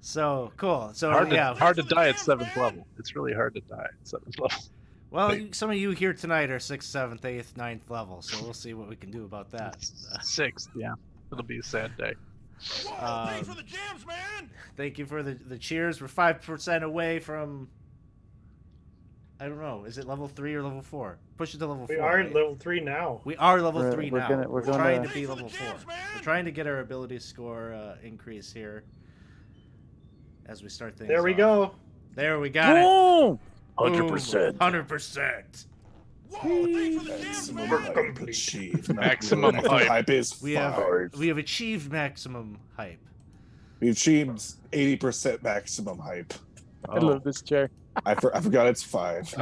So cool. So Hard to die at 7th level. It's really hard to die at 7th level. Well, some of you here tonight are 6th, 7th, 8th, 9th level, so we'll see what we can do about that. 6th, yeah. It'll be a sad day. Thanks for the jams, man. Thank you for the cheers. We're 5% away from. I don't know. Is it level 3 or level 4? Push it to level 4. We are right? at level 3 now. We are level 3 we're now. gonna- We're we're gonna- trying to be Thanks for level the 4. jams, man. We're trying to get our ability score increase here as we start things. There we off. go. There we got it. Boom! 100%. 100%. Whoa, thanks for the jams, Maximum man. hype achieved. Maximum I think hype. hype is We 5. have achieved maximum hype. We've achieved 80% maximum hype. I love this chair. I forgot it's 5.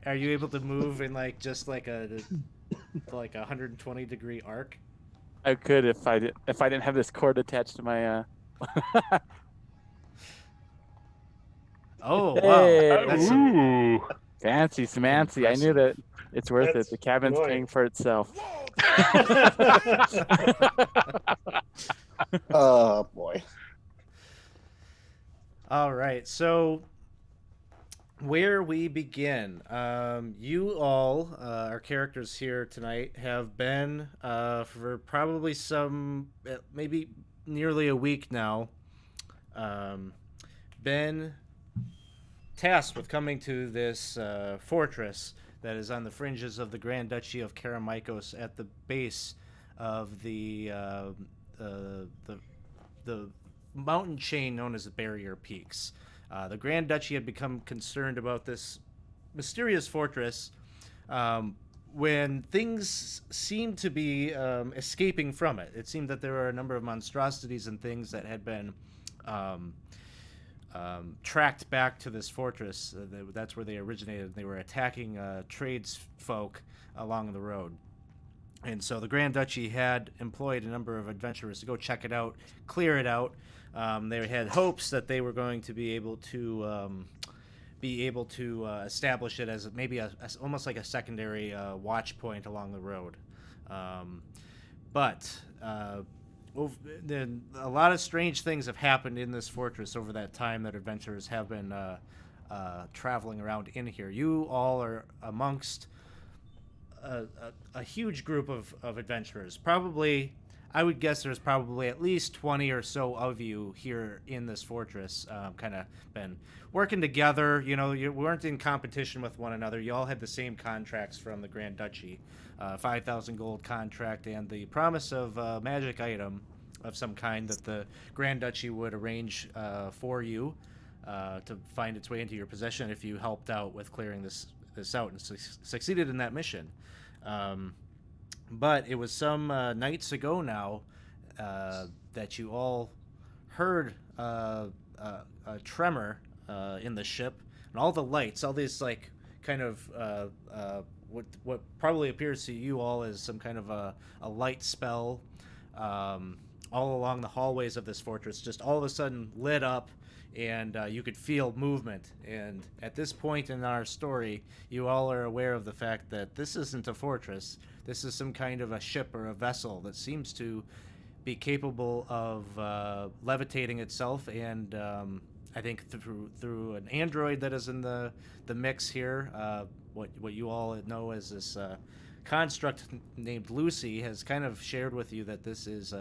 Are you able to move in just like a 120 degree arc? I could if I didn't have this cord attached to my. Oh Hey. wow! That's some, Ooh. Fancy smancy. I knew that it's worth That's it. The cabin's good. paying for itself. Oh boy. all right. So where we begin, you all, our characters here tonight, have been for probably maybe nearly a week now, been tasked with coming to this fortress that is on the fringes of the Grand Duchy of Karameikos at the base of the mountain chain known as the Barrier Peaks. The Grand Duchy had become concerned about this mysterious fortress when things seemed to be escaping from it. It seemed that there were a number of monstrosities and things that had been tracked back to this fortress. That's where they originated. They were attacking tradesfolk along the road. And so the Grand Duchy had employed a number of adventurers to go check it out, clear it out. They had hopes that they were going to be able to establish it as maybe almost like a secondary watch point along the road. But then a lot of strange things have happened in this fortress over that time that adventurers have been traveling around in here. You all are amongst a huge group of adventurers. Probably, I would guess there's probably at least 20 or so of you here in this fortress, kind of been working together. You know, you weren't in competition with one another. You all had the same contracts from the Grand Duchy, 5,000 gold contract, and the promise of a magic item of some kind that the Grand Duchy would arrange for you to find its way into your possession if you helped out with clearing this out and succeeded in that mission. But it was some nights ago now that you all heard a tremor in the ship, and all the lights, all these like kind of what probably appears to you all as some kind of a light spell all along the hallways of this fortress just all of a sudden lit up, and you could feel movement. And at this point in our story, you all are aware of the fact that this isn't a fortress. This is some kind of a ship or a vessel that seems to be capable of levitating itself, and I think through an android that is in the mix here, what you all know as this construct named Lucy has kind of shared with you that this is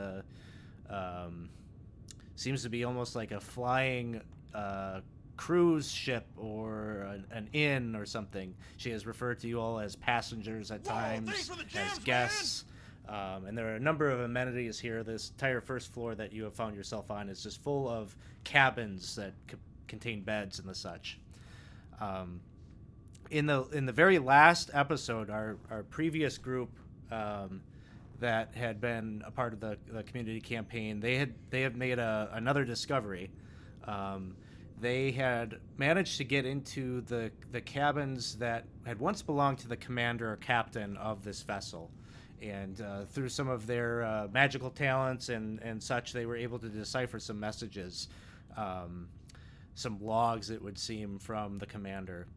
seems to be almost like a flying cruise ship or an inn or something. She has referred to you all as passengers at times, as guests. And there are a number of amenities here. This entire first floor that you have found yourself on is just full of cabins that contain beds and the such. In the very last episode, our previous group that had been a part of the community campaign, they had made another discovery. They had managed to get into the cabins that had once belonged to the commander or captain of this vessel. And through some of their magical talents and such, they were able to decipher some messages, some logs, it would seem, from the commander.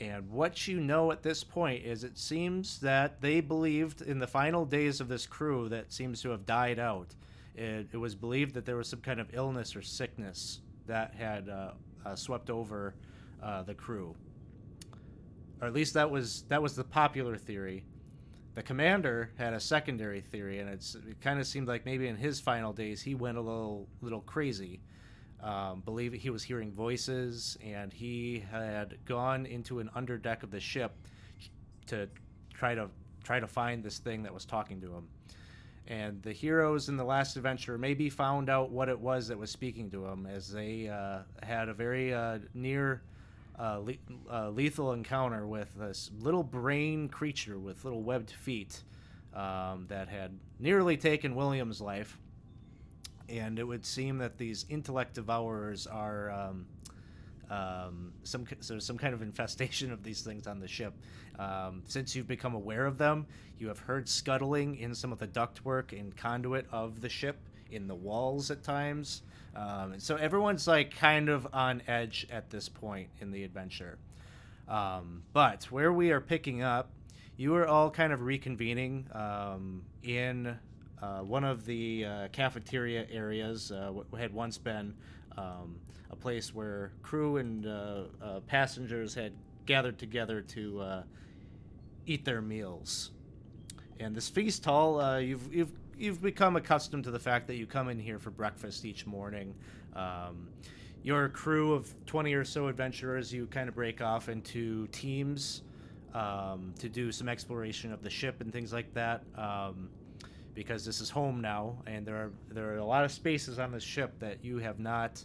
And what you know at this point is it seems that they believed in the final days of this crew that seems to have died out, It was believed that there was some kind of illness or sickness that had swept over the crew, or at least that was the popular theory. The commander had a secondary theory, and it kind of seemed like maybe in his final days he went a little crazy. Believe he was hearing voices, and he had gone into an underdeck of the ship to try to find this thing that was talking to him. And the heroes in the last adventure maybe found out what it was that was speaking to him, as they had a very near lethal encounter with this little brain creature with little webbed feet that had nearly taken William's life. And it would seem that these intellect devourers are some kind of infestation of these things on the ship. Since you've become aware of them, you have heard scuttling in some of the ductwork and conduit of the ship, in the walls at times. And so everyone's like kind of on edge at this point in the adventure. But where we are picking up, you are all kind of reconvening in one of the cafeteria areas. What had once been a place where crew and passengers had gathered together to eat their meals. And this feast hall, you've become accustomed to the fact that you come in here for breakfast each morning. Your crew of 20 or so adventurers, you kind of break off into teams to do some exploration of the ship and things like that. Because this is home now, and there are a lot of spaces on this ship that you have not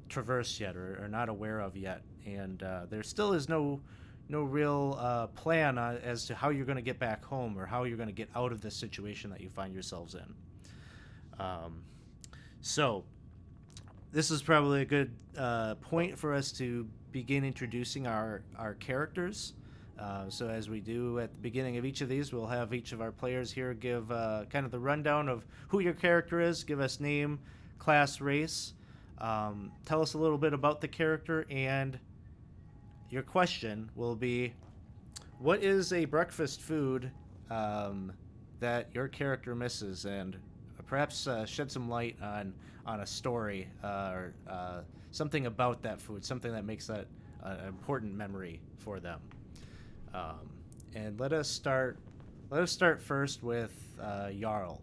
traversed yet, or are not aware of yet, and there still is no real plan as to how you're going to get back home, or how you're going to get out of this situation that you find yourselves in. So this is probably a good point for us to begin introducing our characters. So as we do at the beginning of each of these, we'll have each of our players here give kind of the rundown of who your character is, give us name, class, race, tell us a little bit about the character, and your question will be, what is a breakfast food that your character misses, and perhaps shed some light on a story or something about that food, something that makes that an important memory for them. And let us start first with Jarl.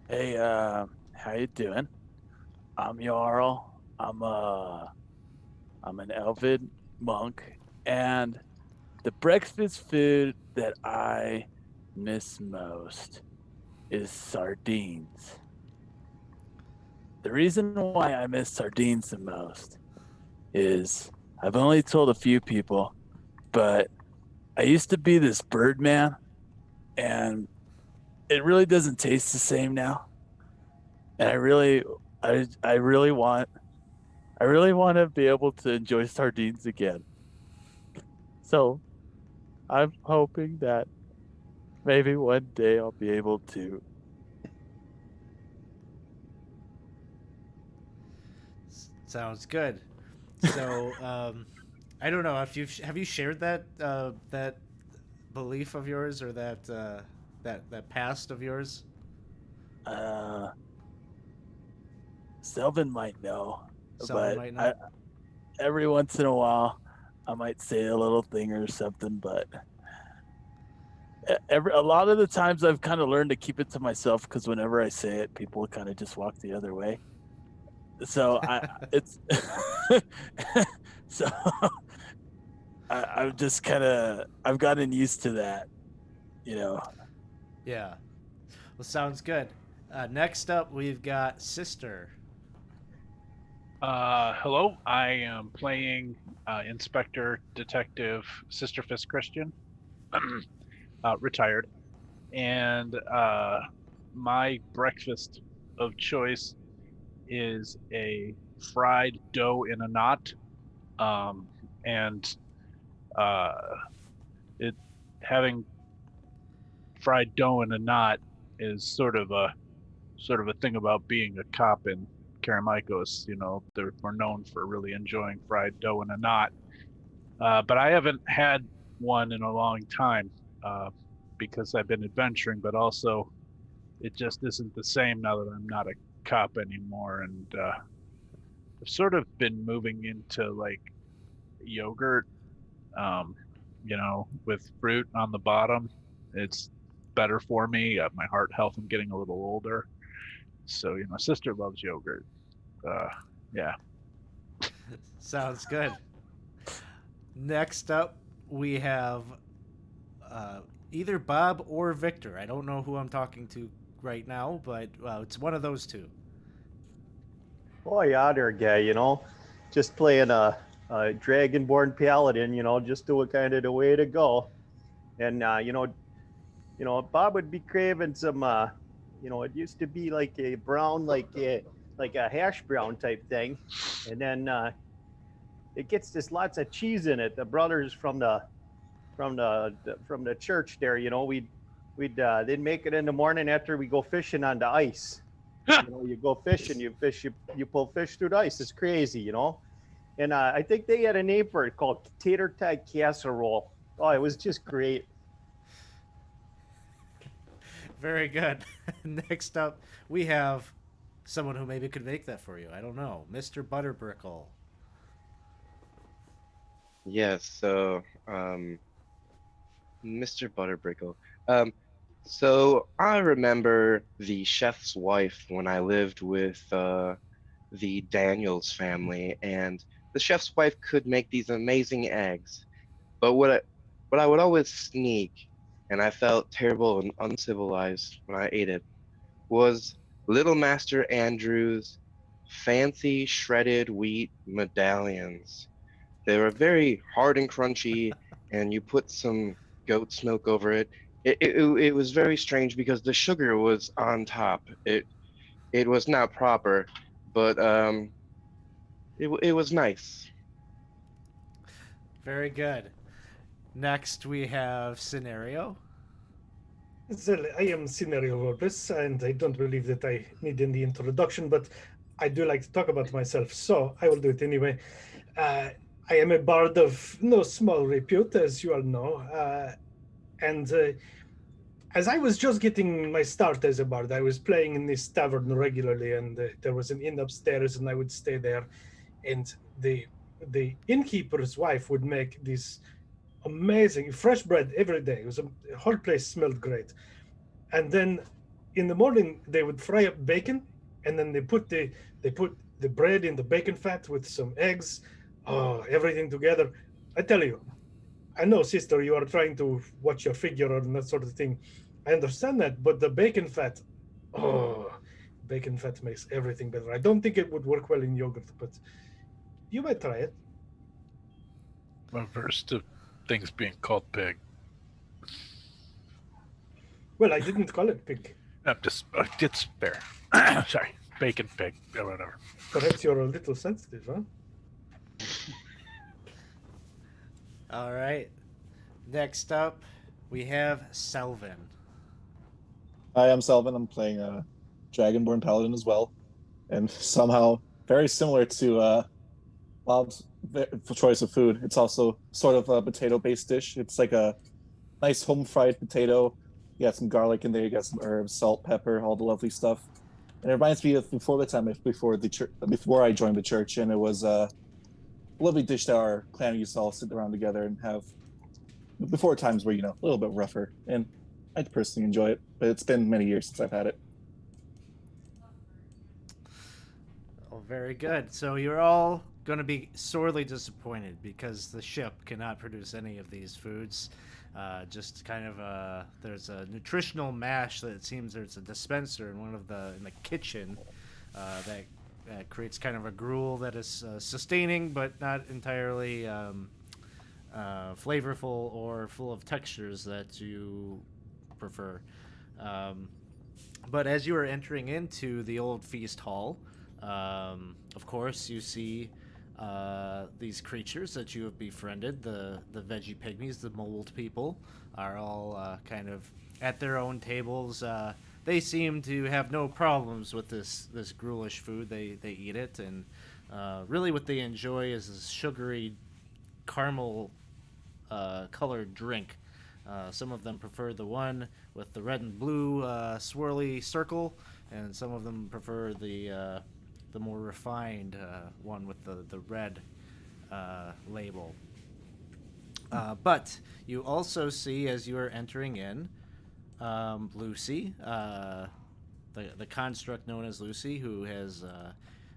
Hey, how you doing? I'm Jarl. I'm an Elvid monk, and the breakfast food that I miss most is sardines. The reason why I miss sardines the most is I've only told a few people, but I used to be this bird man, and it really doesn't taste the same now. And I really want to be able to enjoy sardines again. So I'm hoping that maybe one day I'll be able to. Sounds good. So I don't know if have you shared that that belief of yours, or that past of yours. Selvin might know, Someone but might know. every once in a while I might say a little thing or something, but a lot of the times I've kind of learned to keep it to myself, because whenever I say it, people kind of just walk the other way. So it's so I've just I've gotten used to that, you know. Yeah. Well, sounds good. Next up, we've got Sister. Hello, I am playing Inspector Detective Sister Fist Christian, retired, and my breakfast of choice is a fried dough in a knot, and it having fried dough in a knot is sort of a thing about being a cop in Karamakos. You know, we're known for really enjoying fried dough in a knot. But I haven't had one in a long time because I've been adventuring, but also it just isn't the same now that I'm not a cop anymore. And I've sort of been moving into like yogurt, um, with fruit on the bottom. It's better for me. My heart health. I'm getting a little older, so sister loves yogurt. Uh, yeah. Sounds good. Next up, we have uh, either Bob or Victor. I don't know who I'm talking to right now, but it's one of those two. Oh yeah, there, guy. Just playing a Dragonborn Paladin. Just doing kind of the way to go. And Bob would be craving some. It used to be like a brown, like a hash brown type thing, and then it gets this lots of cheese in it. The brothers from the church there, we'd they'd make it in the morning after we go fishing on the ice. You go fishing, you fish, you pull fish through the ice. It's crazy. And I think they had a name for it called tater tot casserole. Oh, it was just great. Very good. Next up, we have someone who maybe could make that for you. I don't know, Mr. Butterbrickle. Yes, so Mr. Butterbrickle. Um, so I remember the chef's wife when I lived with the Daniels family, and the chef's wife could make these amazing eggs. But what I would always sneak, and I felt terrible and uncivilized when I ate it, was Little Master Andrew's fancy shredded wheat medallions. They were very hard and crunchy, and you put some goat's milk over it. It was very strange because the sugar was on top. It was not proper, but it was nice. Very good. Next, we have Scenario. So I am Scenario Lopez, and I don't believe that I need any introduction, but I do like to talk about myself, so I will do it anyway. I am a bard of no small repute, as you all know, and as I was just getting my start as a bard, I was playing in this tavern regularly, and there was an inn upstairs, and I would stay there, and the innkeeper's wife would make this amazing fresh bread every day. It was the whole place smelled great. And then in the morning they would fry up bacon, and then they put the bread in the bacon fat with some eggs, everything together. I tell you, I know, sister, you are trying to watch your figure and that sort of thing. I understand that, but the oh, bacon fat makes everything better. I don't think it would work well in yogurt, but you might try it. I'm averse to things being called pig. Well, I didn't call it pig. I'm just, it's fair. Sorry, bacon pig, or whatever. Perhaps you're a little sensitive, huh? All right. Next up, we have Selvin. Hi, I'm Selvin. I'm playing a Dragonborn Paladin as well. And somehow, very similar to Bob's choice of food, it's also sort of a potato-based dish. It's like a nice home-fried potato. You got some garlic in there, you got some herbs, salt, pepper, all the lovely stuff. And it reminds me of before I joined the church, and it was a lovely dish that our clan used to all sit around together and have before times were, a little bit rougher. And I personally enjoy it, but it's been many years since I've had it. Oh, very good. So you're all going to be sorely disappointed because the ship cannot produce any of these foods. Just kind of there's a nutritional mash that it seems there's a dispenser in the kitchen that creates kind of a gruel that is sustaining but not entirely flavorful or full of textures that you prefer. But as you are entering into the old feast hall, of course you see these creatures that you have befriended, the veggie pygmies, the mold people, are all kind of at their own tables. They seem to have no problems with this gruelish food. They eat it, and really what they enjoy is this sugary caramel colored drink Some of them prefer the one with the red and blue swirly circle, and some of them prefer the more refined one with the red label. But you also see, as you are entering in, Lucy, the construct known as Lucy, who has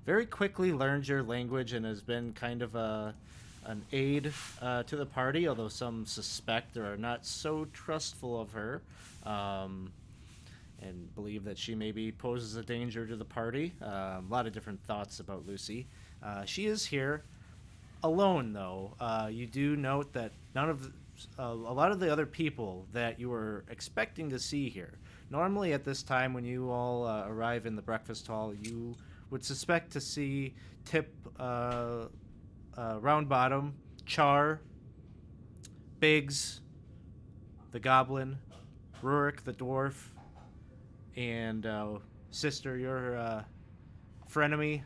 very quickly learned your language and has been kind of an aid to the party, although some suspect or are not so trustful of her, and believe that she maybe poses a danger to the party. A lot of different thoughts about Lucy. She is here alone, though. You do note that a lot of the other people that you were expecting to see here. Normally, at this time, when you all arrive in the breakfast hall, you would suspect to see Tip, Round Bottom, Char, Biggs, the Goblin, Rurik, the Dwarf, and Sister, your frenemy,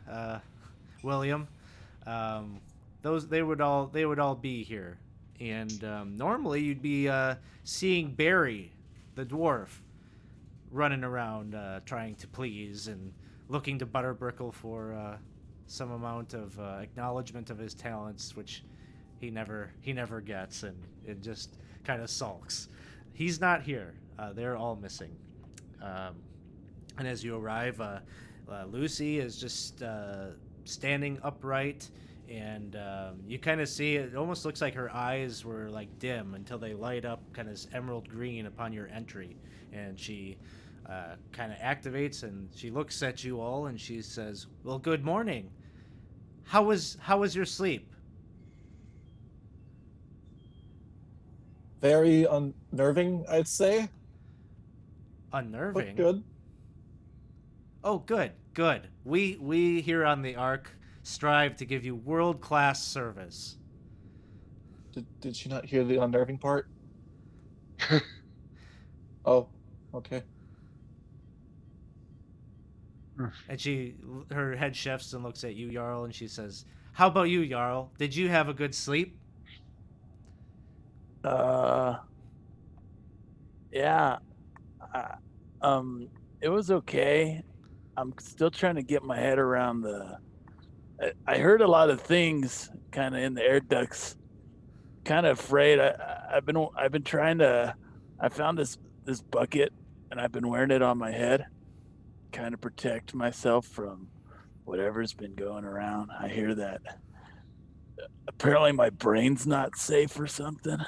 William. They would all be here, and normally you'd be seeing Barry, the dwarf, running around trying to please and looking to Butterbrickle for some amount of acknowledgement of his talents, which he never gets, and it just kind of sulks. He's not here. They're all missing. And as you arrive, Lucy is just standing upright, and you kind of see it almost looks like her eyes were like dim until they light up kind of emerald green upon your entry, and she kind of activates and she looks at you all and she says, "Well, good morning. How was your sleep?" Very unnerving, I'd say. Unnerving. But good. Oh, good. We here on the Ark strive to give you world-class service. Did she not hear the unnerving part? Oh, okay. And her head shifts and looks at you, Jarl, and she says, "How about you, Jarl? Did you have a good sleep?" Yeah. It was okay. I'm still trying to get my head around I heard a lot of things kind of in the air ducts. Kind of afraid. I've been trying to. I found this bucket and I've been wearing it on my head, kind of protect myself from whatever's been going around. I hear that. Apparently, my brain's not safe or something.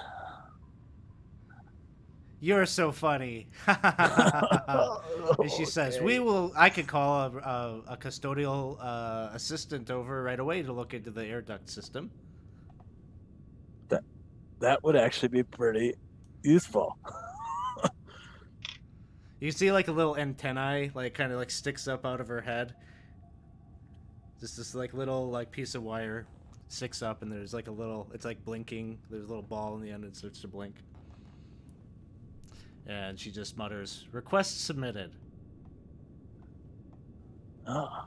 You're so funny. And she says, I could call a custodial assistant over right away to look into the air duct system. That would actually be pretty useful. You see like a little antennae, like kind of like sticks up out of her head. Just this like little like piece of wire sticks up, and there's like it's like blinking. There's a little ball in the end, and it starts to blink. And she just mutters, "Request submitted." Oh.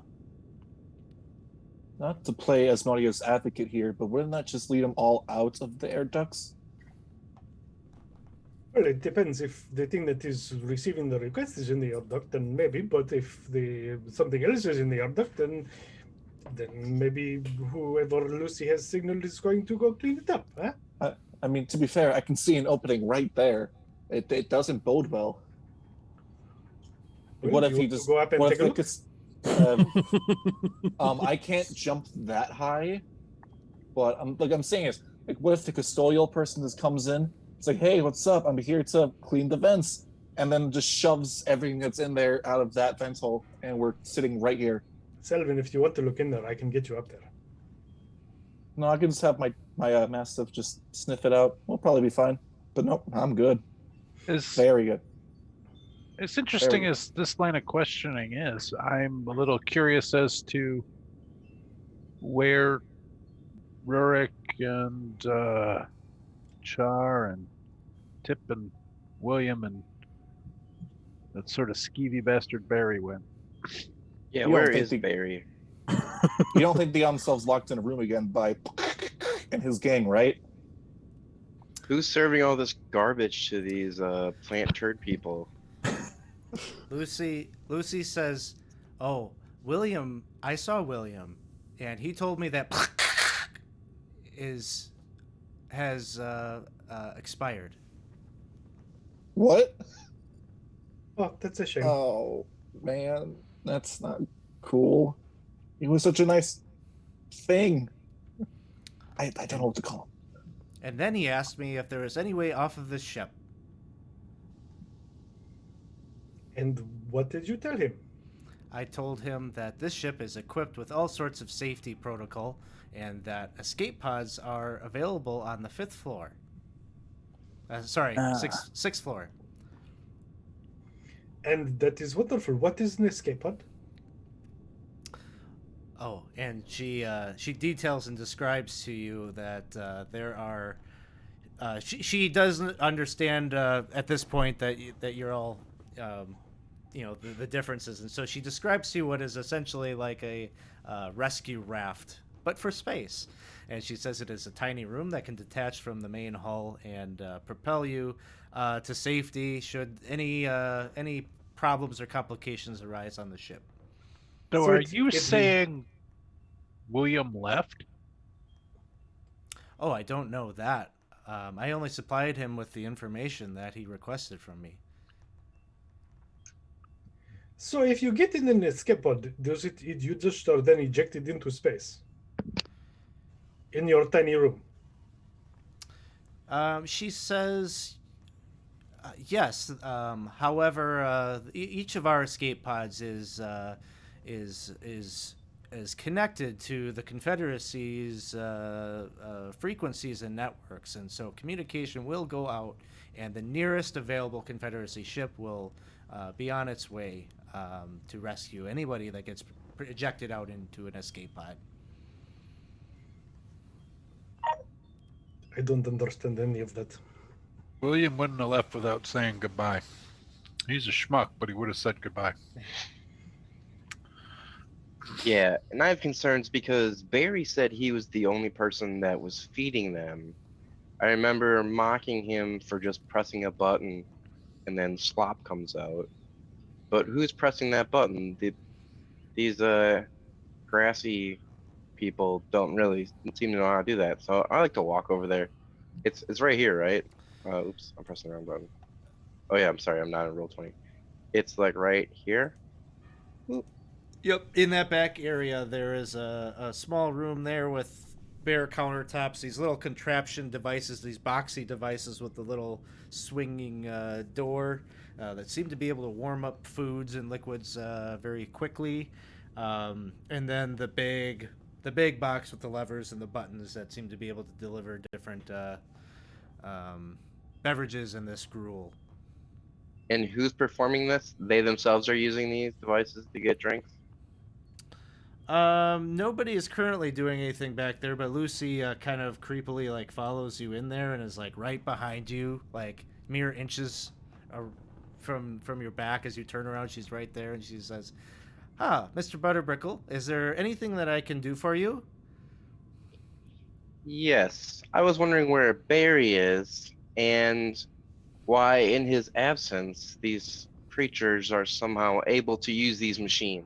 Not to play Asmodeus advocate here, but wouldn't that just lead them all out of the air ducts? Well, it depends. If the thing that is receiving the request is in the air duct, then maybe. But if something else is in the air duct, then maybe whoever Lucy has signaled is going to go clean it up. Huh? I mean, to be fair, I can see an opening right there. It doesn't bode well. Well, What if he just go up and what take if a they look? could I can't jump that high, but I'm saying is, like, what if the custodial person just comes in? It's like, hey, what's up? I'm here to clean the vents, and then just shoves everything that's in there out of that vent hole, and we're sitting right here. Selvin, if you want to look in there, I can get you up there. No, I can just have my mastiff just sniff it out. We'll probably be fine. But nope, I'm good. Very good. As interesting as this line of questioning is, I'm a little curious as to where Rurik and Char and Tip and William and that sort of skeevy bastard Barry went. Yeah, You where don't think is the- Barry? You don't think they got themselves locked in a room again by and his gang, right? Who's serving all this garbage to these plant turd people? Lucy says, "Oh, William, I saw William, and he told me that is has expired." What? Oh, that's a shame. Oh man, that's not cool. He was such a nice thing. I don't know what to call him. And then he asked me if there was any way off of this ship. And what did you tell him? I told him that this ship is equipped with all sorts of safety protocol and that escape pods are available on the 5th floor. Sixth floor. And that is wonderful. What is an escape pod? Oh, and she details and describes to you that there are. She doesn't understand at this point that you're all, the differences, and so she describes to you what is essentially like a rescue raft, but for space. And she says it is a tiny room that can detach from the main hull and propel you to safety should any problems or complications arise on the ship. So, So are it's- you it's- saying William left? Oh, I don't know that. I only supplied him with the information that he requested from me. So if you get in an escape pod, does it you just are then ejected into space? In your tiny room. She says, yes. However, each of our escape pods is connected to the Confederacy's frequencies and networks, and so communication will go out, and the nearest available Confederacy ship will be on its way to rescue anybody that gets ejected out into an escape pod. I don't understand any of that. William wouldn't have left without saying goodbye. He's a schmuck, but he would have said goodbye. Yeah, and I have concerns because Barry said he was the only person that was feeding them. I remember mocking him for just pressing a button and then slop comes out. But who's pressing that button? These grassy people don't really seem to know how to do that. So I like to walk over there. It's right here, right? Oops, I'm pressing the wrong button. Oh yeah, I'm sorry, I'm not in Roll20. It's like right here. Yep. In that back area, there is a small room there with bare countertops, these little contraption devices, these boxy devices with the little swinging door that seem to be able to warm up foods and liquids very quickly. And then the big box with the levers and the buttons that seem to be able to deliver different beverages in this gruel. And who's performing this? They themselves are using these devices to get drinks? Nobody is currently doing anything back there, but Lucy kind of creepily like follows you in there and is like right behind you, like mere inches from your back as you turn around. She's right there, and she says, Mr. Butterbrickle, is there anything that I can do for you?" Yes. I was wondering where Barry is and why, in his absence, these creatures are somehow able to use these machines.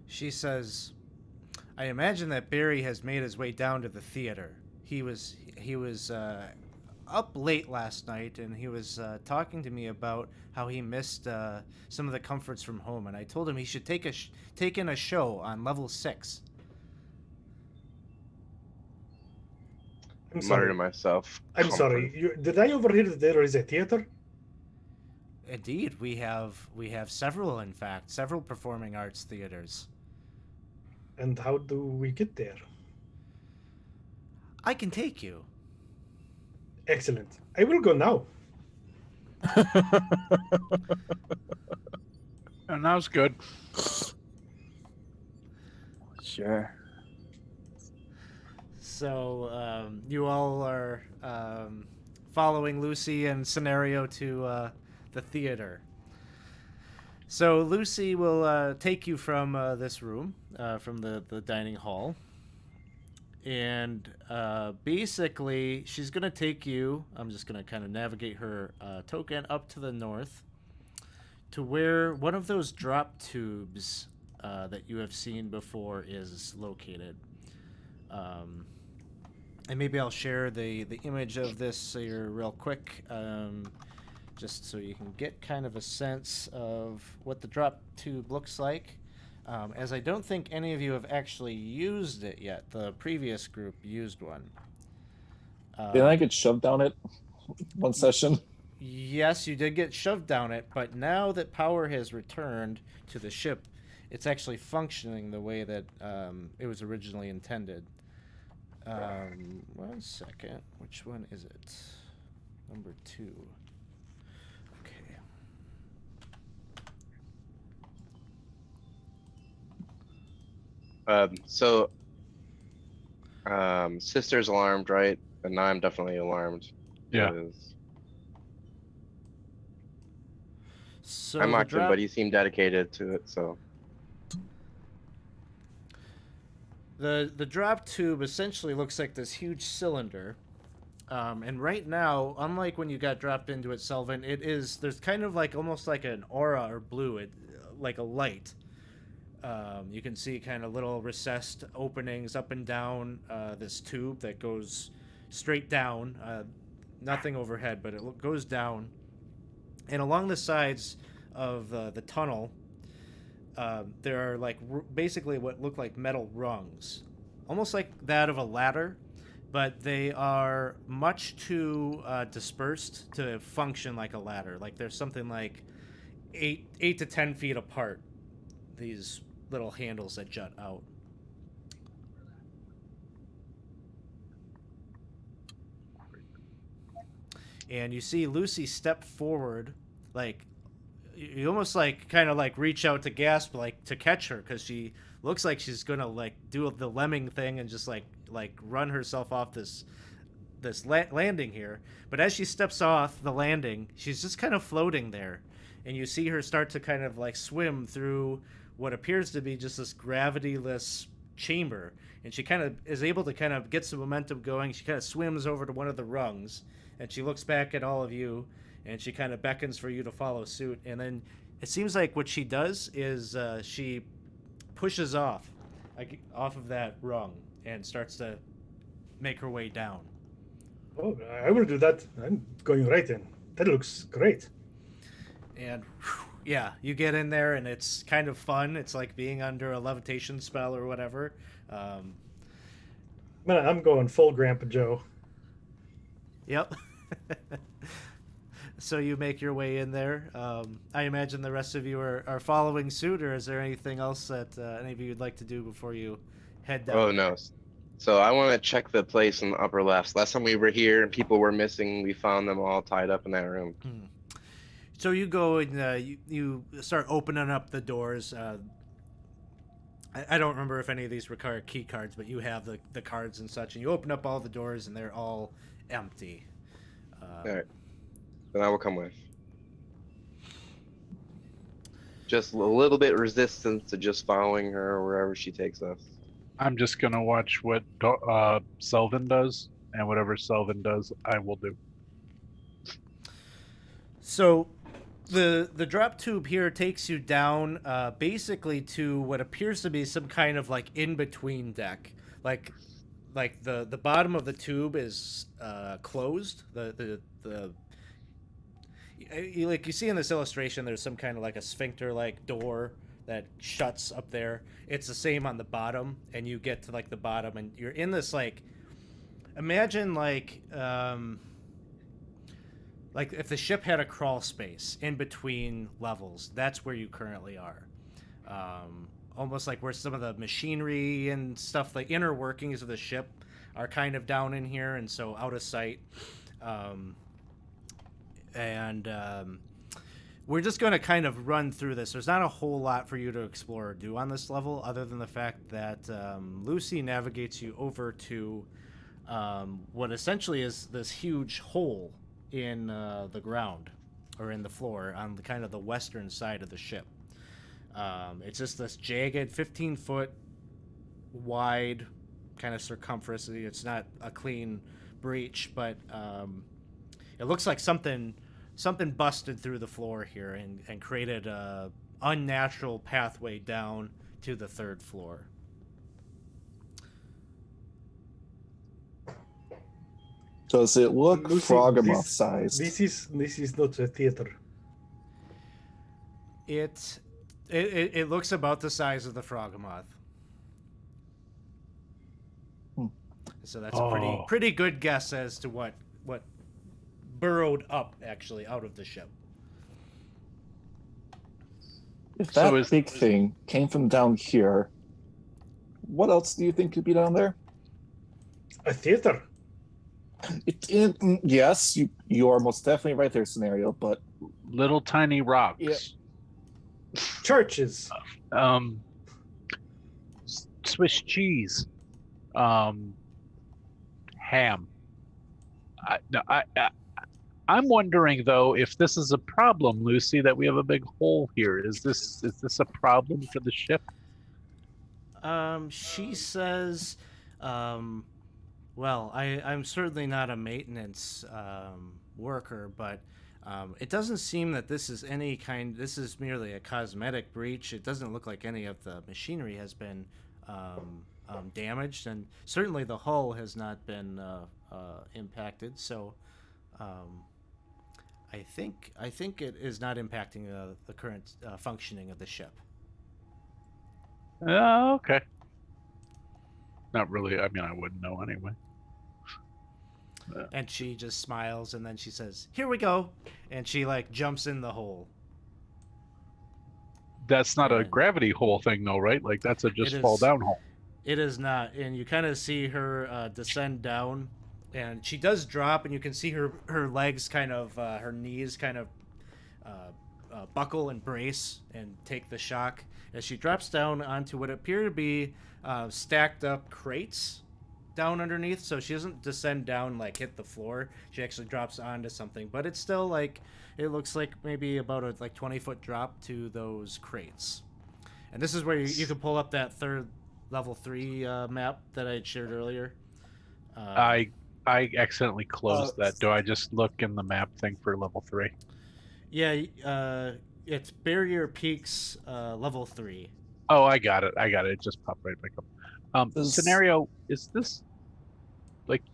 She says, "I imagine that Barry has made his way down to the theater. He was up late last night, and he was talking to me about how he missed some of the comforts from home, and I told him he should take in a show on level 6. I'm Mutter sorry. to myself. I'm sorry. Did I overhear that there is a theater? Indeed, we have several, in fact, several performing arts theaters. And how do we get there? I can take you." Excellent. I will go now. And that was good. Sure. So you all are following Lucy and Scenario to the theater. So Lucy will take you from this room, from the dining hall, and basically she's gonna take you. I'm just gonna kind of navigate her token up to the north to where one of those drop tubes that you have seen before is located. And maybe I'll share the image of this here real quick, just so you can get kind of a sense of what the drop tube looks like. As I don't think any of you have actually used it yet. The previous group used one. Didn't I get shoved down it one session? Yes, you did get shoved down it, but now that power has returned to the ship, it's actually functioning the way that it was originally intended. 1 second. Which one is it? Number 2. Okay. Sister's alarmed, right? And now I'm definitely alarmed. Yeah. 'cause So I the mocked him, drop, but he seemed dedicated to it, so. the drop tube essentially looks like this huge cylinder. And right now, unlike when you got dropped into it, Selvin, there's kind of like almost like an aura or blue, like a light. You can see kind of little recessed openings up and down this tube that goes straight down. Nothing overhead, but it goes down. And along the sides of the tunnel, there are like basically what look like metal rungs, almost like that of a ladder, but they are much too dispersed to function like a ladder. Like there's something like 8 to 10 feet apart. These little handles that jut out. And you see Lucy step forward, like you almost like kind of like reach out to gasp, like to catch her, because she looks like she's gonna like do the lemming thing and just like run herself off this landing here. But as she steps off the landing, she's just kind of floating there, and you see her start to kind of like swim through what appears to be just this gravityless chamber, and she kind of is able to kind of get some momentum going. She kind of swims over to one of the rungs, and she looks back at all of you, and she kind of beckons for you to follow suit. And then it seems like what she does is she pushes off of that rung and starts to make her way down. Oh, I will do that. I'm going right in. That looks great. And yeah, you get in there, and it's kind of fun. It's like being under a levitation spell or whatever. Man, I'm going full Grandpa Joe. Yep. So you make your way in there. I imagine the rest of you are following suit, or is there anything else that any of you would like to do before you head down? Oh, no. So I want to check the place in the upper left. Last time we were here and people were missing, we found them all tied up in that room. So you go and you start opening up the doors. I don't remember if any of these require key cards, but you have the cards and such, and you open up all the doors, and they're all empty. All right. Then I will come with. Just a little bit resistance to just following her wherever she takes us. I'm just gonna watch what Selvin does, and whatever Selvin does, I will do. So the drop tube here takes you down basically to what appears to be some kind of like in-between deck. Like the bottom of the tube is closed. Like you see in this illustration, there's some kind of like a sphincter like door that shuts up there. It's the same on the bottom, and you get to like the bottom, and you're in this like, imagine like if the ship had a crawl space in between levels. That's where you currently are. Almost like where some of the machinery and stuff, the inner workings of the ship, are kind of down in here, and so out of sight. We're just going to kind of run through this. There's not a whole lot for you to explore or do on this level, other than the fact that Lucy navigates you over to what essentially is this huge hole in the ground, or in the floor, on the kind of the western side of the ship. It's just this jagged 15-foot wide kind of circumference. It's not a clean breach, but it looks like something busted through the floor here and created a unnatural pathway down to the third floor. Does it look Lucy, Froggermoth sized? This is not a theater. It looks about the size of the Froggermoth. So that's a pretty good guess as to what burrowed up actually out of the ship. If that big thing came from down here, what else do you think could be down there? A theater. Yes, you are most definitely right there, scenario. But little tiny rocks. Yeah. Churches. Swiss cheese. Ham. I'm wondering though if this is a problem, Lucy, that we have a big hole here. Is this a problem for the ship? She says, well, I'm certainly not a maintenance worker, but it doesn't seem that this is this is merely a cosmetic breach. It doesn't look like any of the machinery has been damaged, and certainly the hull has not been impacted. So I think it is not impacting the current functioning of the ship. Okay. Not really. I mean, I wouldn't know anyway. And she just smiles, and then she says, "Here we go," and she jumps in the hole. That's not a gravity hole thing, though, right? Like that's a just fall down hole. It is not, and you kind of see her descend down, and she does drop, and you can see her legs kind of, her knees kind of buckle and brace and take the shock as she drops down onto what appear to be stacked up crates down underneath. So she doesn't descend down, hit the floor. She actually drops onto something, but it's still it looks like maybe about a 20-foot drop to those crates. And this is where you can pull up that third level 3 map that I had shared earlier. I accidentally closed that. Do I just look in the map thing for level 3? Yeah, it's Barrier Peaks level 3. Oh, I got it. It just popped right back up. Scenario, is this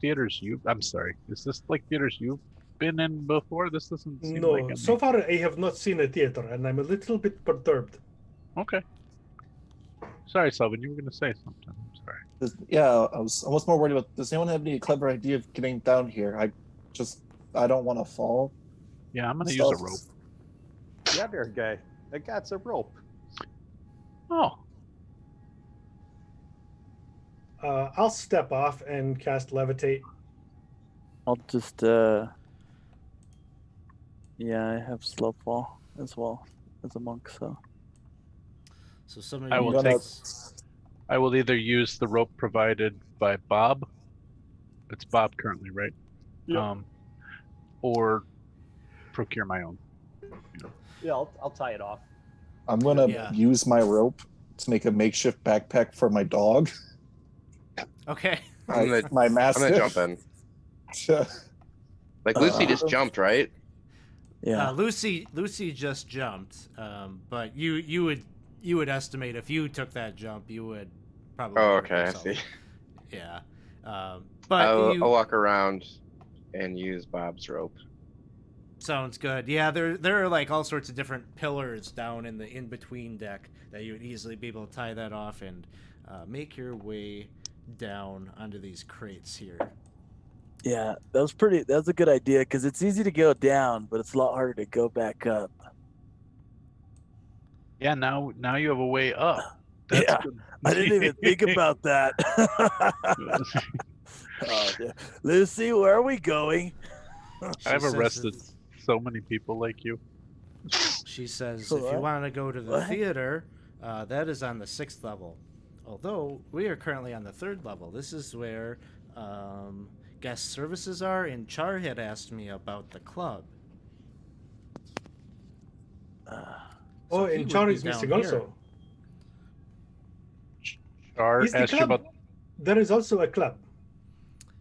theaters I'm sorry. Is this theaters you've been in before? This doesn't seem like No, so far I have not seen a theater, and I'm a little bit perturbed. Okay. Sorry, Selvin, you were going to say something. I'm sorry. Yeah, I was more worried about, does anyone have any clever idea of getting down here? I don't want to fall. Yeah, I'm going to use a rope. Yeah, there, guy. I got a rope. Oh. I'll step off and cast levitate. I'll just yeah, I have slow fall as well as a monk, so some of I will either use the rope provided by Bob. It's Bob currently, right? Yep. Or procure my own. Yeah, I'll tie it off. I'm gonna use my rope to make a makeshift backpack for my dog. Okay. My master. I'm gonna jump in. Lucy just jumped, right? yeah. Lucy just jumped, but you would estimate if you took that jump, you would probably. Oh, okay, I see. Yeah, but I'll walk around and use Bob's rope. Sounds good. Yeah, there are all sorts of different pillars down in the in-between deck that you would easily be able to tie that off and make your way down onto these crates here. Yeah, that was a good idea because it's easy to go down, but it's a lot harder to go back up. Yeah, now you have a way up. That's good. I didn't even think about that. Lucy, where are we going? I've arrested so many people like you. She says, if you want to go to the theater, that is on the 6th level. Although we are currently on the 3rd level. This is where guest services are, and Char had asked me about the club. And Char is missing also. Char Is the asked you club about. there is also a club.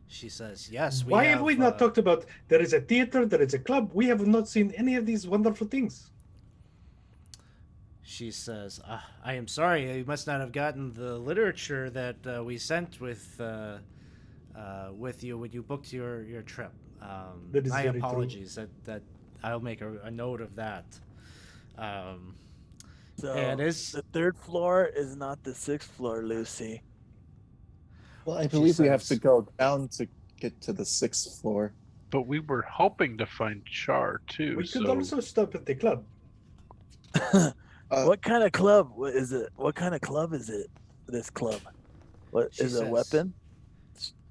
She says, yes, Why have we not uh, talked about there is a theater, there is a club? We have not seen any of these wonderful things. She says, I am sorry, you must not have gotten the literature that we sent with you when you booked your trip. That is My very true. apologies. That I'll make a note of that. Um, So and as the third floor is not the sixth floor, Lucy. Well, I She believe we have to says- go down to get to the 6th floor. But we were hoping to find Char too. We could so also stop at the club. What kind of club is it? What kind of club is it? This club? What She is it? A says- weapon?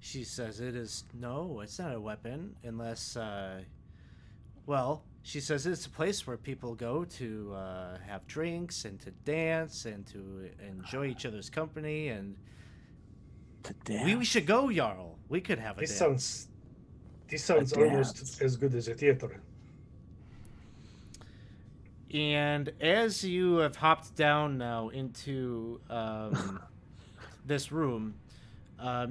she says it is no, it's not a weapon unless well, she says it's a place where people go to have drinks and to dance and to enjoy each other's company and To dance. we should go, Jarl. We could have a This dance. sounds almost dance. as good as a theater. And as you have hopped down now into this room,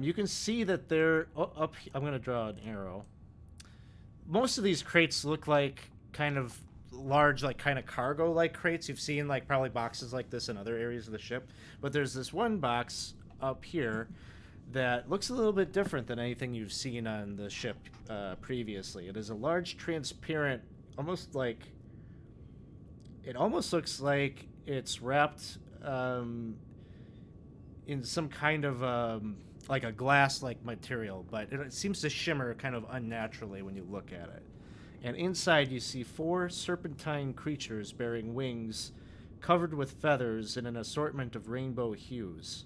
you can see that they're up. I'm going to draw an arrow. Most of these crates look like kind of large, like kind of cargo-like crates. You've seen like probably boxes like this in other areas of the ship, but there's this one box up here that looks a little bit different than anything you've seen on the ship previously. It is a large, transparent, almost like it almost looks like it's wrapped in some kind of like a glass-like material, but it seems to shimmer kind of unnaturally when you look at it. And inside you see 4 serpentine creatures bearing wings covered with feathers in an assortment of rainbow hues.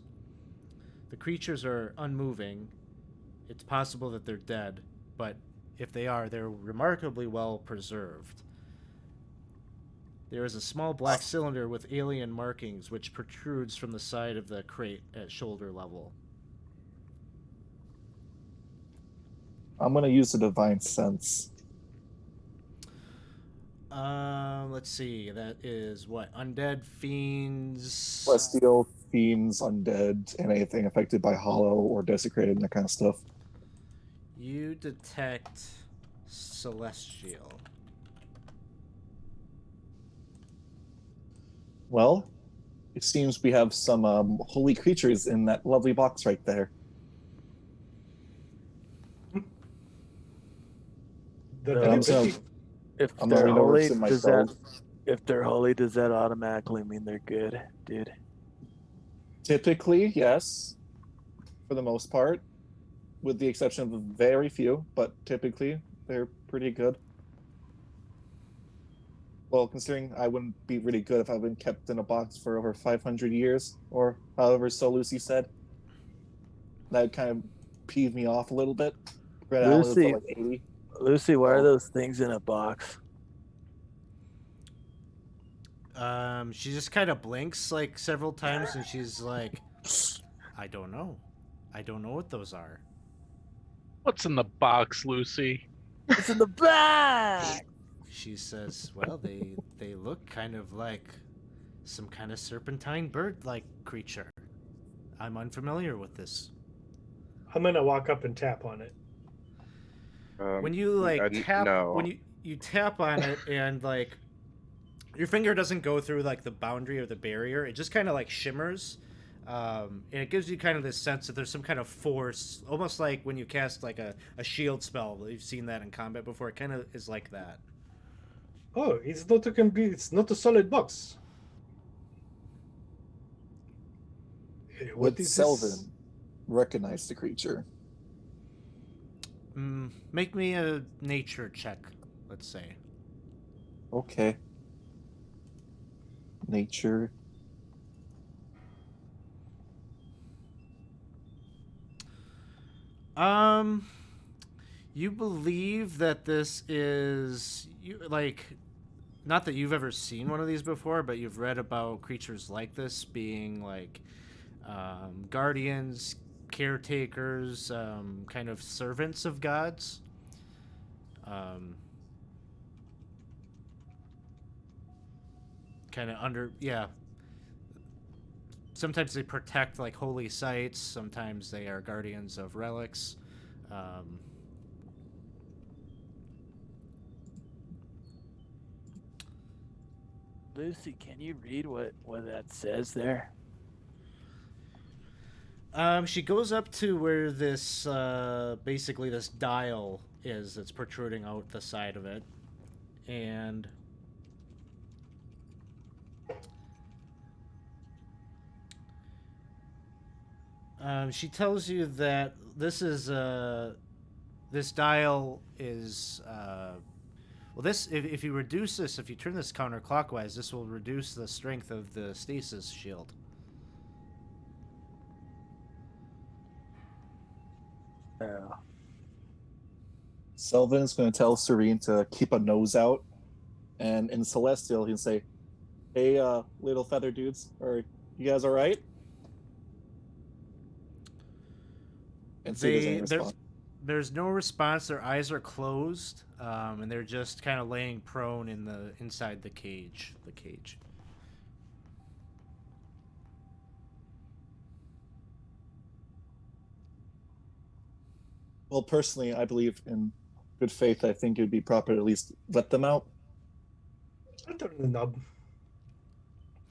The creatures are unmoving. It's possible that they're dead, but if they are, they're remarkably well preserved. There is a small black cylinder with alien markings which protrudes from the side of the crate at shoulder level. I'm going to use the divine sense. Let's see. That is what? Undead, fiends. Celestial, fiends, undead, and anything affected by hollow or desecrated and that kind of stuff. You detect celestial. Well, it seems we have some holy creatures in that lovely box right there. The I'm telepathy- so- If I'm they're going over holy, to my does belt. that if they're holy, does that automatically mean they're good, dude? Typically, yes, for the most part, with the exception of very few, but typically they're pretty good. Well, considering I wouldn't be really good if I've been kept in a box for over 500 years, or however so Lucy said. That kind of peeved me off a little bit. Granted, I only live Lucy- for like 80. Lucy, why are Oh. those things in a box? She just kind of blinks like several times and she's like, I don't know. I don't know what those are. What's in the box, Lucy? It's in the back. She says, well, they look kind of like some kind of serpentine bird-like creature. I'm unfamiliar with this. I'm gonna walk up and tap on it. When you like tap no. when you tap on it and like your finger doesn't go through like the boundary or the barrier, it just kind of like shimmers, and it gives you kind of this sense that there's some kind of force, almost like when you cast like a shield spell. You've seen that in combat before. It kind of is like that. Oh, it's not a solid box. What Would is Selvin this? recognize the creature? Make me a nature check, let's say. Okay. Nature. You believe that this is not that you've ever seen one of these before, but you've read about creatures like this being like guardians, caretakers, kind of servants of gods. Kind of sometimes they protect like holy sites. Sometimes they are guardians of relics. Lucy, can you read what that says there? She goes up to where this basically this dial is that's protruding out the side of it, and she tells you that this dial is well, this if you reduce this, if you turn this counterclockwise, this will reduce the strength of the stasis shield. Yeah. Selvin is going to tell Serene to keep a nose out, and in Celestial, he'll say, "Hey, little feather dudes, are you guys all right?" And see if there's any response. There's no response. Their eyes are closed, and they're just kind of laying prone inside the cage. Well, personally, I believe in good faith. I think it would be proper to at least let them out. I'll turn the knob.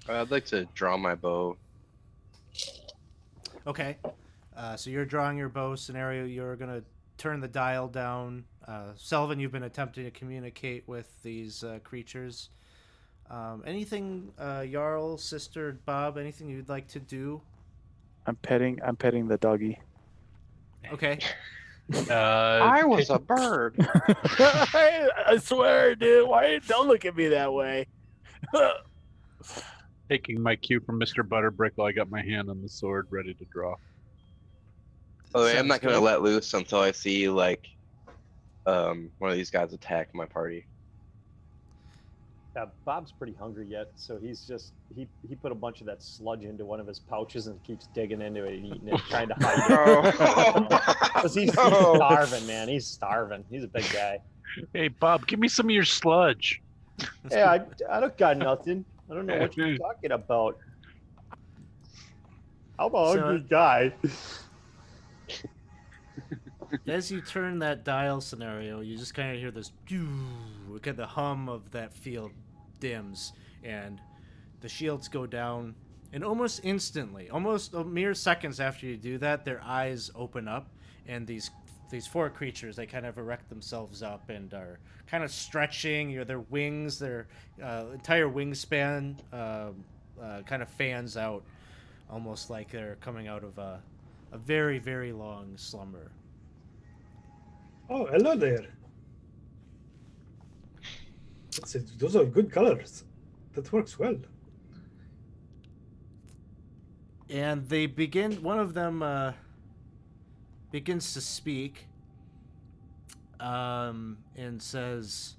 I'd like to draw my bow. Okay. So you're drawing your bow scenario. You're going to turn the dial down. Selvin, you've been attempting to communicate with these creatures. Anything, Jarl, sister, Bob, anything you'd like to do? I'm petting the doggy. Okay. I was a bird. I swear, dude. Why don't look at me that way? Taking my cue from Mr. Butterbrick while I got my hand on the sword ready to draw. Oh, I'm Sounds not gonna good. let loose until I see like one of these guys attack my party. Yeah, Bob's pretty hungry yet, so he's just he put a bunch of that sludge into one of his pouches and keeps digging into it and eating it, trying to hide it. 'Cause he's starving, man. He's starving. He's a big guy. Hey, Bob, give me some of your sludge. Hey, I don't got nothing. I don't know what you're talking about. I'm a hungry guy. As you turn that dial scenario, you just kind of hear this, look at the hum of that field dims, and the shields go down, and almost instantly, almost a mere seconds after you do that, their eyes open up, and these four creatures, they kind of erect themselves up and are kind of stretching. Their wings, their entire wingspan kind of fans out, almost like they're coming out of a very, very long slumber. Oh, hello there. Those are good colors. That works well. And they begin, one of them begins to speak and says,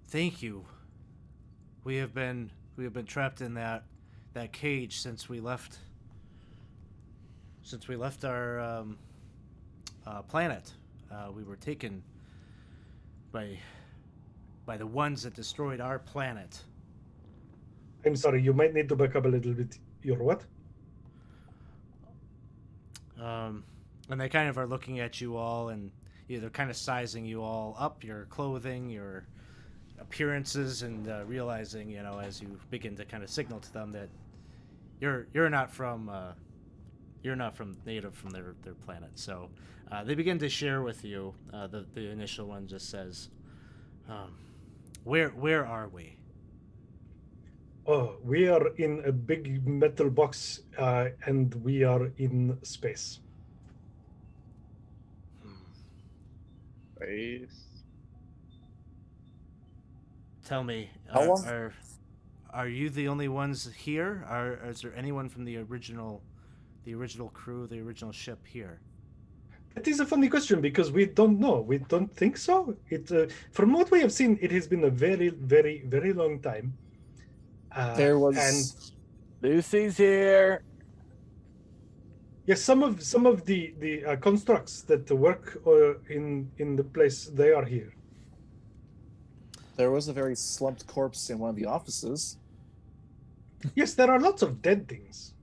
"Thank you. We have been trapped in that cage since we left our planet. We were taken by the ones that destroyed our planet." I'm sorry, you might need to back up a little bit. Your what? And they kind of are looking at you all, and they're kind of sizing you all up, your clothing, your appearances, and realizing, as you begin to kind of signal to them that you're not from native from their planet. So they begin to share with you. The initial one just says, "Where are we?" Oh, we are in a big metal box, and we are in space. Tell me, How long? are you the only ones here? Is there anyone from the original crew, the original ship here? That is a funny question because we don't know. We don't think so. From what we have seen, it has been a very, very, very long time. There was and Lucy's here. yes, some of the constructs that work in the place, they are here. there was a very slumped corpse in one of the offices. Yes, there are lots of dead things.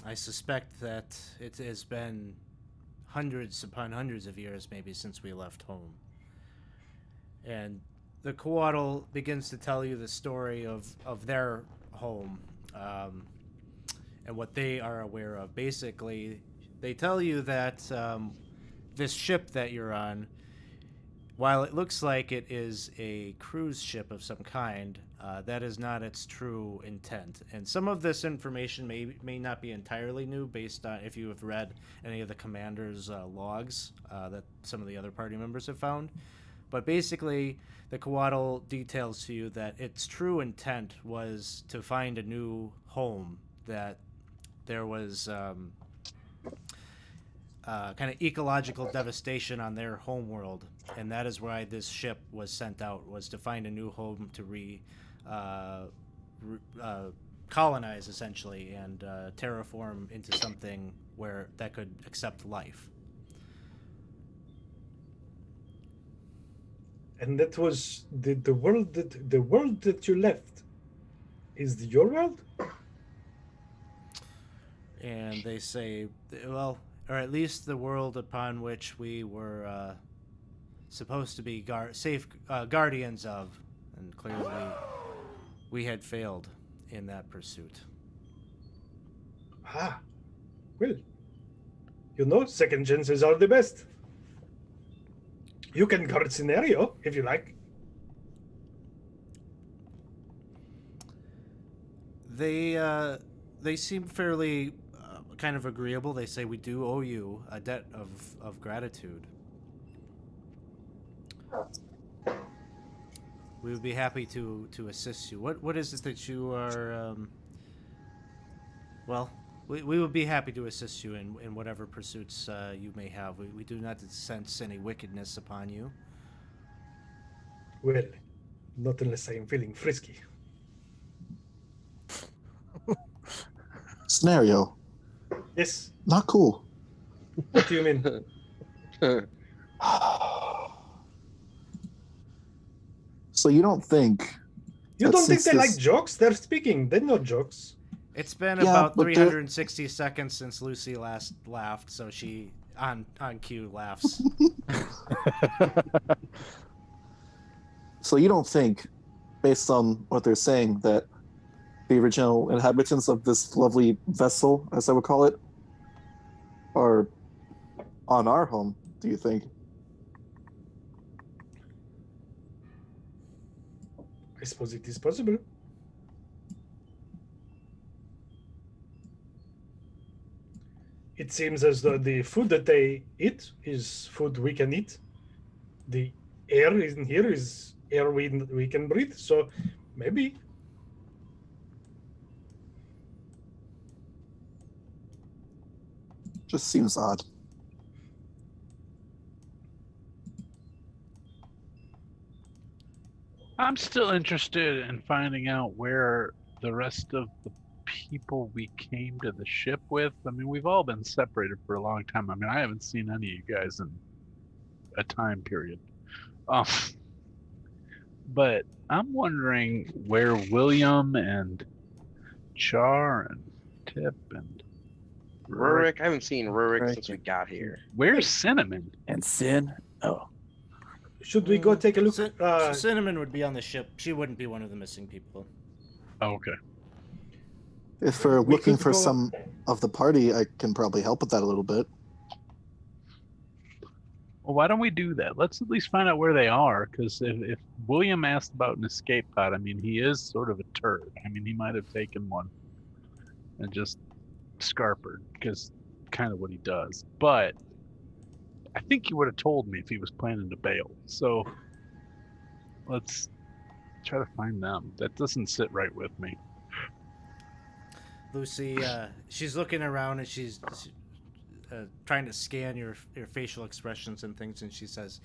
I suspect that it has been hundreds upon hundreds of years, maybe, since we left home. And the Coatl begins to tell you the story of their home, and what they are aware of. Basically, they tell you that this ship that you're on, while it looks like it is a cruise ship of some kind, that is not its true intent. And some of this information may not be entirely new, based on if you have read any of the commander's logs that some of the other party members have found. But basically, the Coatl details to you that its true intent was to find a new home, that there was kind of ecological devastation on their homeworld, and that is why this ship was sent out, was to find a new home to colonize, essentially, and terraform into something where that could accept life. And that was the world that you left is your world? And they say, well, or at least the world upon which we were supposed to be safe guardians of, and clearly we had failed in that pursuit. Ah, well, second chances are the best. You can guard scenario if you like. They seem fairly kind of agreeable. They say, we do owe you a debt of gratitude. We would be happy to assist you. What is it that you are? Well, we would be happy to assist you in whatever pursuits you may have. We do not sense any wickedness upon you. Well, not unless I am feeling frisky. Scenario. Yes. Not cool. What do you mean? So you don't think... You don't think they like jokes? They're speaking. They know jokes. It's been about 360 seconds since Lucy last laughed, so she, on cue, laughs. So you don't think, based on what they're saying, that the original inhabitants of this lovely vessel, as I would call it, are on our home, do you think? I suppose it is possible. It seems as though the food that they eat is food we can eat. The air in here is air we can breathe, so maybe. Just seems odd. I'm still interested in finding out where the rest of the people we came to the ship with. I mean, we've all been separated for a long time. I mean, I haven't seen any of you guys in a time period. But I'm wondering where William and Char and Tip and Rurik. I haven't seen Rurik since we got here. Where's Cinnamon? And Sin? Oh. Should we go take a look? Cinnamon would be on the ship. She wouldn't be one of the missing people. Oh, okay. If we're looking for some of the party, I can probably help with that a little bit. Well, why don't we do that? Let's at least find out where they are, because if William asked about an escape pod, I mean, he is sort of a turd. I mean, he might have taken one and just scarpered, because kind of what he does. But I think he would have told me if he was planning to bail. So let's try to find them. That doesn't sit right with me. Lucy, she's looking around and she's trying to scan your facial expressions and things, and she says,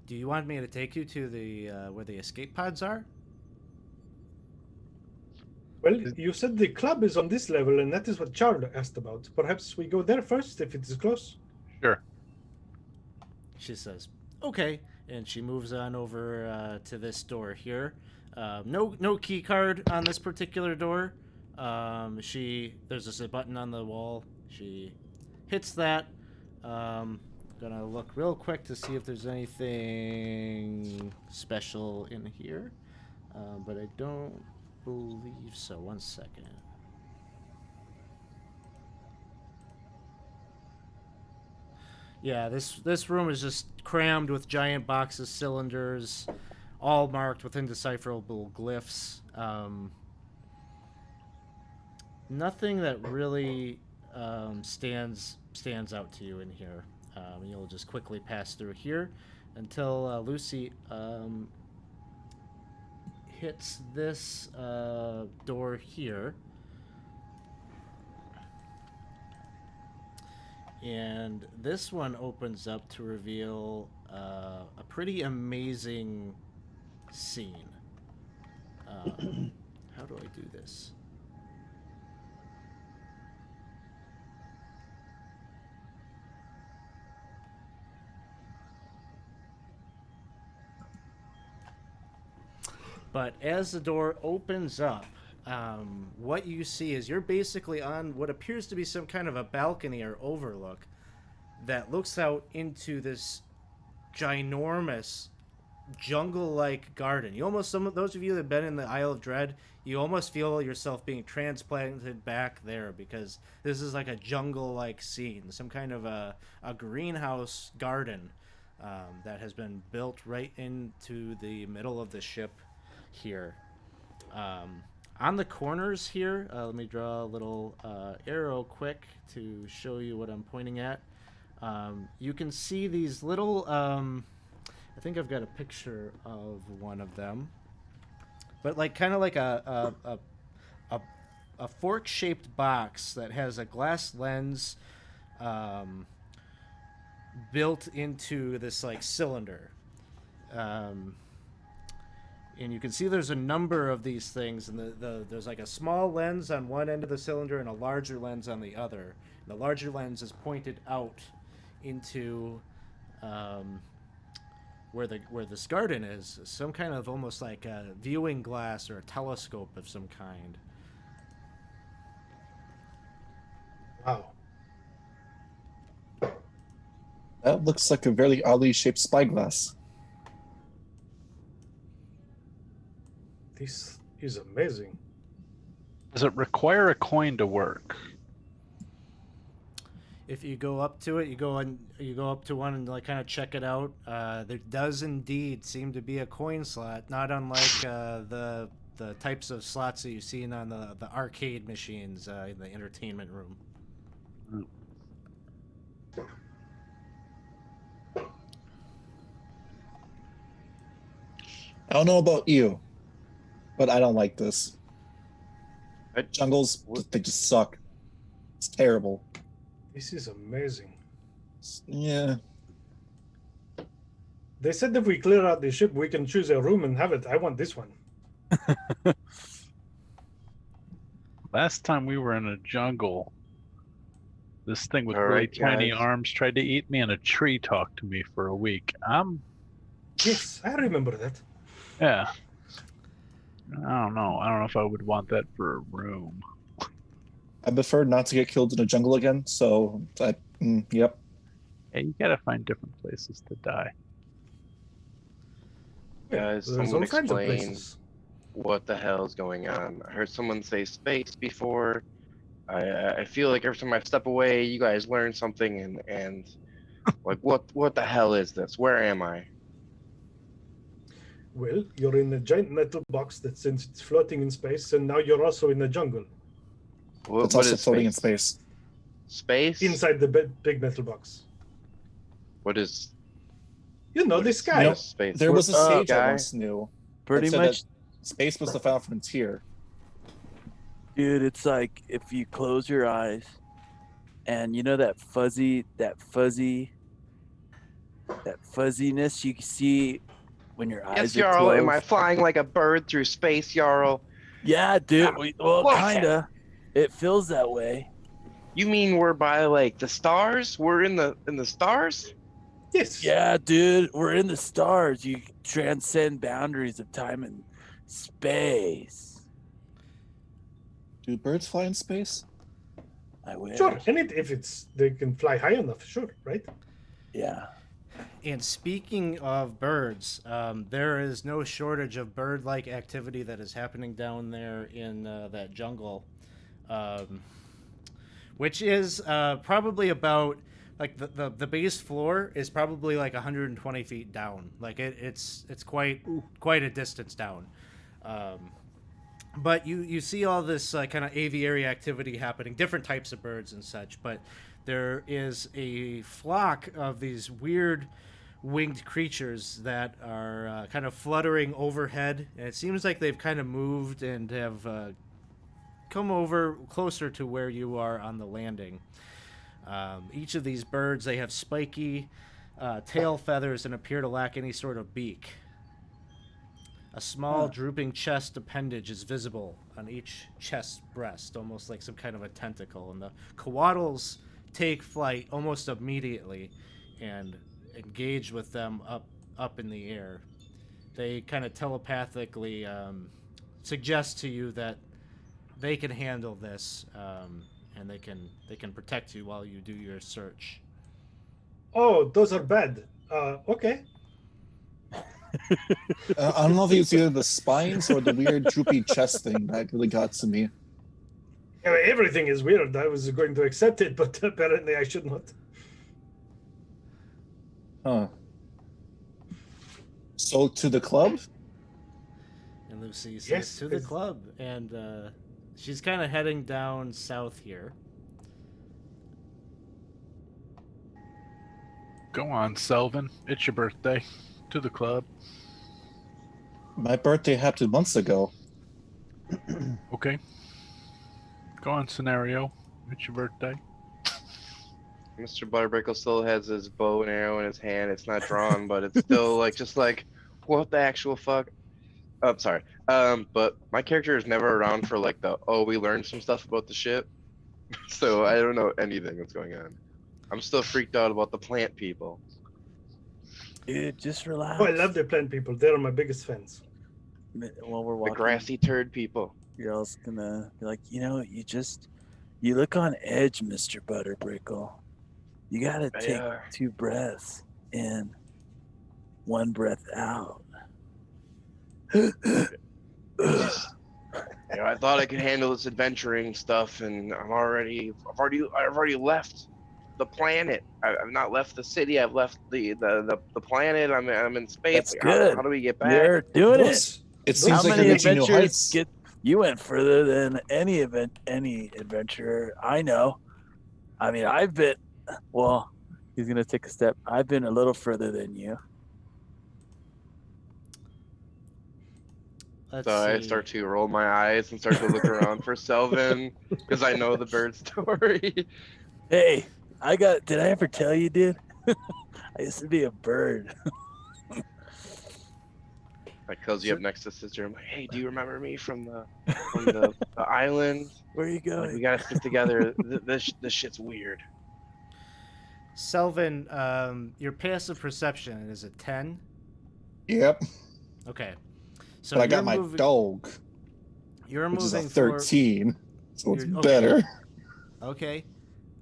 "Do you want me to take you to the where the escape pods are?" Well, you said the club is on this level, and that is what Charles asked about. Perhaps we go there first if it is close. Sure. She says, "Okay," and she moves on over to this door here. No key card on this particular door. There's just a button on the wall. She hits that. Gonna look real quick to see if there's anything special in here, but I don't believe so. 1 second. Yeah, this room is just crammed with giant boxes, cylinders, all marked with indecipherable glyphs. Nothing that really stands out to you in here. You'll just quickly pass through here until Lucy hits this door here. And this one opens up to reveal a pretty amazing scene. How do I do this? But as the door opens up, what you see is you're basically on what appears to be some kind of a balcony or overlook that looks out into this ginormous jungle-like garden. Those of you that have been in the Isle of Dread, you almost feel yourself being transplanted back there, because this is like a jungle-like scene, some kind of a greenhouse garden that has been built right into the middle of the ship here. On the corners here, let me draw a little arrow quick to show you what I'm pointing at. You can see these little, I think I've got a picture of one of them, but kind of like a fork-shaped box that has a glass lens built into this cylinder. And you can see there's a number of these things, and there's a small lens on one end of the cylinder and a larger lens on the other. And the larger lens is pointed out into where this garden is, some kind of almost like a viewing glass or a telescope of some kind. Wow. That looks like a very oddly shaped spyglass. This is amazing. Does it require a coin to work? If you go up to it, you go up to one and kind of check it out. There does indeed seem to be a coin slot, not unlike the types of slots that you've seen on the arcade machines in the entertainment room. I don't know about you, but I don't like this. Jungles, they just suck. It's terrible. This is amazing. Yeah. They said if we clear out the ship, we can choose a room and have it. I want this one. Last time we were in a jungle, this thing with All really right, tiny guys. arms tried to eat me, and a tree talked to me for a week. Yes, I remember that. Yeah. I don't know. I don't know if I would want that for a room. I prefer not to get killed in a jungle again, so yep. Yeah, you gotta find different places to die. Guys, There's someone all kinds of explain places. what the hell's going on. I heard someone say space before. I feel like every time I step away, you guys learn something, and like what the hell is this? Where am I? Well, you're in a giant metal box that since it's floating in space, and now you're also in the jungle. It's What also is floating in space? space. Space? Inside the big metal box. What is You know, what the is sky. Nope. space? There was a sage guy. I once knew. Pretty that said much, that space was the final frontier. dude, it's like if you close your eyes and you know that fuzziness you see when your eyes Yes, are Jarl. closed. Am I flying like a bird through space, Jarl? Yeah, dude. Well, Look. kinda. It feels that way. You mean we're by like the stars? We're in the stars? Yes. Yeah, dude, we're in the stars. You transcend boundaries of time and space. Do birds fly in space? I wish. Sure. And if they can fly high enough, sure, right? Yeah. And speaking of birds, there is no shortage of bird-like activity that is happening down there in that jungle, um, which is probably about like the base floor is probably like 120 feet down. Like it's quite a distance down. But you see all this kind of aviary activity happening, different types of birds and such. But there is a flock of these weird winged creatures that are kind of fluttering overhead, and it seems like they've kind of moved and have come over closer to where you are on the landing. Each of these birds, they have spiky tail feathers and appear to lack any sort of beak. A small drooping chest appendage is visible on each chest breast, almost like some kind of a tentacle. And the coatls take flight almost immediately and engage with them up in the air. They kind of telepathically suggest to you that they can handle this, and they can protect you while you do your search. Oh, those are bad. Okay. I don't know if it's either the spines or the weird droopy chest thing that really got to me. Everything is weird. I was going to accept it, but apparently I should not. Huh. So to the club? And Lucy says, Yes, to the it's- club. And she's kind of heading down south here. Go on, Selvin. It's your birthday. To the club. My birthday happened months ago. Okay. Go on, Scenario. It's your birthday. Mr. Butterbrickle still has his bow and arrow in his hand. It's not drawn, but it's still like just like what the actual fuck. Oh, sorry. But my character is never around for like we learned some stuff about the ship. So I don't know anything that's going on. I'm still freaked out about the plant people. Dude, just relax. Oh, I love the plant people. They're my biggest fans. While we're The walking, grassy turd people. you're also gonna be like, you look on edge, Mr. Butterbrickle. You gotta take Yeah. 2 breaths in, 1 breath out. I thought I could handle this adventuring stuff, and I've already left the planet. I've not left the city. I've left the planet. I'm in space. That's Like, good. How do we get back? You're doing it. Those- It seems How like many you're reaching new adventures heights. you went further than any adventurer I know. I mean, he's gonna take a step. I've been a little further than you. Let's So I see. start to roll my eyes and start to look around for Selvin because I know the bird story. Hey, did I ever tell you, dude? I used to be a bird. I cozy up next to Sister. I'm like, hey, do you remember me from the island? Where are you Like, going? we gotta stick together. This shit's weird. Selvin, your passive perception is a 10. Yep. Okay. So But I got you're my moving, dog, You're which is a moving for 13. So it's You're- okay. better. Okay.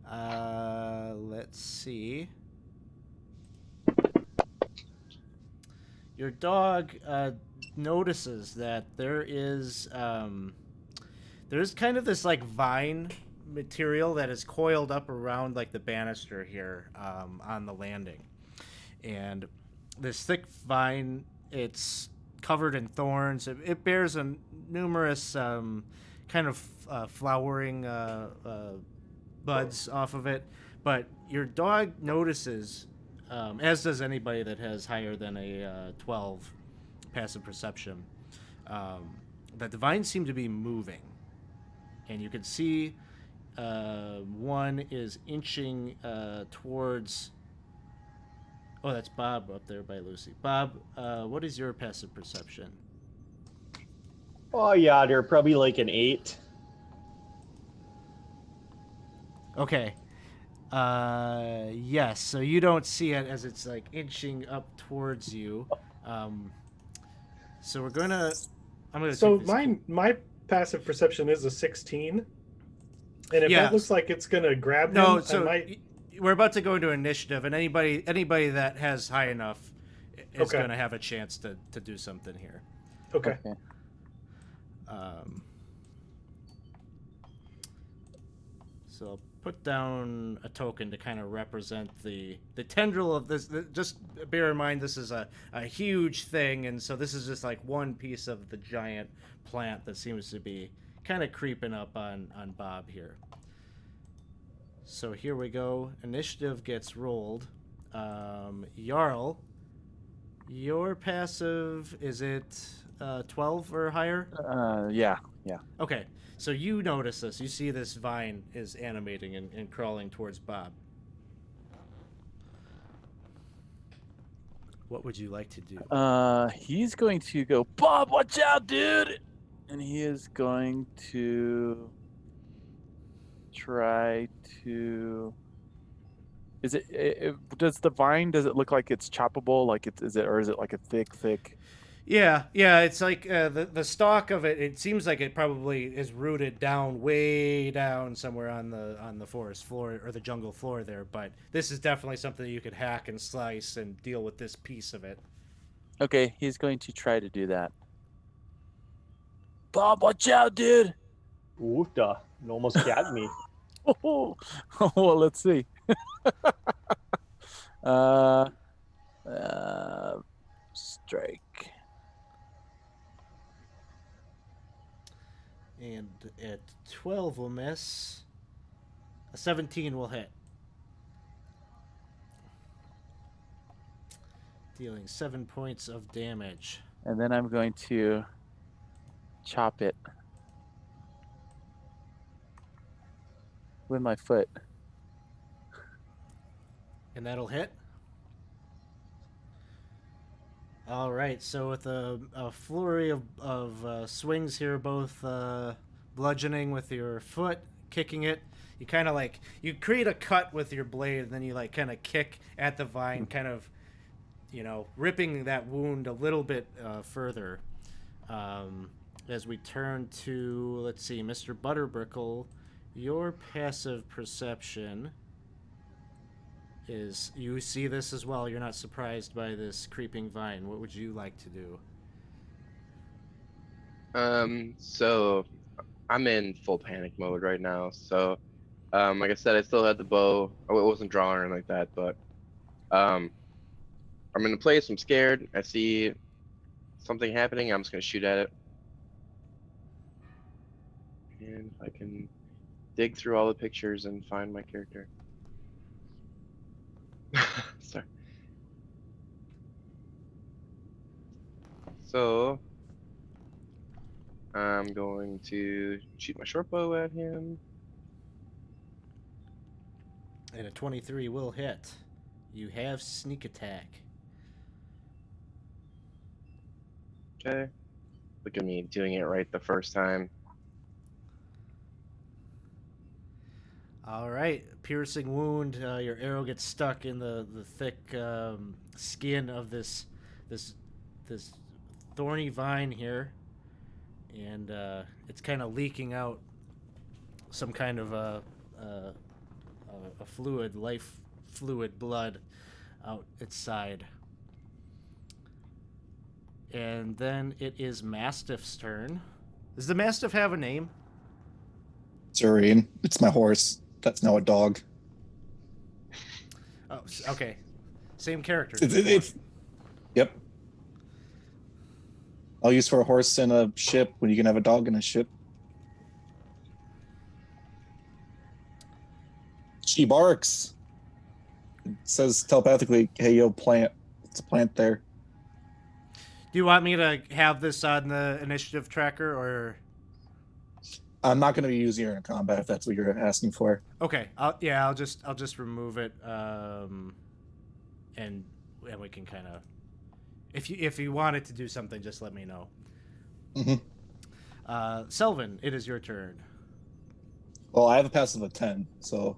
Let's see. Your dog notices that there's kind of this like vine material that is coiled up around like the banister here on the landing, and this thick vine, it's covered in thorns. It bears numerous kind of flowering buds off of it, but your dog notices, as does anybody that has higher than a 12 passive perception, that the vines seem to be moving, and you can see one is inching towards. Oh, that's Bob up there by Lucy. Bob, what is your passive perception? Oh yeah, they're probably like an 8. Okay. Yes. So you don't see it as it's like inching up towards you. So we're gonna. I'm gonna So take this. my passive perception is a 16, and if that Yeah. looks like it's gonna grab No. him, I So might. we're about to go into initiative, and anybody that has high enough is Okay. gonna have a chance to do something here. Okay. So I'll put down a token to kind of represent the tendril of this. Just bear in mind this is a huge thing, and so this is just like one piece of the giant plant that seems to be kind of creeping up on Bob here. So here we go. Initiative gets rolled. Jarl, your passive, is it 12 or higher? Yeah. Okay, so you notice this. You see this vine is animating and crawling towards Bob. What would you like to do? He's going to go, Bob, watch out, dude! And he is going to try to. Is does the vine, does it look like it's choppable? Like is it like a thick? Yeah, it's like the stalk of it. It seems like it probably is rooted down, way down somewhere on the forest floor or the jungle floor there. But this is definitely something that you could hack and slice and deal with this piece of it. Okay, he's going to try to do that. Bob, watch out, dude! Oofda. It almost got me. Oh, well, let's see. Strike. And at 12 will miss. A 17 will hit. Dealing 7 points of damage. And then I'm going to chop it with my foot. And that'll hit. All right, so with a flurry of swings here, both bludgeoning with your foot, kicking it, you kind of like, you create a cut with your blade, and then you like kind of kick at the vine, kind of, ripping that wound a little bit further. As we turn to, let's see, Mr. Butterbrickle, your passive perception is, you see this as well. You're not surprised by this creeping vine. What would you like to do? So I'm in full panic mode right now. So, like I said, I still had the bow. Oh, it wasn't drawn or anything like that, but I'm in a place. I'm scared. I see something happening. I'm just gonna shoot at it, and if I can dig through all the pictures and find my character. Sorry. So I'm going to shoot my short bow at him. And a 23 will hit. You have sneak attack. Okay. Look at me doing it right the first time. All right, piercing wound. Your arrow gets stuck in the thick skin of this thorny vine here, and it's kind of leaking out some kind of a fluid, life fluid, blood out its side. And then it is Mastiff's turn. Does the Mastiff have a name? Zurine. It's my horse. That's now a dog. Oh, okay. Same character. Yep. I'll use for a horse in a ship when you can have a dog in a ship. She barks. It says telepathically, hey, yo, plant. It's a plant there. Do you want me to have this on the initiative tracker, or? I'm not going to be using her in combat if that's what you're asking for. Okay, I'll just remove it, and we can kind of, if you wanted to do something, just let me know. Mm-hmm. Selvin, it is your turn. Well, I have a passive of 10, so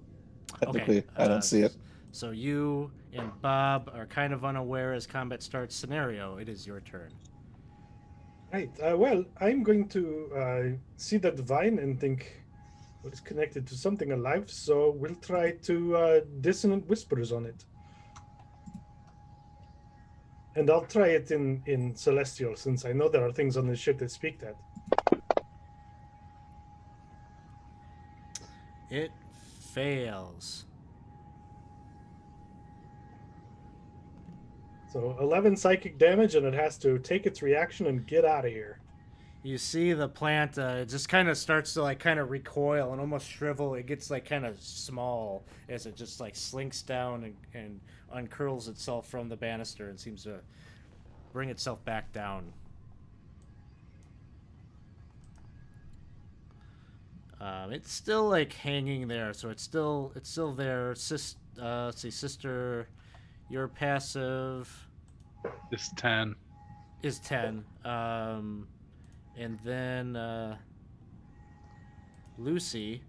Technically, I don't see it. So you and Bob are kind of unaware as combat starts. Scenario, it is your turn. Right. Well, I'm going to see that vine and think, well, it's connected to something alive, so we'll try to dissonant whispers on it. And I'll try it in Celestial, since I know there are things on this ship that speak that. It fails. So 11 psychic damage, and it has to take its reaction and get out of here. You see the plant, it just kind of starts to like kind of recoil and almost shrivel. It gets like kind of small as it just like slinks down and uncurls itself from the banister and seems to bring itself back down. It's still like hanging there, so it's still there. Let's see, sister, your passive It's 10. is 10. And then Lucy,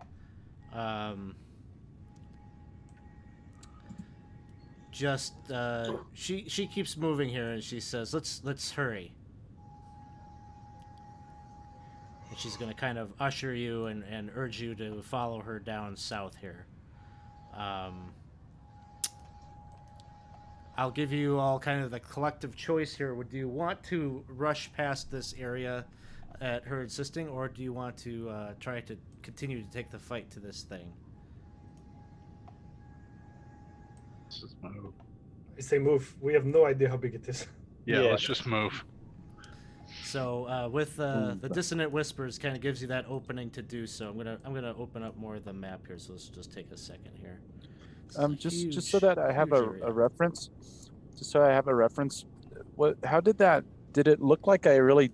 just she keeps moving here, and she says, "Let's hurry." And she's gonna kind of usher you and urge you to follow her down south here. I'll give you all kind of the collective choice here. Would you want to rush past this area at her insisting, or do you want to try to continue to take the fight to this thing? Let's just move. I say move. We have no idea how big it is. Yeah, Yeah. let's just move. So with the dissonant whispers, kind of gives you that opening to do so. I'm gonna open up more of the map here. So let's just take a second here. Just so that I have a reference. Just so I have a reference. How did that? Did it look like I really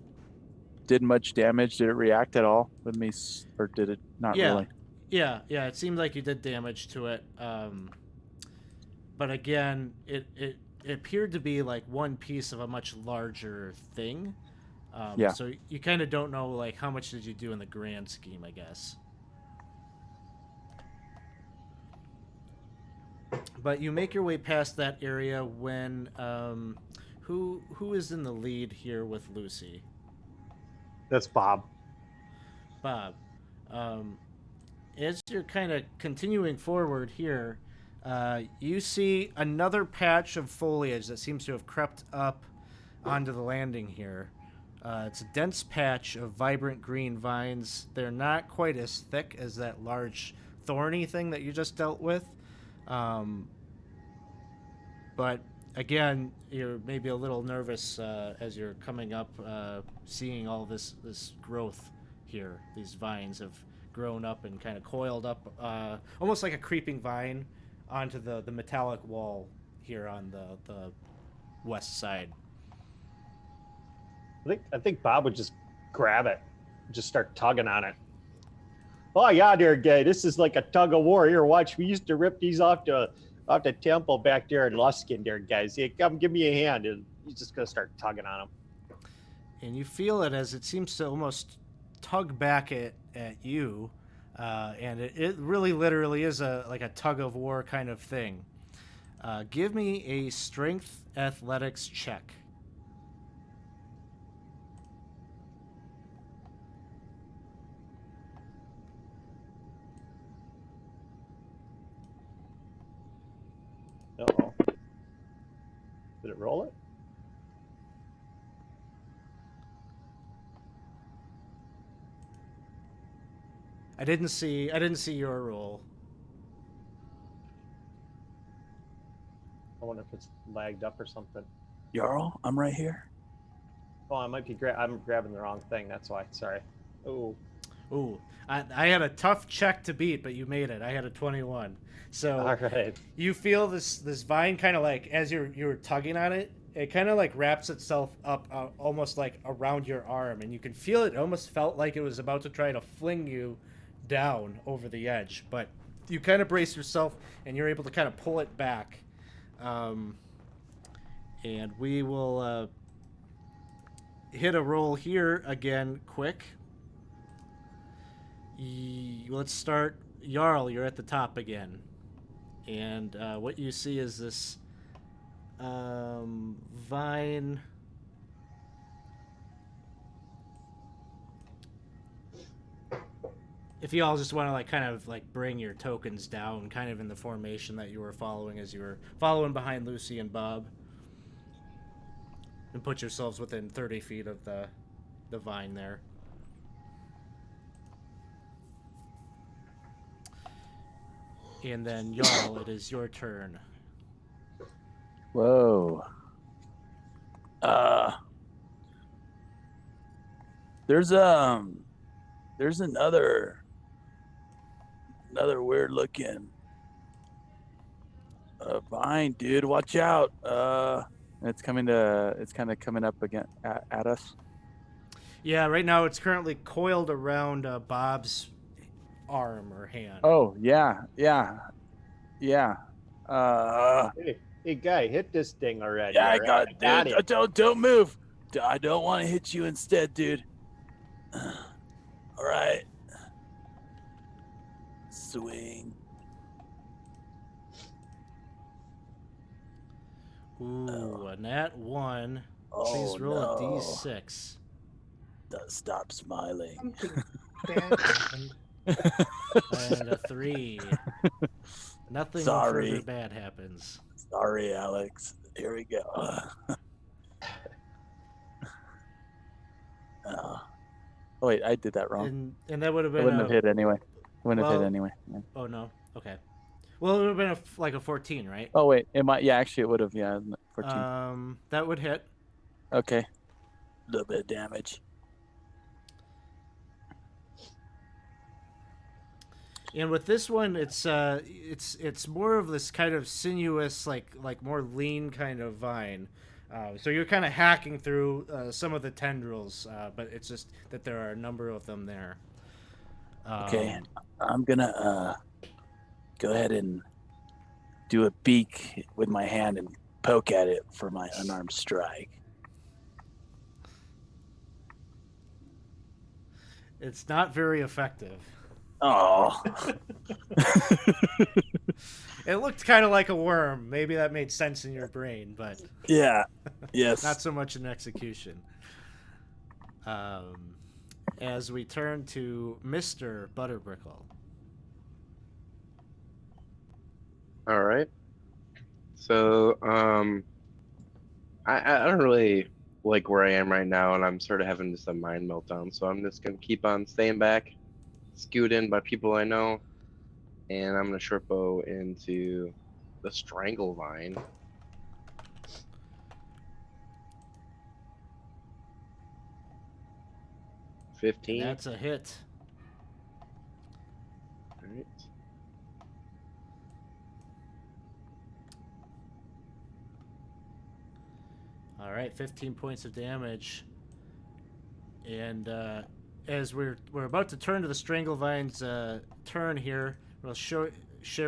did much damage? Did it react at all with me, or did it not really? Yeah. It seemed like you did damage to it. But again, it appeared to be like one piece of a much larger thing. Yeah. So you kind of don't know like how much did you do in the grand scheme, I guess. But you make your way past that area when who is in the lead here with Lucy? That's Bob. Bob. As you're kind of continuing forward here, you see another patch of foliage that seems to have crept up onto the landing here. It's a dense patch of vibrant green vines. They're not quite as thick as that large thorny thing that you just dealt with. But again, you're maybe a little nervous as you're coming up, seeing all this growth here. These vines have grown up and kind of coiled up, almost like a creeping vine, onto the metallic wall here on the west side. I think Bob would just grab it, just start tugging on it. Oh yeah, there, guy. This is like a tug of war. Here, watch. We used to rip these off the temple back there in Luskin, there, guys. Hey, come give me a hand, and he's just gonna start tugging on them. And you feel it as it seems to almost tug back at you, and it really literally is like a tug of war kind of thing. Give me a strength athletics check. Uh-oh. Did it roll it? I didn't see your roll. I wonder if it's lagged up or something. Jarl, I'm right here. Oh, I might be I'm grabbing the wrong thing. That's why. Sorry. Oh. Ooh, I had a tough check to beat, but you made it. I had a 21. So All right. you feel this vine kind of like as you're tugging on it, it kind of like wraps itself up almost like around your arm, and you can feel it. It almost felt like it was about to try to fling you down over the edge, but you kind of brace yourself and you're able to kind of pull it back. And we will hit a roll here again, quick. Let's start. Jarl, you're at the top again. And what you see is this vine. If you all just want to like kind of like bring your tokens down, kind of in the formation that you were following as you were following behind Lucy and Bob, and put yourselves within 30 feet of the vine there. And then Jarl, it is your turn. Whoa. There's another weird looking vine, dude. Watch out. It's kind of coming up again at us. Yeah, right now it's currently coiled around Bob's arm or hand. Oh, yeah. Hey, guy, hit this thing already. Yeah, I all got right? Got dude. it. Don't move. I don't want to hit you instead, dude. All right. Swing. Ooh, a nat 1. Oh, Please roll no. a d6. Stop smiling. Something bad happened. And a 3. Nothing Sorry. further bad happens. Sorry, Alex. Here we go. Oh, wait, I did that wrong. And that would have I been wouldn't have hit anyway. Wouldn't have well- hit anyway. Yeah. Oh, no. Okay. Well, it would have been like a 14, right? Oh, wait. It might. Yeah, actually, it would have. Yeah, 14. That would hit. Okay. A little bit of damage. And with this one, it's more of this kind of sinuous, like more lean kind of vine. So you're kind of hacking through some of the tendrils, but it's just that there are a number of them there. Okay, I'm gonna go ahead and do a beak with my hand and poke at it for my unarmed strike. It's not very effective. Oh. It looked kind of like a worm. Maybe that made sense in your brain, but Yeah. Yes. not so much in execution. As we turn to Mr. Butterbrickle. All right. So, I don't really like where I am right now, and I'm sort of having just a mind meltdown. So I'm just gonna keep on staying back, skewed in by people I know, and I'm gonna short bow into the strangle vine. And 15. that's a hit. All right. All right, 15 points of damage. And as we're about to turn to the Stranglevine's turn here, we'll share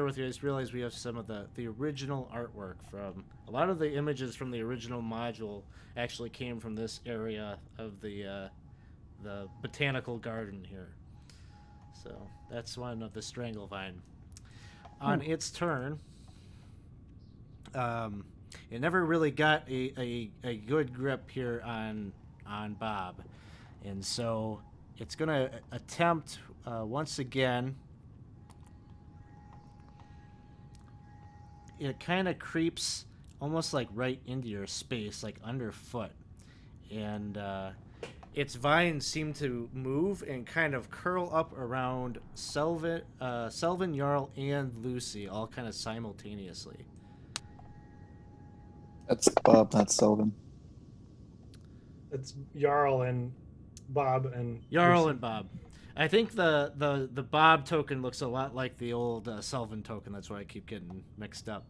with you. I just realized we have some of the original artwork from a lot of the images from the original module actually came from this area of the botanical garden here. So that's one of the Stranglevine. On its turn, it never really got a good grip here on Bob, and so it's gonna attempt once again. It kind of creeps almost like right into your space, like underfoot, and its vines seem to move and kind of curl up around Selvin, Jarl, and Lucy, all kind of simultaneously. That's Bob, not Selvin. It's Jarl and Bob and Jarl Lucy. and Bob. I think the Bob token looks a lot like the old Selvin token. That's why I keep getting mixed up.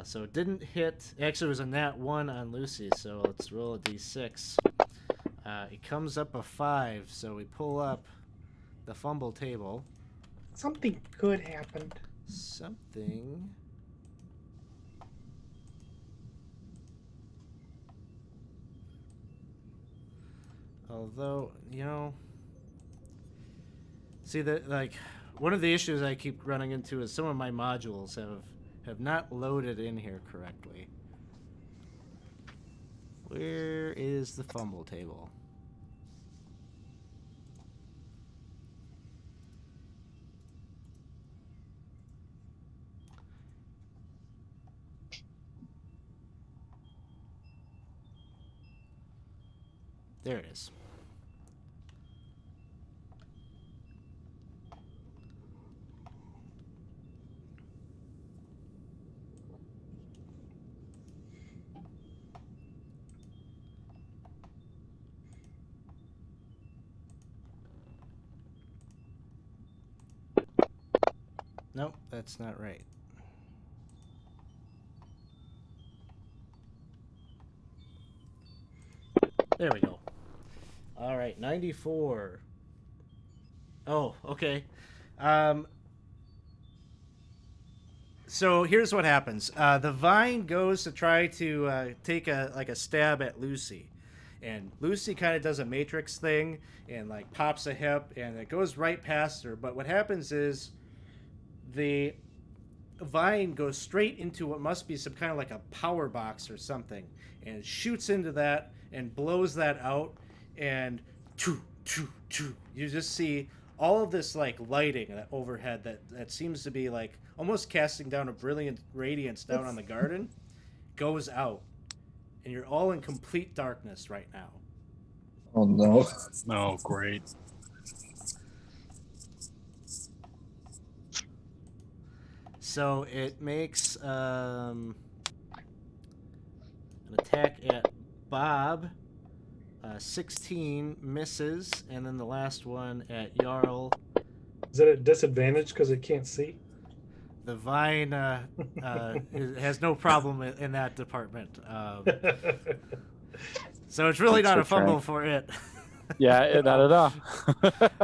So it didn't hit. Actually, it was a nat 1 on Lucy, so let's roll a d6. It comes up a 5, so we pull up the fumble table. Something good happened. Something... Although, see that, like, one of the issues I keep running into is some of my modules have not loaded in here correctly. Where is the fumble table? There it is. Nope, that's not right. There we go. All right, 94. Oh, okay. So here's what happens. The vine goes to try to take a stab at Lucy, and Lucy kind of does a matrix thing and like pops a hip, and it goes right past her. But what happens is the vine goes straight into what must be some kind of like a power box or something, and it shoots into that and blows that out, and choo, choo, choo. You just see all of this like lighting overhead that seems to be like almost casting down a brilliant radiance down on the garden goes out, and you're all in complete darkness right now. Oh no. Oh, great. So it makes an attack at Bob. 16 misses, and then the last one at Jarl. Is it a disadvantage because it can't see? The vine has no problem in that department. So it's really Thanks not a for trying. fumble for it. Yeah, not at all.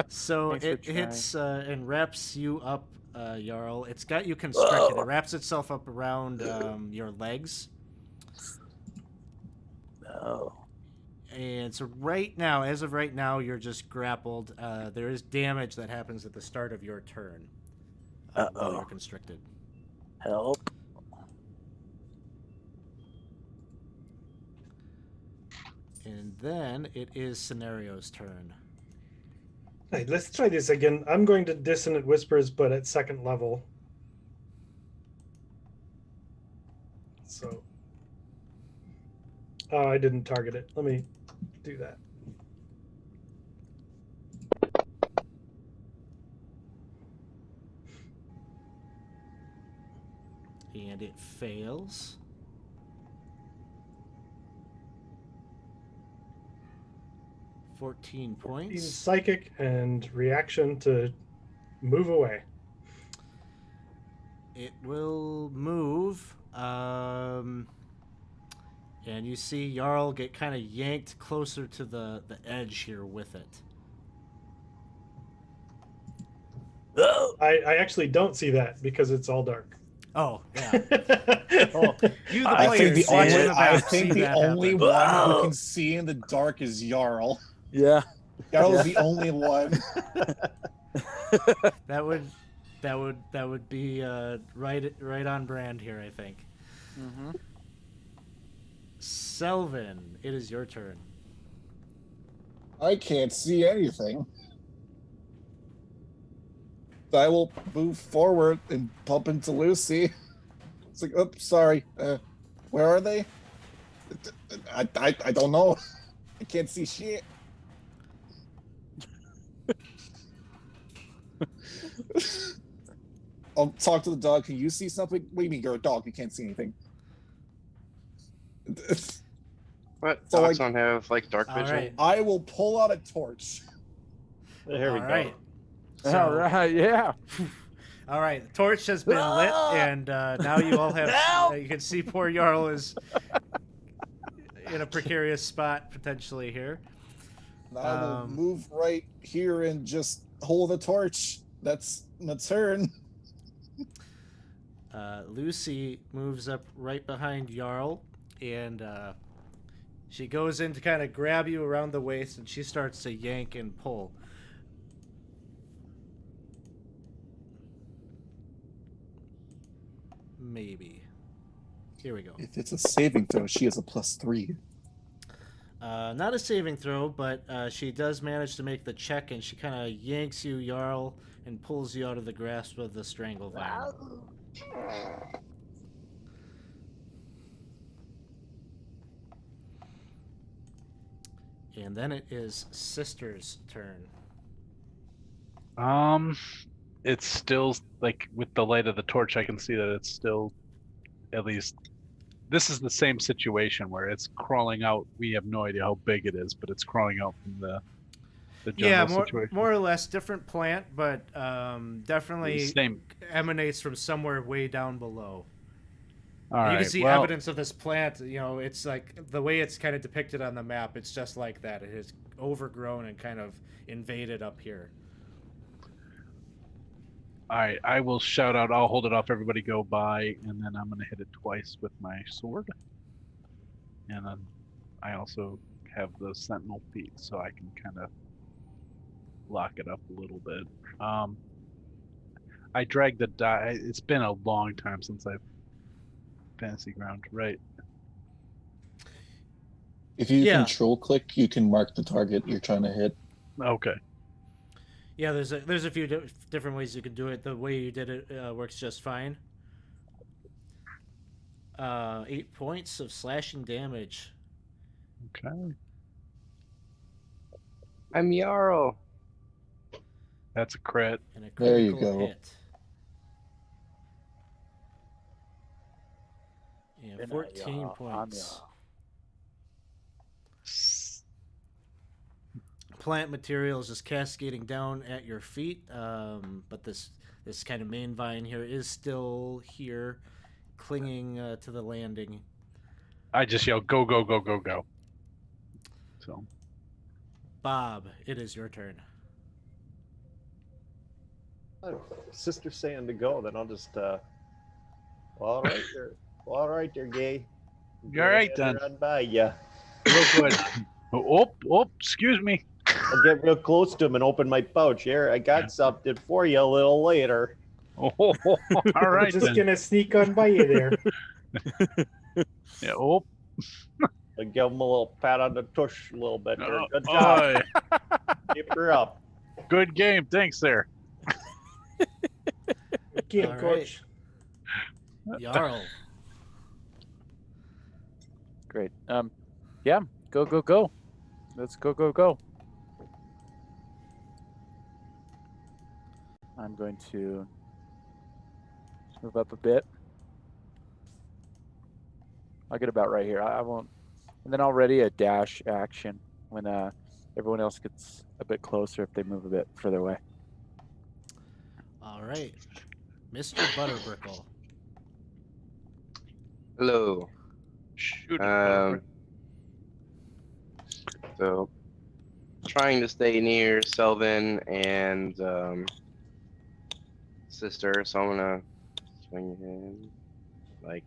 So Thanks for it trying. hits and wraps you up, Jarl. It's got you constricted. It wraps itself up around your legs. No. And so right now, as of right now, you're just grappled. There is damage that happens at the start of your turn while you're constricted. Help. And then it is Scenario's turn. Hey, let's try this again. I'm going to Dissonant Whispers, but at second level. So. Oh, I didn't target it. Let me do that. And it fails. $14 points. Psychic and reaction to move away. It will move. And you see Jarl get kind of yanked closer to the edge here with it. I actually don't see that because it's all dark. Oh, yeah. Oh, You, the I players, think the watching only, the I map, think see the that only happen. one who can see in the dark is Jarl. Yeah. Jarl's the only one. That would be right on brand here, I think. Mm-hmm. Selvin, it is your turn. I can't see anything. So I will move forward and bump into Lucy. It's like, oops, sorry. Where are they? I don't know. I can't see shit. I'll talk to the dog. Can you see something? What do you mean you're a dog? You can't see anything. What? So, Dogs like- don't have like dark All vision. right. I will pull out a torch. There we All go. right. All right. Yeah. All right, the torch has been lit, and now you all have. You can see poor Jarl is in a precarious spot potentially here. And I will move right here and just hold the torch. That's my turn. Lucy moves up right behind Jarl, and she goes in to kind of grab you around the waist, and she starts to yank and pull. maybe. Here we go. If it's a saving throw, she has a +3. Not a saving throw, but she does manage to make the check, and she kind of yanks you, Jarl, and pulls you out of the grasp of the strangle vine. And then it is Sister's turn. It's still like with the light of the torch, I can see that it's still, at least, this is the same situation where it's crawling out. We have no idea how big it is, but it's crawling out from the jungle situation. More or less different plant, but definitely Same. emanates from somewhere way down below. All You right. can see well, evidence of this plant. You know, it's like the way it's kind of depicted on the map. It's just like that. It is overgrown and kind of invaded up here. All right. I will shout out. I'll hold it off. Everybody go by, and then I'm gonna hit it twice with my sword. And then I also have the sentinel feet, so I can kind of lock it up a little bit. I dragged the die. It's been a long time since I've fantasy ground, right? If you Yeah. control click, you can mark the target you're trying to hit. Okay. Yeah, there's a few different ways you can do it. The way you did it works just fine. 8 points of slashing damage. Okay. I'm Yarrow. That's a crit. And a There you critical go. hit. And Good night, 14 y'all. I'm points. y'all. Plant material is just cascading down at your feet, but this kind of main vine here is still here, clinging to the landing. I just yell, go, go, go, go, go. So, Bob, it is your turn. Sister saying to go, then I'll just all right there, gay. You all right, Go ahead and then? run by ya. real good. Oh, excuse me. I'll get real close to him and open my pouch. Here, I got something for you a little later. Oh, all We're right just then. gonna sneak on by you there. Yeah, oh, I'll give him a little pat on the tush a little bit there. Good oh, job. Keep her up. good game. Thanks there. Game, All right. coach. Jarl. Great. Yeah. Go, go, go. Let's go, go, go. I'm going to move up a bit. I'll get about right here. I won't. And then I'll ready a dash action when everyone else gets a bit closer if they move a bit further away. All right. Mr. Butterbrickle. Hello. Shoot. So, trying to stay near Selvin and Sister, so I'm gonna swing him like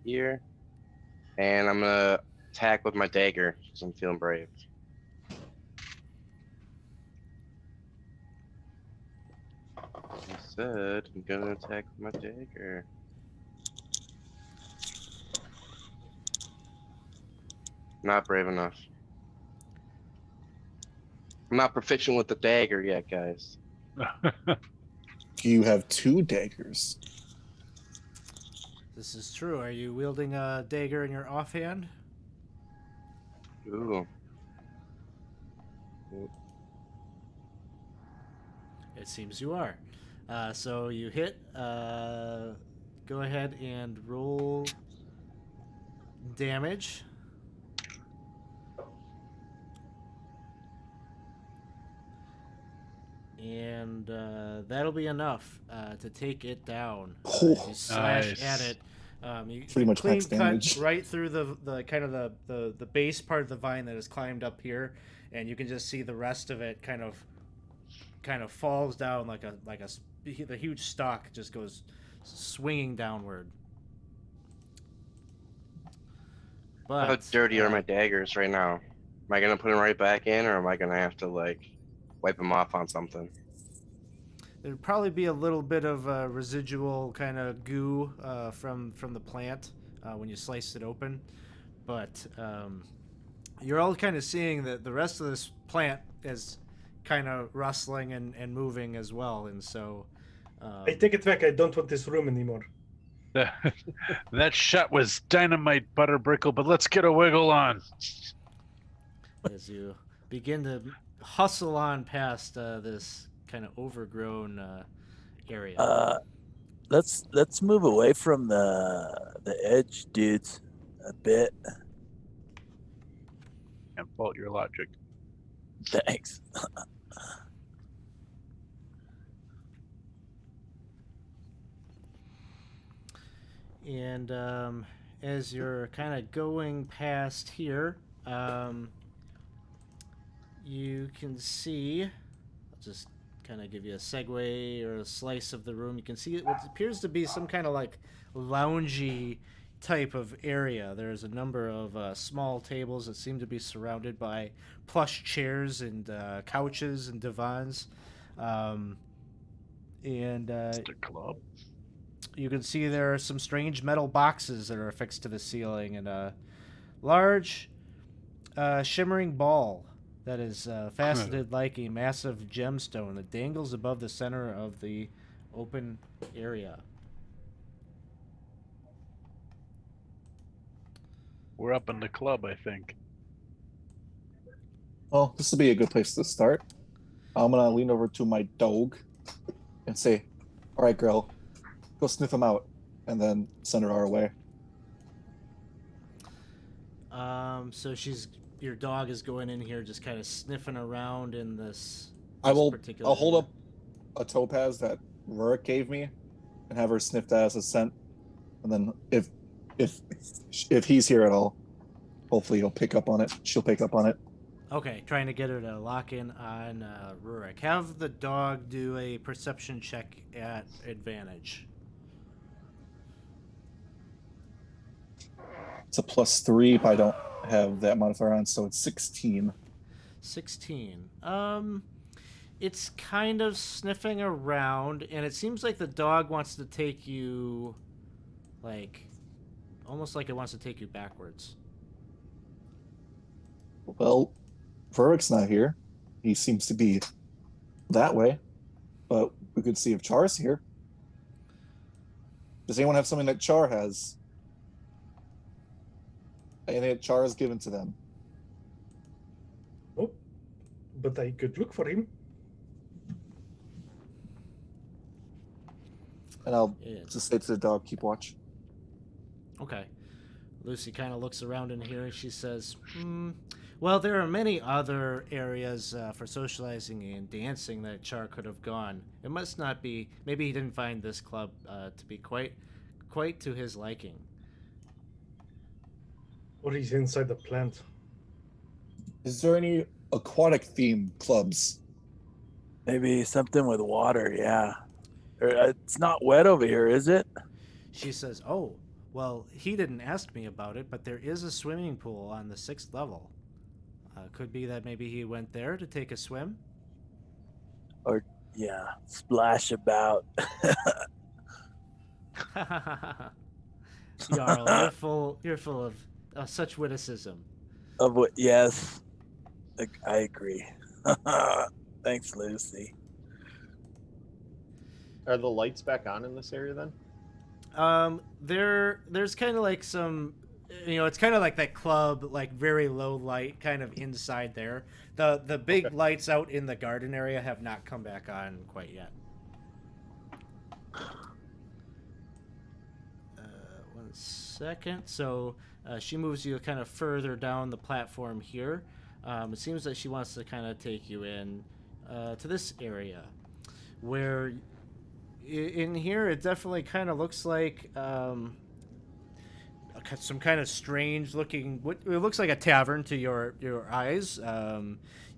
here, and I'm gonna attack with my dagger because I'm feeling brave. I said I'm gonna attack with my dagger. Not brave enough. I'm not proficient with the dagger yet, guys. You have 2 daggers. This is true. Are you wielding a dagger in your offhand? Ooh. It seems you are. So you hit. Go ahead and roll damage. And that'll be enough to take it down. Oh, As you slash Nice. at it. You Pretty much clean max cut damage. right through the kind of the base part of the vine that has climbed up here, and you can just see the rest of it kind of falls down the huge stalk just goes swinging downward. But How dirty are my daggers right now? Am I gonna put them right back in, or am I gonna have to like wipe them off on something? there'd probably be a little bit of residual kind of goo from the plant when you sliced it open, but you're all kind of seeing that the rest of this plant is kind of rustling and moving as well, and so I take it back. I don't want this room anymore. That shot was dynamite, Butterbrickle, but let's get a wiggle on. as you begin to hustle on past this kind of overgrown area. Let's move away from the edge, dudes, a bit. Can't fault your logic. Thanks. And as you're kind of going past here, you can see. I'll just kind of give you a segue or a slice of the room. You can see what appears to be some kind of like loungy type of area. There's a number of small tables that seem to be surrounded by plush chairs and couches and divans. And It's a club. you can see there are some strange metal boxes that are affixed to the ceiling and a large shimmering ball that is faceted like a massive gemstone that dangles above the center of the open area. We're up in the club, I think. Well, this will be a good place to start. I'm gonna lean over to my dog and say, "All right, girl, go sniff him out," and then send her our way. So your dog is going in here, just kind of sniffing around in this. I'll hold up a topaz that Rurik gave me, and have her sniff that as a scent, and then if he's here at all, hopefully he'll pick up on it. She'll pick up on it. Okay, trying to get her to lock in on Rurik. Have the dog do a perception check at advantage. It's a +3, but I don't have that modifier on, so it's 16. 16. It's kind of sniffing around, and it seems like the dog wants to take you, like, almost like it wants to take you backwards. Well, Rurik's not here. He seems to be that way, but we could see if Char's here. Does anyone have something that Char has? Anything that Char has given to them? Oh, but I could look for him. And I'll Yeah. just say to the dog, keep watch. Okay. Lucy kind of looks around in here and she says, well, there are many other areas for socializing and dancing that Char could have gone. It must not be, maybe he didn't find this club to be quite to his liking. Or he's inside the plant. Is there any aquatic theme clubs? Maybe something with water, yeah. It's not wet over here, is it? She says, oh, well, he didn't ask me about it, but there is a swimming pool on the 6th level. Could be that maybe he went there to take a swim. Or, yeah, splash about. Jarl, you're full of such witticism. Of what? Yes, I agree. Thanks, Lucy. Are the lights back on in this area then? There's kind of like some, it's kind of like that club, like very low light kind of inside there. The big Okay. lights out in the garden area have not come back on quite yet. 1 second. So she moves you kind of further down the platform here. It seems that she wants to kind of take you in to this area where in here it definitely kind of looks like some kind of strange looking, what it looks like a tavern to your eyes.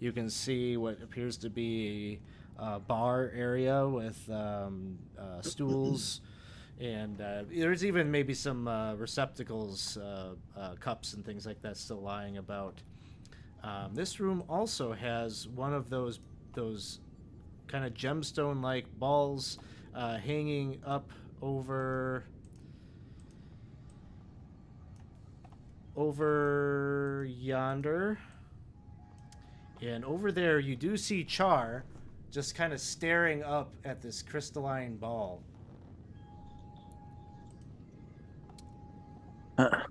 You can see what appears to be a bar area with stools, and there's even maybe some receptacles, cups and things like that still lying about. This room also has one of those kind of gemstone-like balls hanging up over yonder. And over there, you do see Char just kind of staring up at this crystalline ball. Kind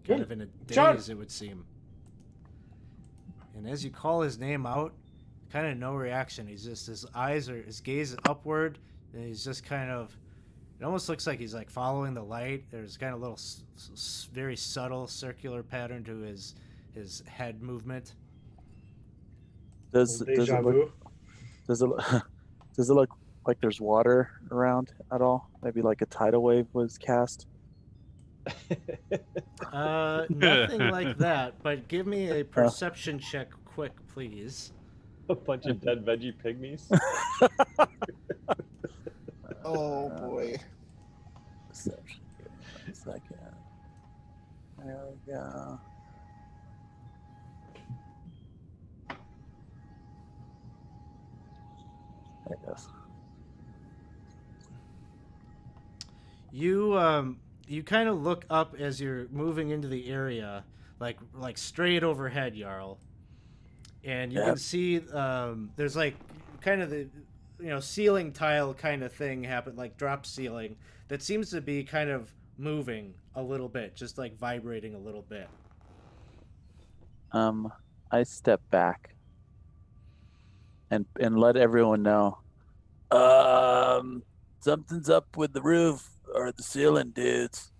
of in a Char! daze, it would seem. And as you call his name out, kind of no reaction. His gaze is upward, and he's just kind of, it almost looks like he's like following the light. There's kind of a little very subtle circular pattern to his head movement. Does it look does it look like there's water around at all? Maybe like a tidal wave was cast. Nothing like that, but give me a perception check quick, please. A bunch of dead veggie pygmies. Oh boy. Perception. 1 second. There we go. There it goes. You kind of look up as you're moving into the area, like straight overhead, Jarl, and you can see there's like kind of the ceiling tile kind of thing happen, like drop ceiling, that seems to be kind of moving a little bit, just like vibrating a little bit. I step back and let everyone know. Something's up with the roof or the ceiling, dudes.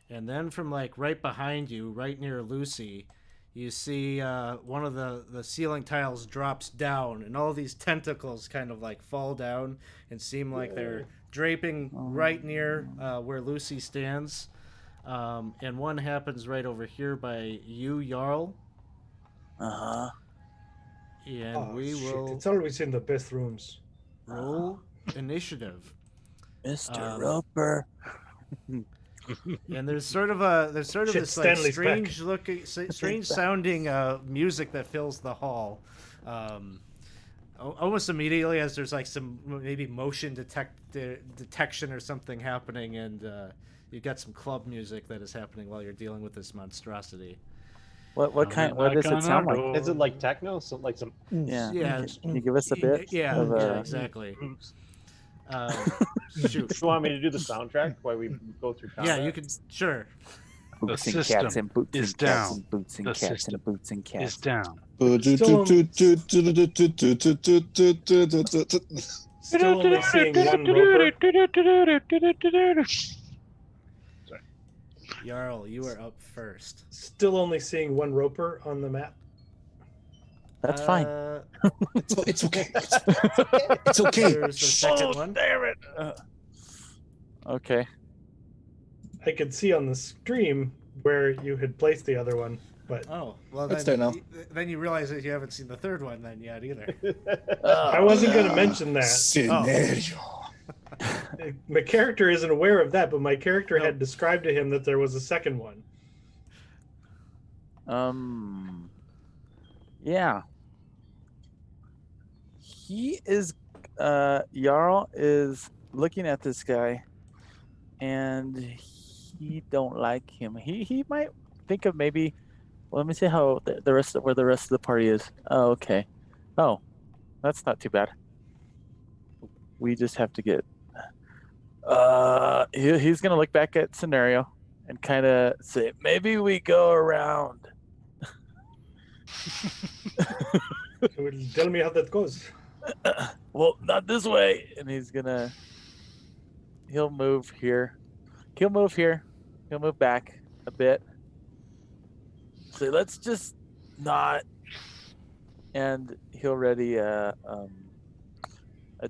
And then from like right behind you, right near Lucy, you see one of the ceiling tiles drops down, and all these tentacles kind of like fall down and seem like they're draping right near where Lucy stands. And one happens right over here by you, Jarl. Uh-huh. And we will It's always in the best rooms. roll initiative. Mr. Roper. And there's sort of this like Stanley's strange sounding music that fills the hall. Almost immediately, as there's like some maybe motion detection or something happening, and you've got some club music that is happening while you're dealing with this monstrosity. What does it sound like? Is it like techno? So like some. Yeah. Yeah. Can you give us a bit? Yeah, exactly. Shoot. You want me to do the soundtrack while we go through combat? Yeah, you can. Sure. Boots and system cats and boots is and cats down. and boots and The cats system and boots and cats. Is down. Still only seeing one roper. Jarl, you are up first. Still only seeing one roper on the map. That's fine. It's okay. It's okay. There's the second one. Damn it. Okay. I could see on the stream where you had placed the other one, but Oh, well That's then, there now. then you realize that you haven't seen the third one then yet either. I wasn't going to mention that. Scenario. My character isn't aware of that, but my character had described to him that there was a second one. Yeah. He is Jarl is looking at this guy and he don't like him. He might think of maybe, well, let me see how the rest of, where the rest of the party is. Oh, okay. Oh, that's not too bad. We just have to get he's gonna look back at scenario and kind of say, maybe we go around. Tell me how that goes. Well, not this way. And he'll move here. He'll move here. He'll move back a bit. So let's just not. And he'll ready a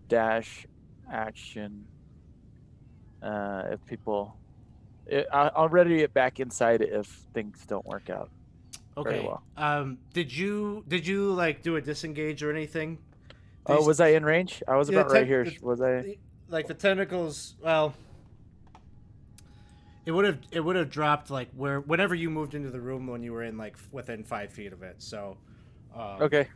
dash action. If people, I'll ready it back inside if things don't work out. Okay. Very well. Did you like do a disengage or anything? Oh, was I in range? I was about right here. Was I? Like the tentacles? Well, it would have dropped like whenever you moved into the room when you were in like within 5 feet of it. So. Okay.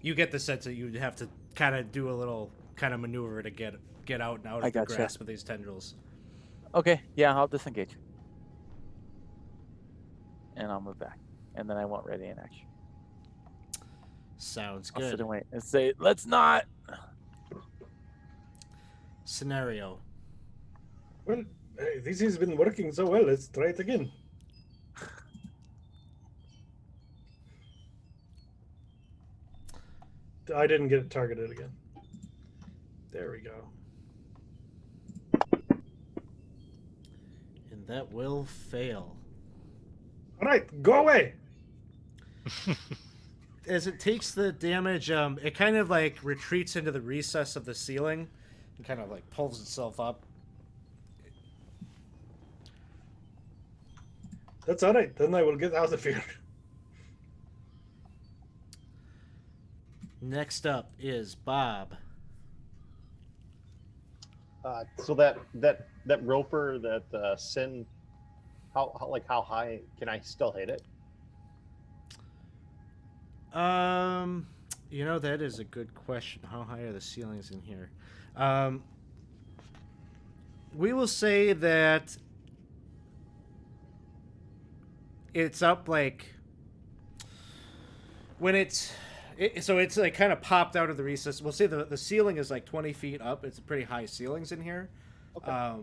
you get the sense that you'd have to kind of do a little kind of maneuver to get out and out I of the gotcha. grasp of these tendrils. Okay, yeah, I'll disengage. And I'll move back. And then I won't ready in action. Sounds I'll sit good. and wait and say, let's not. Scenario. Well, hey, this has been working so well. Let's try it again. I didn't get it targeted again. There we go. And that will fail. All right, go away. As it takes the damage, it kind of like retreats into the recess of the ceiling and kind of like pulls itself up. That's all right. Then I will get out of here. Next up is Bob. So that roper, that sin, how high can I still hit it? You know, that is a good question. How high are the ceilings in here? We will say that it's up like when so it's like kind of popped out of the recess. We'll say the ceiling is like 20 feet up. It's pretty high ceilings in here. Okay.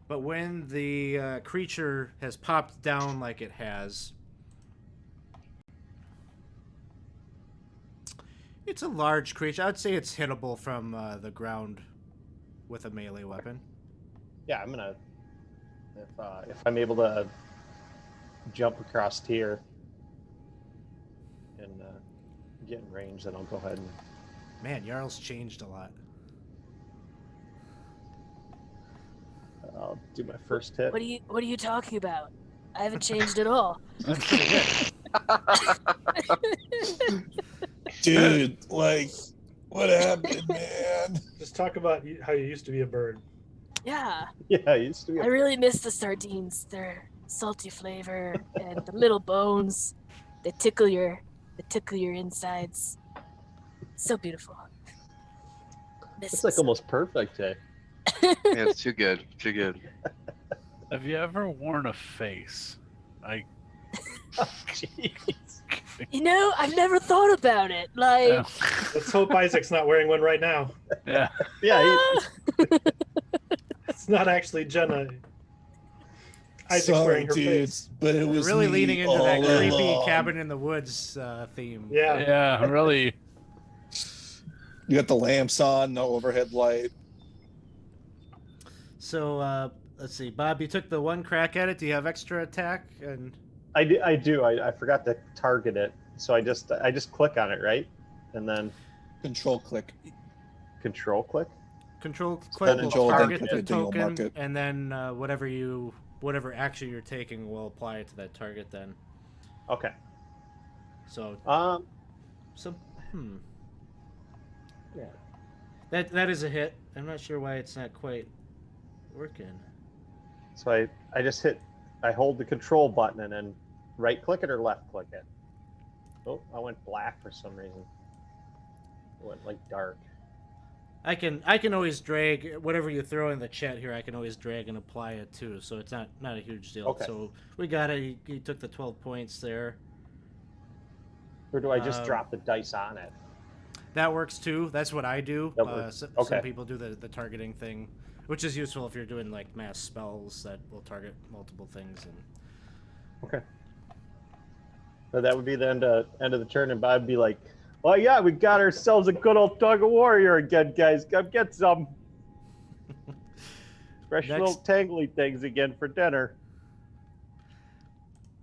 But when the creature has popped down like it has, it's a large creature. I'd say it's hittable from the ground with a melee weapon. Yeah, I'm gonna if I'm able to jump across here and get in range, then I'll go ahead and. Man, Jarl's changed a lot. I'll do my first hit. What are you talking about? I haven't changed at all. That's pretty good. Dude, like, what happened, man? Just talk about how you used to be a bird. Yeah. Yeah, I used to be. I really miss the sardines. Their salty flavor and the little bones. They tickle your insides. So beautiful. It's like almost perfect, eh? Yeah, it's too good. Too good. Have you ever worn a face? Jeez. You know, I've never thought about it. Like, Yeah. Let's hope Isaac's not wearing one right now. Yeah. Yeah. It's not actually Jenna. Isaac's wearing her face. but it was Really me leaning into that all creepy along. cabin in the woods theme. Yeah. Yeah, really. You got the lamps on, no overhead light. So let's see, Bob. You took the one crack at it. Do you have extra attack? And I do. I forgot to target it, so I just click on it, right, and then Control click. control click. control Then click will control, then target click the it, then you'll mark token, it. and then whatever action you're taking will apply it to that target. Then. Okay. So. So Yeah. That is a hit. I'm not sure why it's not quite working. So I hold the control button and then right click it or left click it. Oh, I went black for some reason. It went like dark. I can always drag whatever you throw in the chat here. I can always drag and apply it too, so it's not a huge deal. Okay. So we got it. He took the 12 points there. Or do I just drop the dice on it? That works too. That's what I do. That works. Some Okay. people do the targeting thing, which is useful if you're doing like mass spells that will target multiple things. And Okay. So that would be the end of the turn, and Bob would be like, "Well, yeah, we got ourselves a good old tug of warrior again, guys. Come get some fresh Next- little tangly things again for dinner."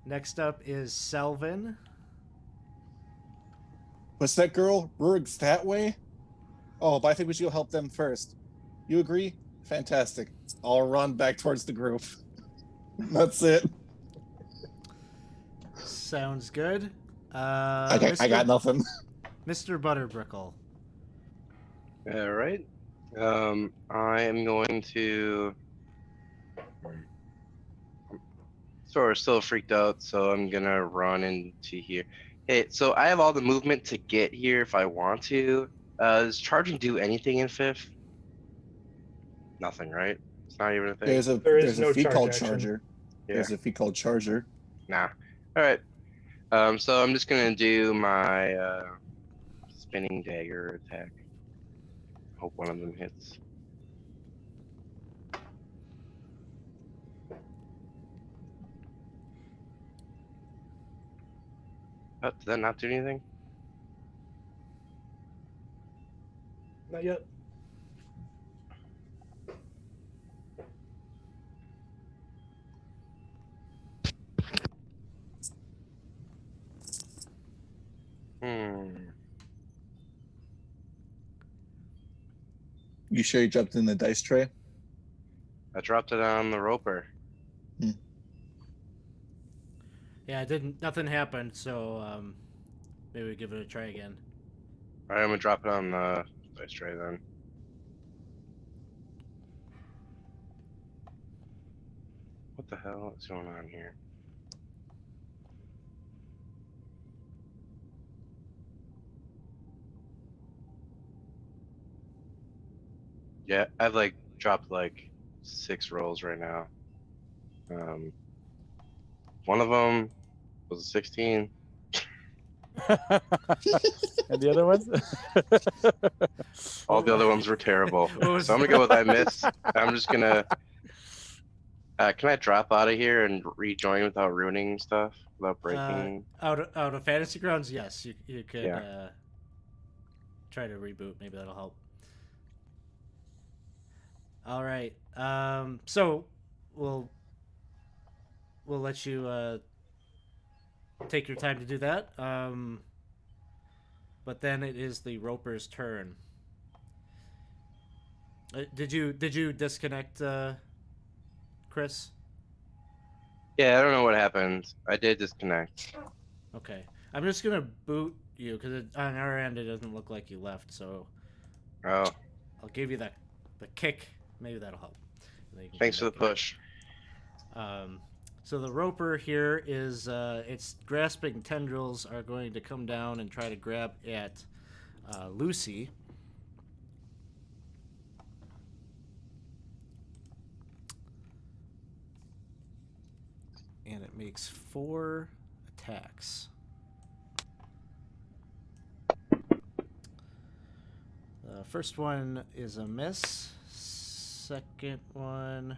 next up is Selvin. What's that girl? Rurg's that way? Oh, but I think we should go help them first. You agree? Fantastic. I'll run back towards the group. That's it. Sounds good. I got nothing. Mr. Butterbrickle. All right. I am going to. I'm sort of still freaked out, so I'm gonna run into here. Hey, so I have all the movement to get here if I want to. Does charging do anything in fifth? Nothing, right? It's not even a thing. There is There's a no feat charge called action. charger. Yeah. There's a feat called charger. Nah. All right. So I'm just gonna do my spinning dagger attack. Hope one of them hits. Oh, did that not do anything? Not yet. Hmm. You sure you dropped in the dice tray? I dropped it on the roper. Yeah, it didn't. Nothing happened. So maybe we give it a try again. All right, I'm gonna drop it on the dice tray then. What the hell is going on here? Yeah, I've like dropped like 6 rolls right now. One of them was a 16. And the other ones? All the other ones were terrible. What was- So I'm gonna go with I missed. I'm just gonna. Can I drop out of here and rejoin without ruining stuff, without breaking? Out of Fantasy Grounds, yes, you could Yeah. try to reboot. Maybe that'll help. All right. So we'll let you take your time to do that. But then it is the Roper's turn. Did you disconnect, Chris? Yeah, I don't know what happened. I did disconnect. Okay. I'm just gonna boot you because on our end it doesn't look like you left. So Oh, I'll give you the kick. Maybe that'll help. And then you can thanks for come the back in. push. So the roper here is its grasping tendrils are going to come down and try to grab at Lucy. And it makes 4 attacks. The first one is a miss. Second one.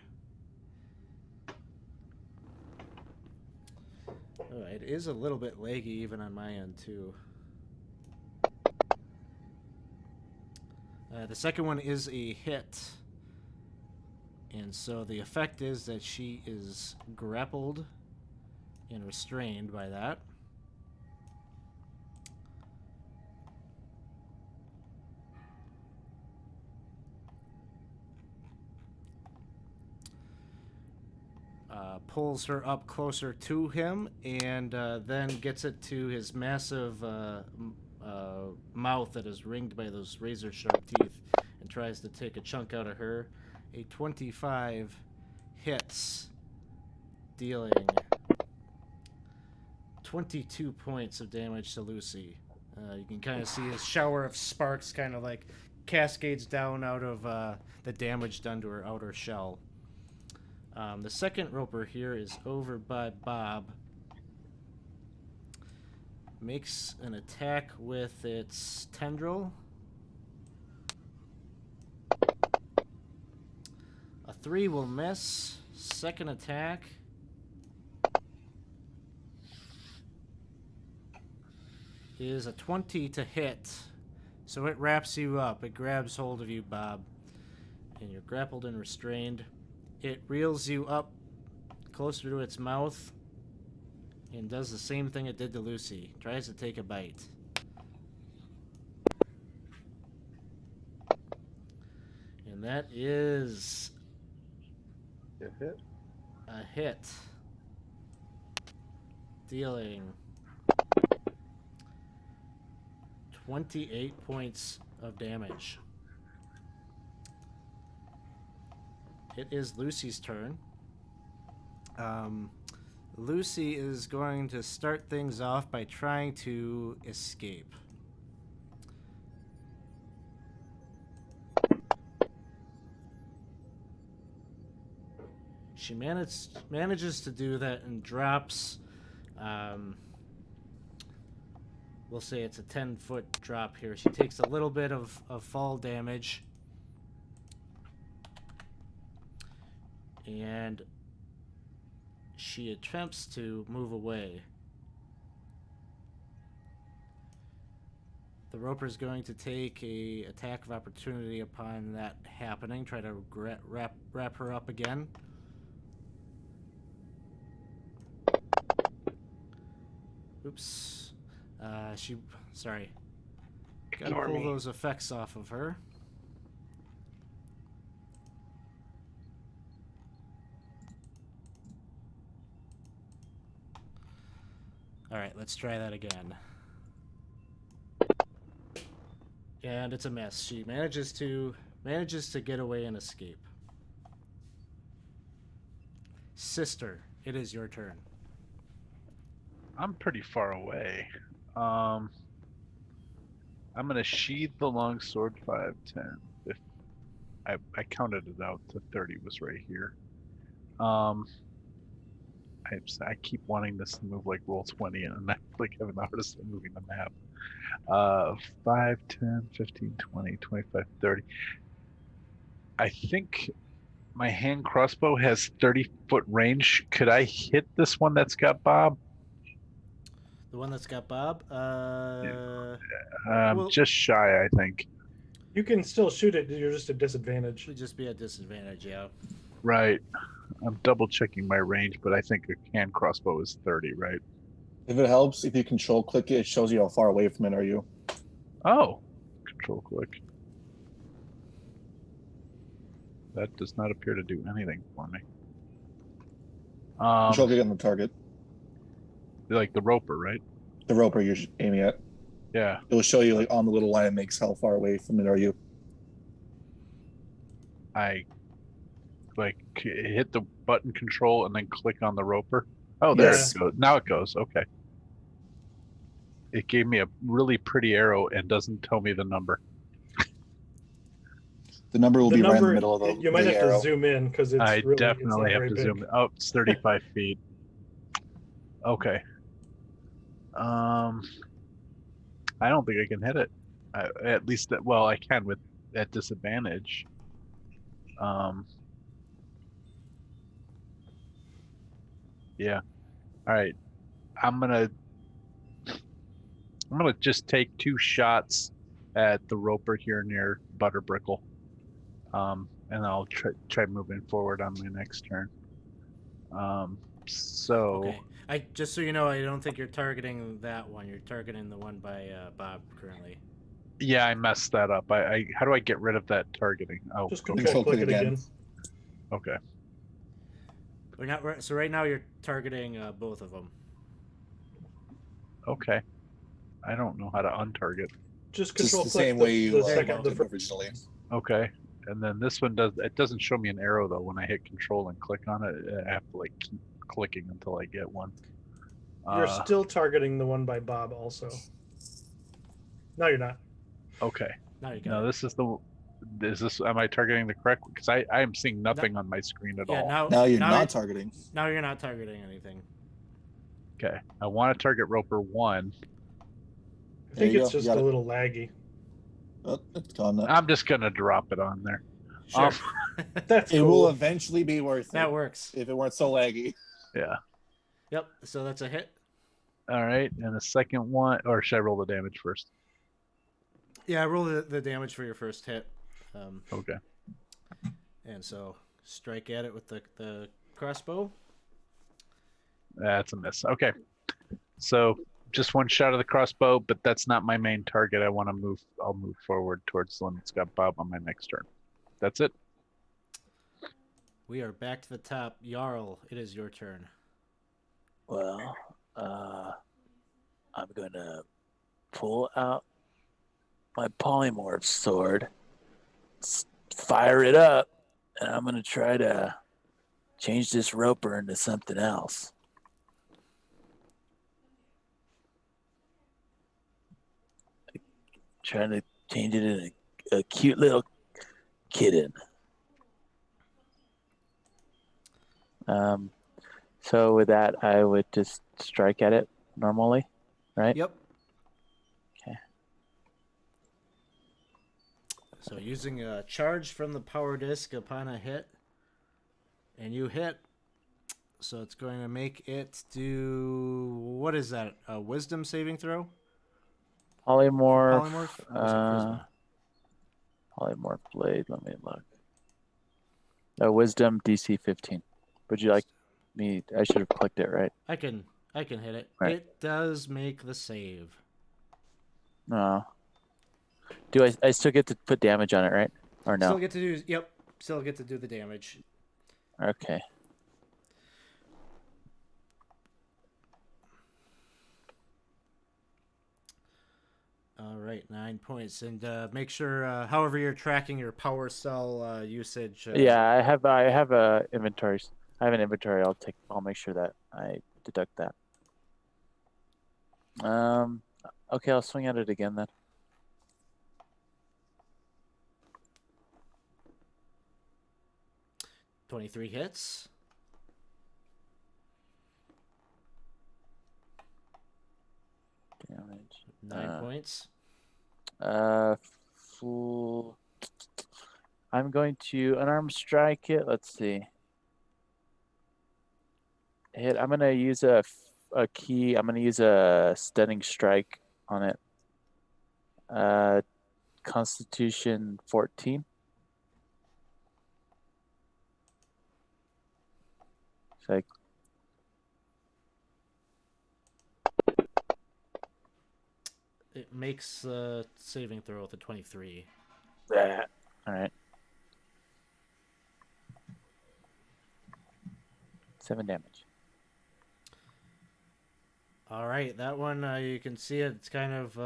Oh, it is a little bit laggy even on my end too. The second one is a hit. And so the effect is that she is grappled and restrained by that. Pulls her up closer to him and then gets it to his massive mouth that is ringed by those razor sharp teeth and tries to take a chunk out of her. A 25 hits, dealing 22 points of damage to Lucy. You can kind of see a shower of sparks kind of like cascades down out of the damage done to her outer shell. The second roper here is over by Bob. Makes an attack with its tendril. A 3 will miss. Second attack. Is a 20 to hit. So it wraps you up. It grabs hold of you, Bob. And you're grappled and restrained. It reels you up closer to its mouth and does the same thing it did to Lucy. Tries to take a bite. And that is A hit. a hit. Dealing 28 points of damage. It is Lucy's turn. Lucy is going to start things off by trying to escape. She manages to do that and drops. We'll say it's a 10-foot drop here. She takes a little bit of fall damage. And she attempts to move away. The Roper's going to take a attack of opportunity upon that happening. Try to wrap her up again. Oops. Sorry. Gotta Ignore pull me. those effects off of her. Alright, let's try that again. And it's a mess. She manages to get away and escape. Sister, it is your turn. I'm pretty far away. I'm gonna sheathe the longsword 5, 10. If I counted it out to 30 was right here. I keep wanting this to move like roll 20 and I like have an artist moving the map. 5, 10, 15, 20, 25, 30. I think my hand crossbow has 30-foot range. Could I hit this one that's got Bob? The one that's got Bob? Well, just shy, I think. You can still shoot it. You're just at disadvantage. Would just be at disadvantage, yeah. Right. I'm double checking my range, but I think a hand crossbow is 30, right? If it helps, if you control click it, it shows you how far away from it are you. Oh, control click. That does not appear to do anything for me. Control click on the target. Like the roper, right? The roper you're aiming at. Yeah. It will show you like on the little line it makes how far away from it are you. I like hit the button control and then click on the roper. Oh, there Yes. it goes. Now it goes. Okay. It gave me a really pretty arrow and doesn't tell me the number. The number will The be right in the number, middle of the you might have arrow. to zoom in because it's I really, definitely it's not have to very zoom big. in. Oh, it's 35 feet. Okay. I don't think I can hit it. At least, well, I can with at disadvantage. Yeah. All right. I'm gonna just take 2 shots at the roper here near Butterbrickle. And I'll try moving forward on my next turn. So Okay. Just so you know, I don't think you're targeting that one. You're targeting the one by Bob currently. yeah, I messed that up. How do I get rid of that targeting? Oh, Just okay. control click it again. Okay. We're not. So right now you're targeting both of them. Okay. I don't know how to untarget. Just Just control the click same way you second, marked it originally. Okay. And then this one doesn't show me an arrow though. When I hit control and click on it, I have to like keep clicking until I get one. You're still targeting the one by Bob also. No, you're not. Okay. Now you got No, it. this is the. Is this? Am I targeting the correct? Because I am seeing nothing on my screen at Yeah. all. Now you're not targeting. Now you're not targeting anything. Okay. I want to target roper 1. I There think you it's go. You just got a it. little laggy. Oh, it's gone now. I'm just gonna drop it on there. Sure. That's It cool. will eventually be worth it. That works. If it weren't so laggy. Yeah. Yep. So that's a hit. All right. And the second one, or should I roll the damage first? Yeah. Roll the damage for your first hit. Okay. And so strike at it with the crossbow. That's a miss. Okay. So just 1 shot of the crossbow, but that's not my main target. I'll move forward towards the one that's got Bob on my next turn. That's it. We are back to the top. Jarl, it is your turn. Well, I'm gonna pull out my polymorph sword, fire it up, and I'm gonna try to change this roper into something else. trying to change it in a cute little kitten. So with that, I would just strike at it normally, right? Yep. Okay. So using a charge from the power disc upon a hit, and you hit. So it's going to make it do, what is that? A wisdom saving throw? Polymorph. Polymorph? Or was it charisma? Polymorph blade. Let me look. Wisdom DC 15. Would you like me? I should have clicked it, right? I can hit it. Right. It does make the save. No. Do I still get to put damage on it, right? Or no? Still get to do. Yep. Still get to do the damage. Okay. All right, 9 points, and make sure, however you're tracking your power cell usage. Yeah, I have inventories. I have an inventory. I'll make sure that I deduct that. Okay, I'll swing at it again then. $23 hits. Damage. 9 points. Fool. I'm going to unarmed strike it. Let's see. Hit. I'm gonna use a key. I'm gonna use a stunning strike on it. Constitution 14. It's like It makes a saving throw with a 23. that. All right. 7 damage. All right, that one, you can see it. It's kind of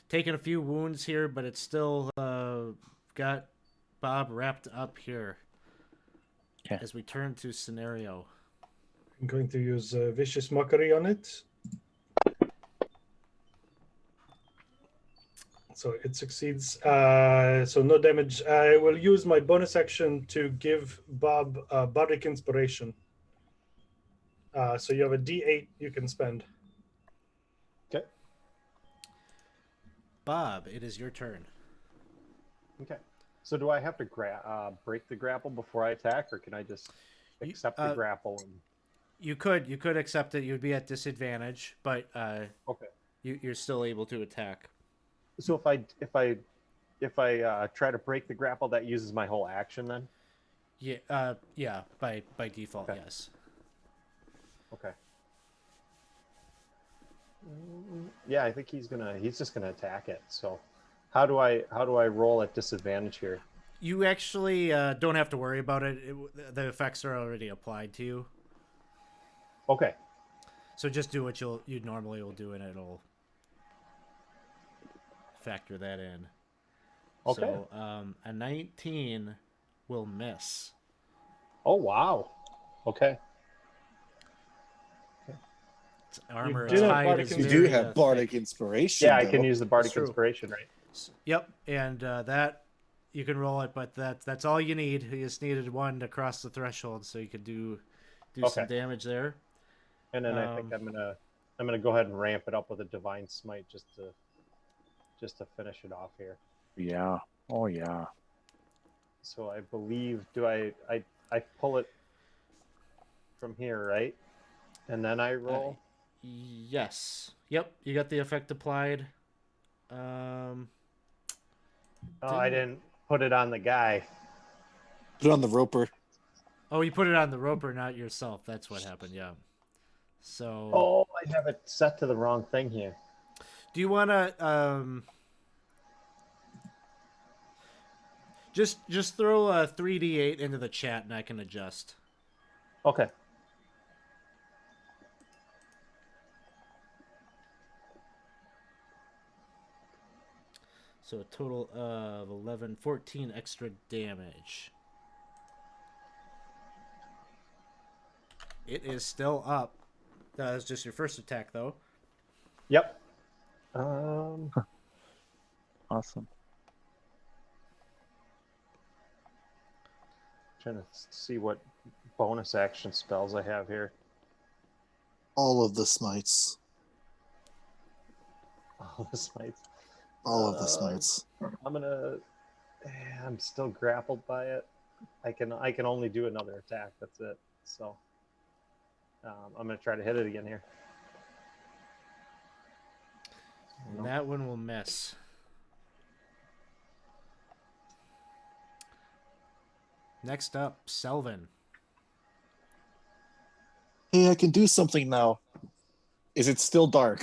taking a few wounds here, but it's still got Bob wrapped up here. Okay. As we turn to scenario. I'm going to use Vicious Mockery on it. So it succeeds. So no damage. I will use my bonus action to give Bob Bardic Inspiration. So you have a D8 you can spend. Okay. Bob, it is your turn. Okay. So do I have to break the grapple before I attack, or can I just accept the grapple? And... You could accept it. You'd be at disadvantage, but okay. You're still able to attack. So if I try to break the grapple, that uses my whole action then? Yeah. Yeah. By default, okay. Yes. Okay. Yeah, I think he's just gonna attack it. So, how do I roll at disadvantage here? You actually don't have to worry about it. The effects are already applied to you. Okay. So just do what you normally will do, and it'll factor that in. Okay. So a 19 will miss. Oh wow. Okay. It's armor. You do have Bardic Inspiration. Yeah, I can use the Bardic Inspiration, right? Yep, and that you can roll it, but that's all you need. You just needed one to cross the threshold, so you could do some damage there. And then I think I'm gonna go ahead and ramp it up with a Divine Smite just to finish it off here. Yeah. Oh yeah. So I believe I pull it from here, right? And then I roll. Yes. Yep. You got the effect applied. I didn't put it on the guy. Put it on the roper. Oh, you put it on the roper, not yourself. That's what happened. Yeah. So. Oh, I have it set to the wrong thing here. Do you want to just throw a 3d8 into the chat, and I can adjust. Okay. So a total of 14 extra damage. It is still up. That was just your first attack, though. Yep. Awesome. Trying to see what bonus action spells I have here. All of the smites. All the smites. All of the smites. I'm still grappled by it. I can only do another attack. That's it. So I'm gonna try to hit it again here. And that one will miss. Next up, Selvin. Hey, I can do something now. Is it still dark?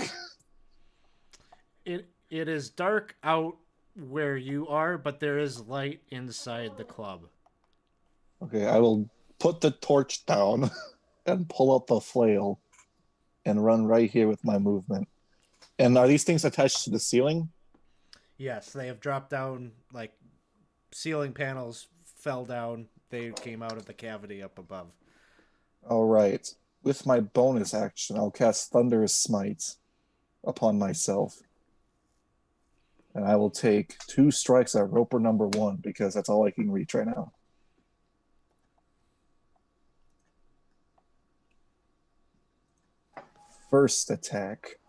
It is dark out where you are, but there is light inside the club. Okay, I will put the torch down and pull out the flail and run right here with my movement. And are these things attached to the ceiling? Yes, they have dropped down, like ceiling panels fell down. They came out of the cavity up above. All right. With my bonus action, I'll cast Thunderous Smite upon myself. And I will take 2 strikes at Roper number 1 because that's all I can reach right now. First attack.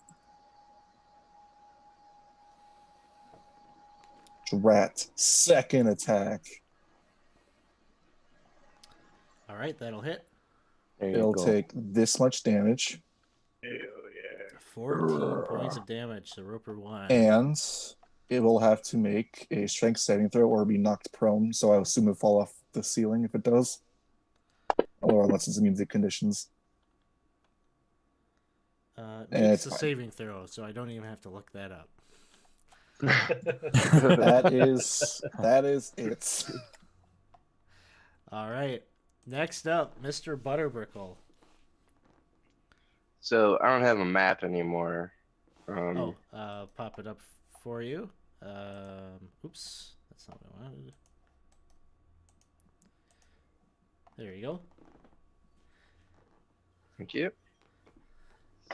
Drat. Second attack. All right, that'll hit. There you It'll go. take this much damage. Hell yeah. 14 points of damage to Roper 1. And it will have to make a strength saving throw or be knocked prone. So I assume it'll fall off the ceiling if it does. Or unless it's immune to conditions. It's a fine. saving throw, so I don't even have to look that up. That is it. All right. Next up, Mr. Butterbrickle. So I don't have a map anymore. Pop it up for you. Oops, that's not what I wanted. There you go. Thank you.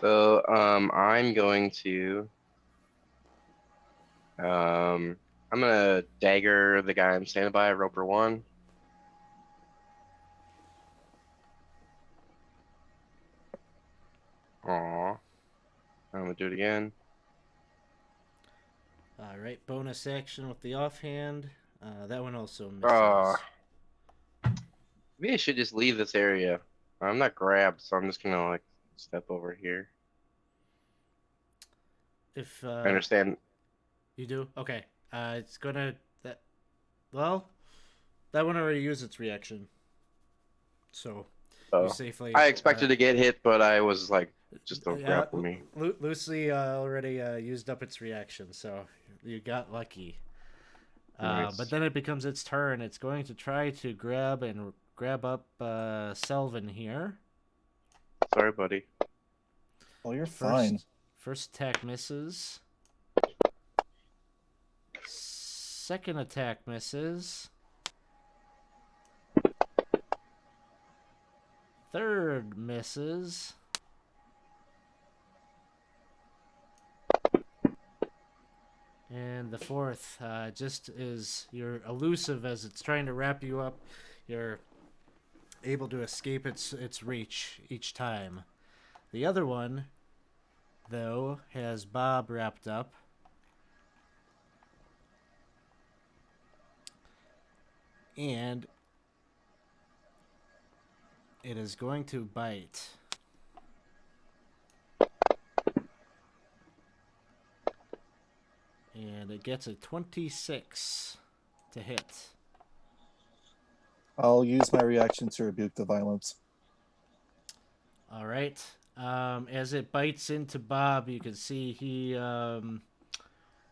So I'm going to I'm gonna dagger the guy I'm standing by, Roper 1. Aw. I'm gonna do it again. All right, bonus action with the offhand. That one also misses. Maybe I should just leave this area. I'm not grabbed, so I'm just gonna like step over here. If I understand. you do, okay. It's gonna that one already used its reaction. So you safely. I expected to get hit, but I was like, just don't grapple me. Lucy already used up its reaction, so you got lucky. Nice. But then it becomes its turn. It's going to try to grab up Selvin here. Sorry, buddy. Oh, you're fine. First attack misses. Second attack misses. Third misses. And the fourth just is you're elusive as it's trying to wrap you up. You're able to escape its reach each time. The other one, though, has Bob wrapped up. And it is going to bite. And it gets a 26 to hit. I'll use my reaction to rebuke the violence. All right. As it bites into Bob, you can see he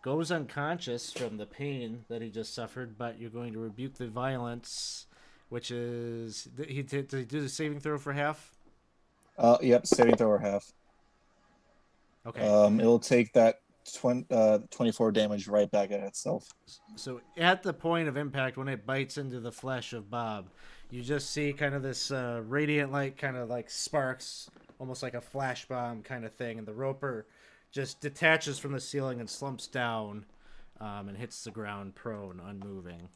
goes unconscious from the pain that he just suffered, but you're going to rebuke the violence, which is... Did he do the saving throw for half? Yep, saving throw or half. Okay. It'll take that 24 damage right back at itself. So at the point of impact, when it bites into the flesh of Bob, you just see kind of this radiant light kind of like sparks, almost like a flash bomb kind of thing, and the roper just detaches from the ceiling and slumps down, and hits the ground prone, unmoving.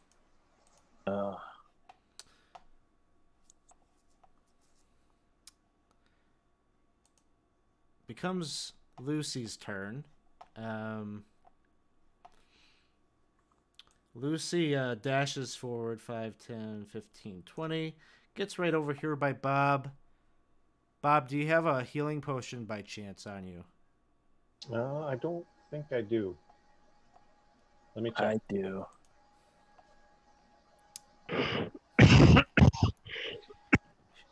Becomes Lucy's turn. Lucy dashes forward 5, 10, 15, 20. Gets right over here by Bob. Bob, do you have a healing potion by chance on you? I don't think I do. Let me check. I do.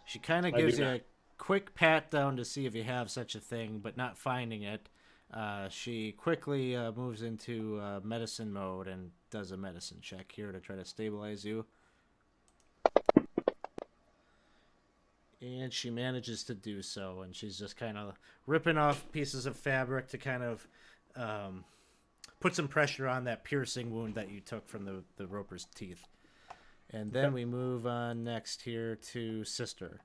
She kind of gives you a quick pat down to see if you have such a thing, but not finding it. She quickly moves into medicine mode and does a medicine check here to try to stabilize you. And she manages to do so, and she's just kind of ripping off pieces of fabric to kind of put some pressure on that piercing wound that you took from the roper's teeth. And then we move on next here to Sister.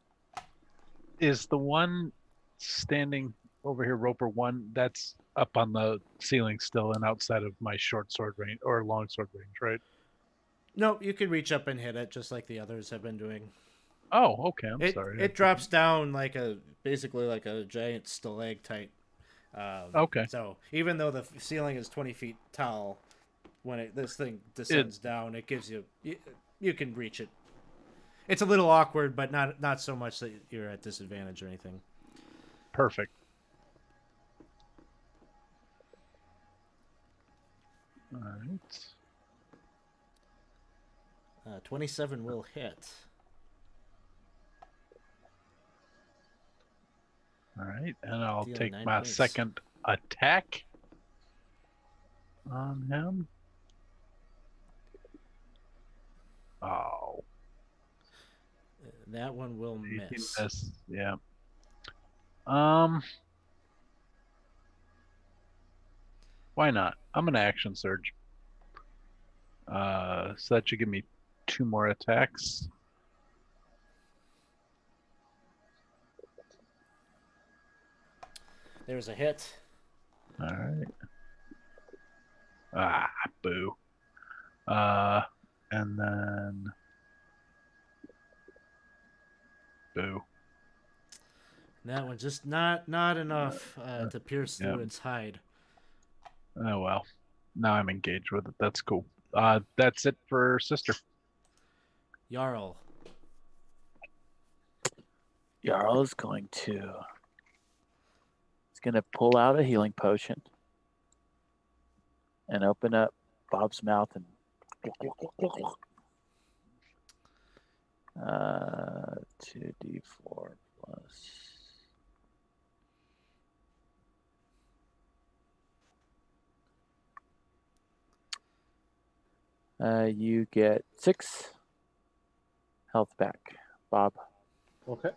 Is the one standing over here, Roper 1, that's up on the ceiling still and outside of my short sword range or long sword range, right? Nope, you can reach up and hit it just like the others have been doing. Oh, okay. I'm sorry. It drops down basically like a giant stalactite. Okay. So even though the ceiling is 20 feet tall, when this thing descends down, it gives you can reach it. It's a little awkward, but not so much that you're at disadvantage or anything. Perfect. All right. 27 will hit. All right, and I'll Deal take 9 my points. second attack on him. Oh. That one will miss. Yeah. Why not? I'm gonna action surge. So that should give me 2 more attacks. There's a hit. All right. Boo. And then boo. That one just not enough to pierce through its hide. Oh well. Now I'm engaged with it. That's cool. That's it for Sister. Jarl. Jarl is going to. He's going to pull out a healing potion and open up Bob's mouth and 2d4 plus. You get 6 health back, Bob. Okay.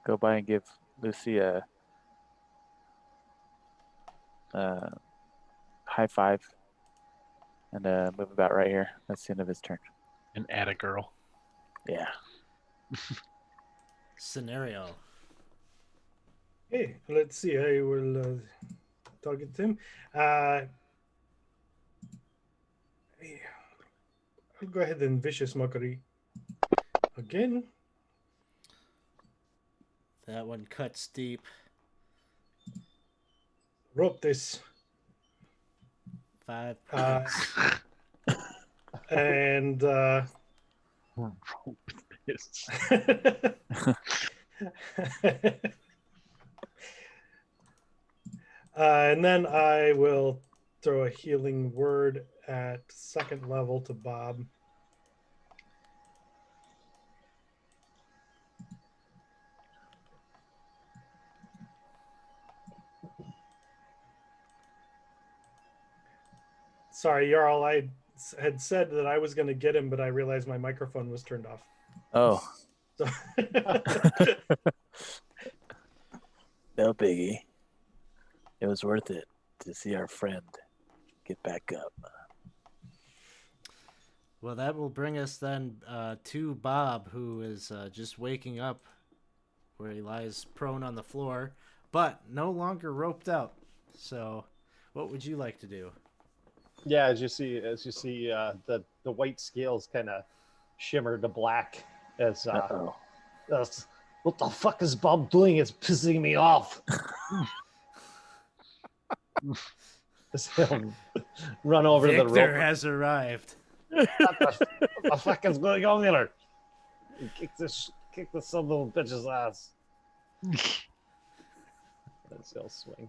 Go by and give Lucy a high five and move about right here. That's the end of his turn. And add a girl. Yeah. Scenario. Hey, let's see. I will target him. I'll go ahead and vicious mockery again. That one cuts deep. Rope this. 5 points. And Rope this. and then I will throw a healing word at second level to Bob. Sorry, Jarl, I had said that I was going to get him, but I realized my microphone was turned off. Oh. So No biggie. It was worth it to see our friend get back up. Well, that will bring us then to Bob, who is just waking up where he lies prone on the floor, but no longer roped out. So, what would you like to do? Yeah, as you see, the white scales kind of shimmer to black as what the fuck is Bob doing? It's pissing me off. As he'll run over to the Victor rope. has arrived. What the fuck is going on here? He kick this some little bitch's ass. As he'll swing.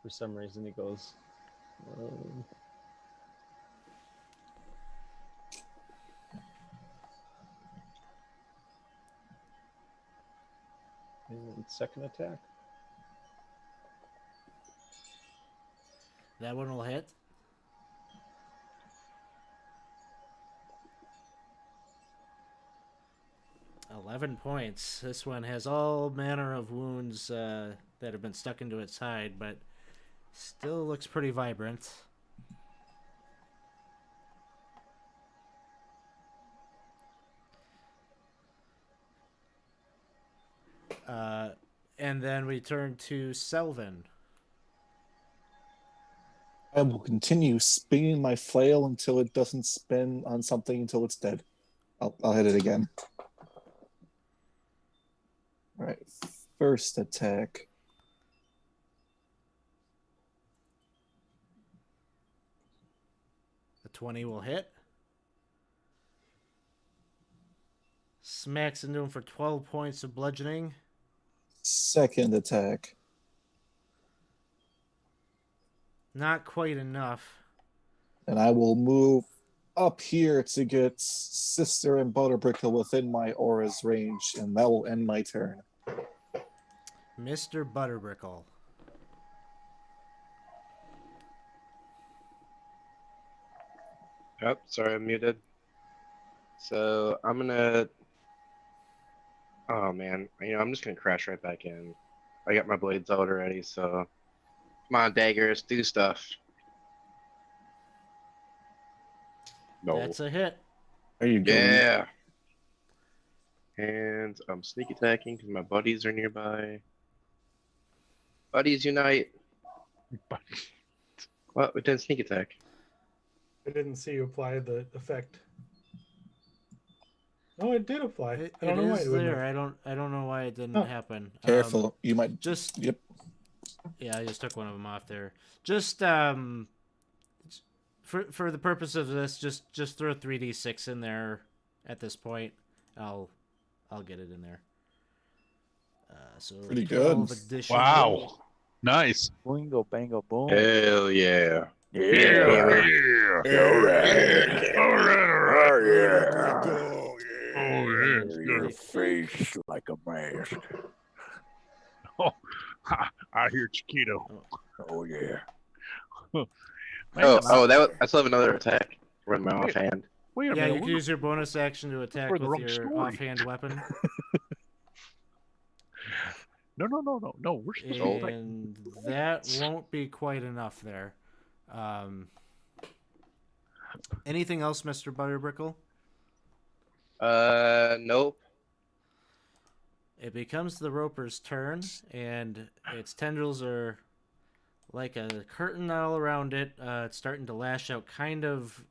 For some reason, he goes. And second attack. That one will hit. $11 points. This one has all manner of wounds that have been stuck into its hide, but still looks pretty vibrant. And then we turn to Selvin. I will continue spinning my flail until it doesn't spin on something until it's dead. I'll hit it again. All right, first attack. The 20 will hit. Smacks into him for 12 points of bludgeoning. Second attack. Not quite enough. And I will move up here to get Sister and Butterbrickle within my aura's range, and that will end my turn. Mr. Butterbrickle. Oh, sorry, I'm muted. So I'm gonna. Oh man, I'm just gonna crash right back in. I got my blades out already, so come on, daggers, do stuff. No. That's a hit. There you go. Yeah. And I'm sneak attacking because my buddies are nearby. Buddies unite. What? We didn't sneak attack. I didn't see you apply the effect. No, it did apply. It I don't know why is it wouldn't there. have. I don't know why it didn't Oh. happen. Careful. You might just. Yep. Yeah, I just took one of them off there. Just for the purpose of this, just throw 3d6 in there at this point. I'll get it in there. So Pretty 12 good. additional. Wow. Nice. Boingo, bango, boom. Hell yeah. Your face like a mask. Oh, I hear Chiquito. Oh yeah. I still have another attack. Run my offhand. Wait a Yeah, minute. you can use your bonus action to attack for the with wrong your story. offhand weapon. No. We're supposed to. And that won't be quite enough there. Anything else, Mr. Butterbrickle? Nope. It becomes the roper's turn, and its tendrils are like a curtain all around it. It's starting to lash out kind of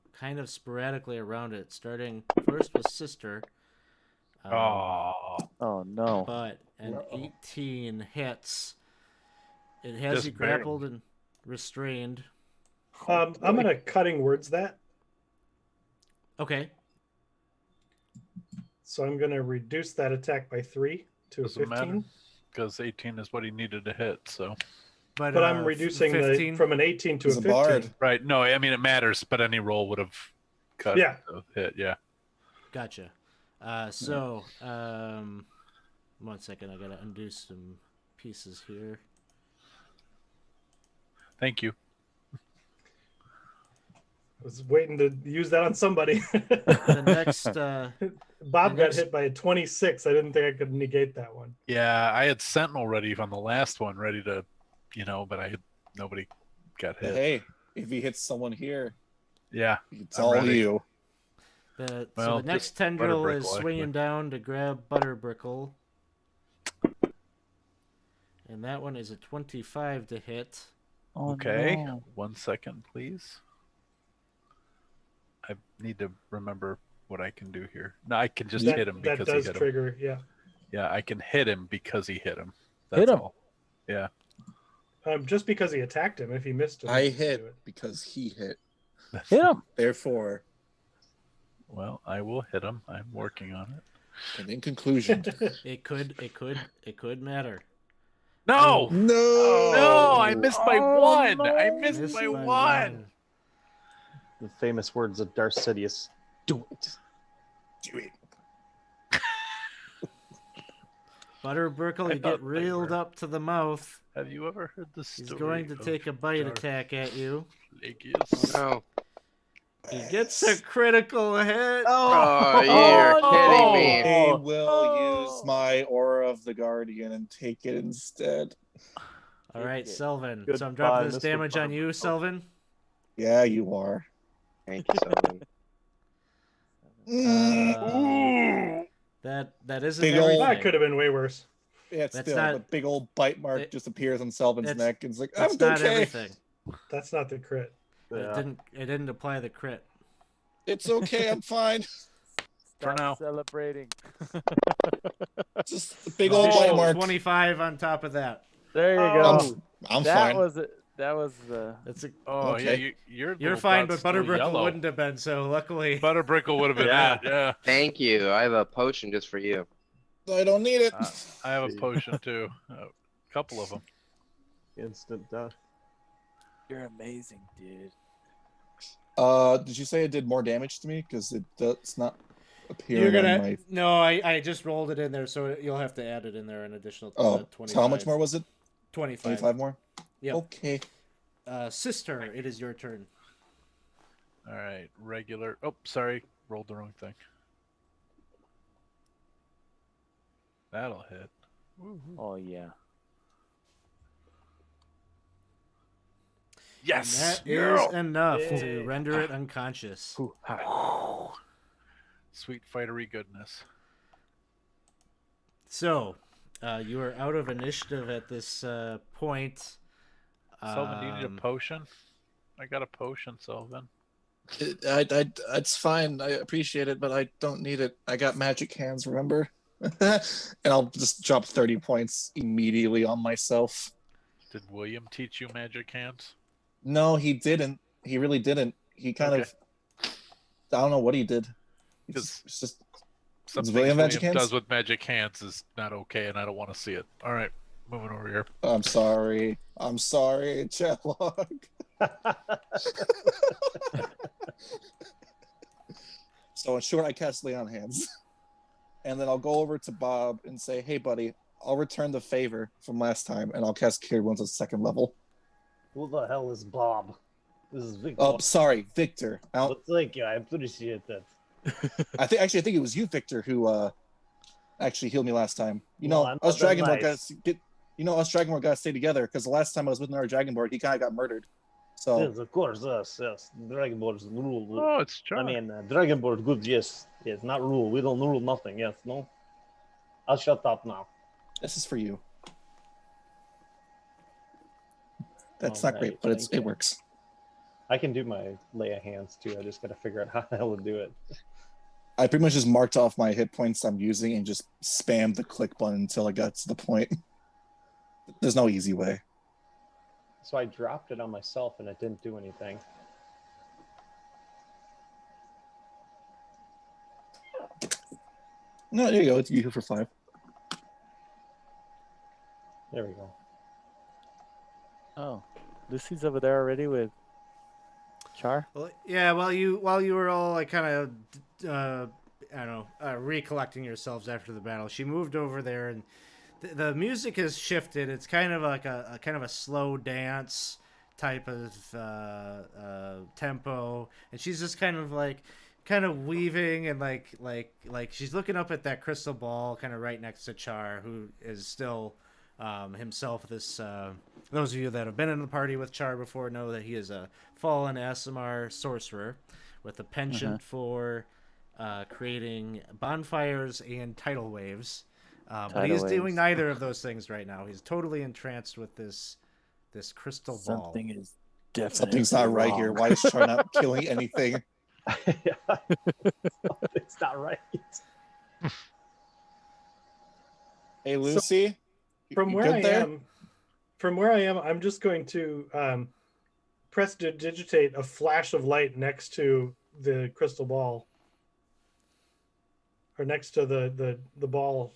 sporadically around it, starting first with Sister. Oh. Oh no. But an 18 hits. It has Just you grappled and restrained. I'm gonna cutting words that. Okay. So I'm gonna reduce that attack by 3 to Doesn't 15. matter. Because 18 is what he needed to hit, so. But I'm reducing 15? from an 18 to He's a a 15. bard. Right. No, I mean, it matters, but any roll would have cut Yeah. the hit. Yeah. Gotcha. 1 second, I gotta undo some pieces here. Thank you. I was waiting to use that on somebody. The next, Bob the got next- hit by a 26. I didn't think I could negate that one. Yeah, I had Sentinel ready on the last one, ready to, but nobody got hit. Hey, if he hits someone here, Yeah. it's I'm all ready. you. So Well, the next just tendril is Butterbrickle, swinging actually. down to grab Butterbrickle. And that one is a 25 to hit. Oh, Okay, no. 1 second, please. I need to remember what I can do here. No, I can just hit him That because he does hit him. trigger, yeah. Yeah, I can hit him because he hit him. That's Hit him. all. Yeah. Just because he attacked him, if he missed him. I he could do hit it. because he hit. Hit him. Therefore, Well, I will hit him. I'm working on it. and in conclusion, It could matter. No! no, No, I missed by Oh, one. no. I missed Missed by by one. The famous words of Darth Sidious. Do it. do it. Butterbrickle, you I thought get they reeled were- up to the mouth. Have you ever heard the He's story? going to of take a bite Darth attack at you. Plagueis? No. He gets a critical hit. Oh, you're kidding me. I will use my Aura of the Guardian and take it instead. All right, Selvin. Goodbye, So I'm dropping this Mr. damage on you, Butterbrickle. Selvin. Yeah, you are. Thank you, Sullivan. That isn't Big ol'- everything. That could have been way worse. Yeah, That's still, not- the big old bite mark it- just appears on Selvin's that's- neck. And it's like, That's I'm not okay. everything. That's not the crit. Yeah. It didn't apply the crit. It's okay. I'm fine. For Stop now. celebrating. Just a big old bite Additional mark. 25 on top of that. There you go. I'm that fine. was it. That was That's a, Oh, Okay. yeah, you're you're fine, but Butterbrickle wouldn't have been. So luckily, Butterbrickle would have been Yeah. it, yeah. Thank you. I have a potion just for you. I don't need it. I have a potion too. A couple of them. Instant death. You're amazing, dude. Did you say it did more damage to me? Because it does not appear you're gonna. on my. No, I just rolled it in there, so you'll have to add it in there an additional. Oh, 25. so how much more was it? 25. 25 more? Yep. Okay. Sister, it is your turn. All right, regular. Oh, sorry, rolled the wrong thing. That'll hit. Oh yeah. Yes, And that is enough to render it unconscious. Sweet fightery goodness. So, you are out of initiative at this point. Selvin, do you need a potion? I got a potion, Selvin. It's fine. I appreciate it, but I don't need it. I got magic hands, remember? And I'll just drop 30 points immediately on myself. Did William teach you magic hands? No, he didn't. He really didn't. He kind of. I don't know what he did. It's just. Something William William magic hands? does with magic hands is not okay, and I don't want to see it. All right, moving over here. I'm sorry. I'm sorry, Chatlock. So in short, I cast Lay on Hands. And then I'll go over to Bob and say, hey, buddy, I'll return the favor from last time, and I'll cast Cure Wounds at second level. Who the hell is Bob? This is Victor. Oh, sorry, Victor. But thank you. I appreciate that. I think it was you, Victor, who actually healed me last time. You know, I'm us not that Dragonborn nice. us Dragonborn guys stay together because the last time I was with our Dragonborn, he kind of got murdered. So Yes, of course, yes. Dragonborn's rule. Oh, it's I John. mean, Dragonborn good, yes. Yes, not rule. We don't rule nothing, yes, no? I'll shut up now. this is for you. That's All not great, right, but thank you. it works. I can do my lay of hands too. I just gotta figure out how the hell to do it. I pretty much just marked off my hit points I'm using and just spammed the click button until I got to the point. There's no easy way. So I dropped it on myself and it didn't do anything. No, there you go. It's you for 5. There we go. Oh, Lucy's over there already with Char. Well, yeah. While you were all like kind of, I don't know, recollecting yourselves after the battle, she moved over there, and the music has shifted. It's kind of like a kind of a slow dance type of tempo, and she's just kind of weaving and like she's looking up at that crystal ball, kind of right next to Char, who is still himself this. Those of you that have been in the party with Char before know that he is a fallen ASMR sorcerer with a penchant for creating bonfires and tidal waves. But Tidal he's doing waves. neither of those things right now. He's totally entranced with this crystal ball. Something is definitely Something's not right here. wrong. Why is Char not killing anything? It's not right. Hey, Lucy. From you where good I there? am, I'm just going to press to digitate a flash of light next to the crystal ball, or next to the ball,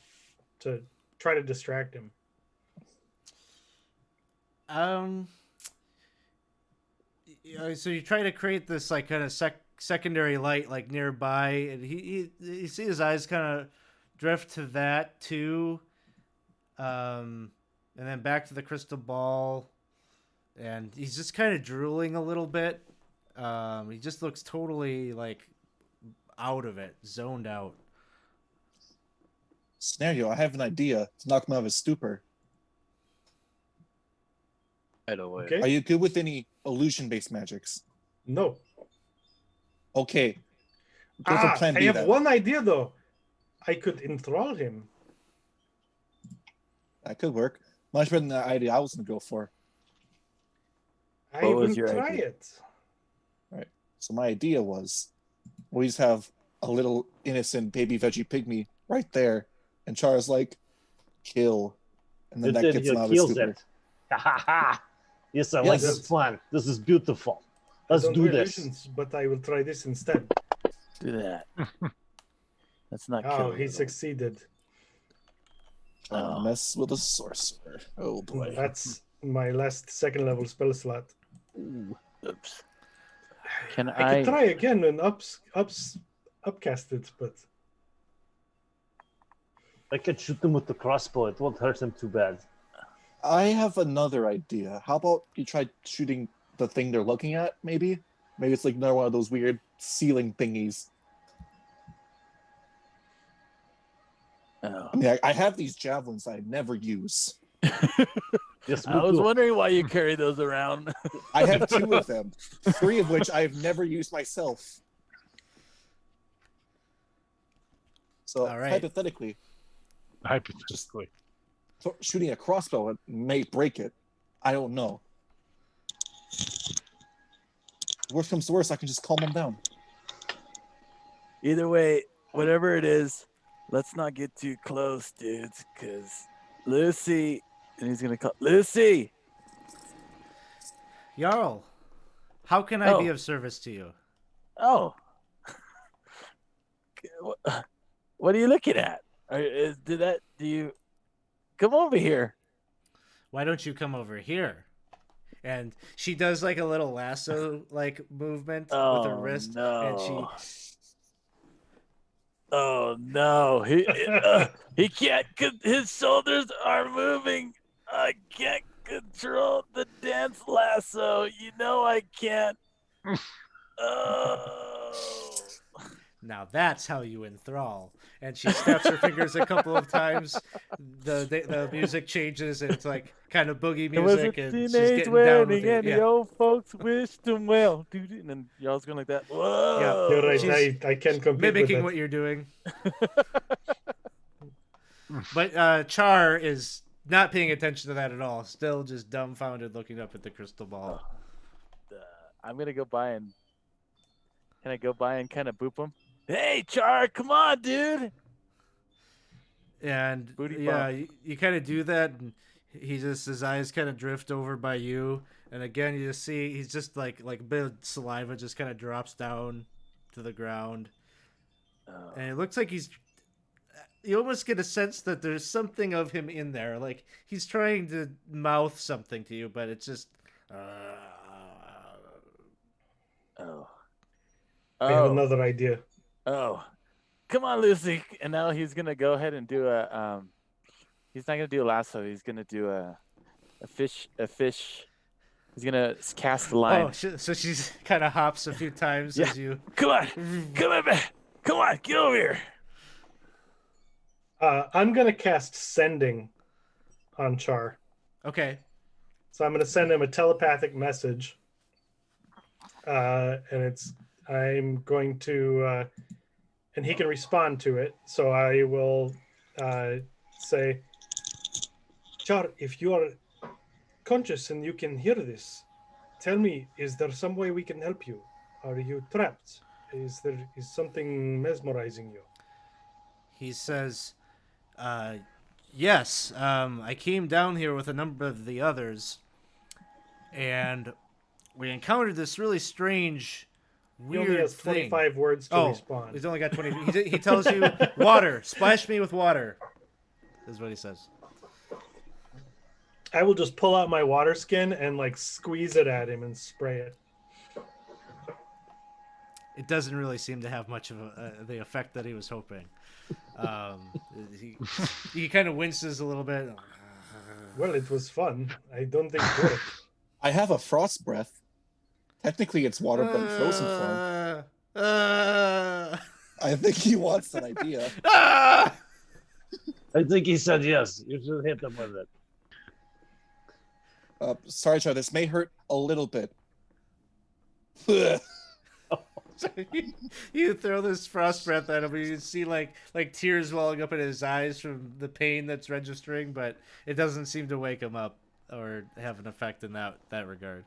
to try to distract him. So you try to create this like kind of secondary light like nearby, and you see his eyes kind of drift to that too, and then back to the crystal ball, and he's just kind of drooling a little bit. He just looks totally like out of it, zoned out. Scenario, I have an idea to knock him out of his stupor. Tidal wave. Okay. Are you good with any illusion-based magics? No. Okay. Go for plan I B have then. one idea though. I could enthrall him. That could work. Much better than the idea I was going to go for. I What was will your try idea? it. So my idea was, we just have a little innocent baby veggie pygmy right there, and Char's like, kill, and then And that then gets he him out of his kills stupor. it. Ha ha ha! Yes, I like Yes. this plan. This is beautiful. I Let's don't do do this. illusions, but I will try this instead. Do that. That's not Oh, killing he it. succeeded. Oh. Mess with a sorcerer. Oh boy. That's my last second level spell slot. Oops. Can I could try again and upcast it, but I could shoot them with the crossbow. It won't hurt them too bad. I have another idea. How about you try shooting the thing they're looking at, maybe? Maybe it's like another one of those weird ceiling thingies. Oh. I mean, I have these javelins I never use. Yes, I was wondering why you carry those around. I have 2 of them, 3 of which I've never used myself. So All right. hypothetically, Hypothetically. shooting a crossbow may break it. I don't know. Worst comes to worst, I can just calm them down. Either way, whatever it is, let's not get too close, dudes, because Lucy, and he's going to call Lucy. Jarl, how can I be Oh. of service to you? Oh. What are you looking at? Do you come over here? Why don't you come over here? And she does like a little lasso like movement with her Oh, wrist, no. and she Oh no, he can't. His shoulders are moving. I can't control the dance lasso. You know I can't. Oh. now that's how you enthrall. And she snaps her fingers a couple of times. The music changes, and it's like kind of boogie It was a music, and she's teenage getting down with wedding, it. and the old folks wished him well. Dude, and then y'all's going like that. Whoa. you're right. She's I can't compete mimicking with what that. you're doing. But Char is not paying attention to that at all. Still just dumbfounded, looking up at the crystal ball. I'm gonna go by and can I go by and kind of boop him? Hey, Char, come on, dude. And Booty yeah, bump. you kind of do that, and his eyes kind of drift over by you, and again you just see he's just like a bit of saliva just kind of drops down to the ground, Oh. and it looks like you almost get a sense that there's something of him in there, like he's trying to mouth something to you, but it's just Oh. I have another idea. Oh, come on, Lucy. And now he's gonna go ahead and do a He's not gonna do a lasso. He's gonna do a fish. He's gonna cast the line. oh, so she's kind of hops a few times Yeah. as you. Come on, come on, get over here. I'm gonna cast sending on Char. Okay. So I'm gonna send him a telepathic message. And I'm going to and he can respond to it. So I will say, Char, if you are conscious and you can hear this, tell me, is there some way we can help you? Are you trapped? Is something mesmerizing you? He says, yes, I came down here with a number of the others, and we encountered this really strange, He only weird has thing. 25 words to respond. He's only got 20. He tells you, water, splash me with water, is what he says. I will just pull out my water skin and like squeeze it at him and spray it. It doesn't really seem to have much of the effect that he was hoping. He kind of winces a little bit. Well, it was fun. I don't think it worked. I have a frost breath. Technically, it's water, but in frozen form. I think he wants an idea. I think he said yes. You should hit him with it. Sorry, Char, this may hurt a little bit. You throw this frost breath at him, and you see like tears welling up in his eyes from the pain that's registering, but it doesn't seem to wake him up or have an effect in that regard.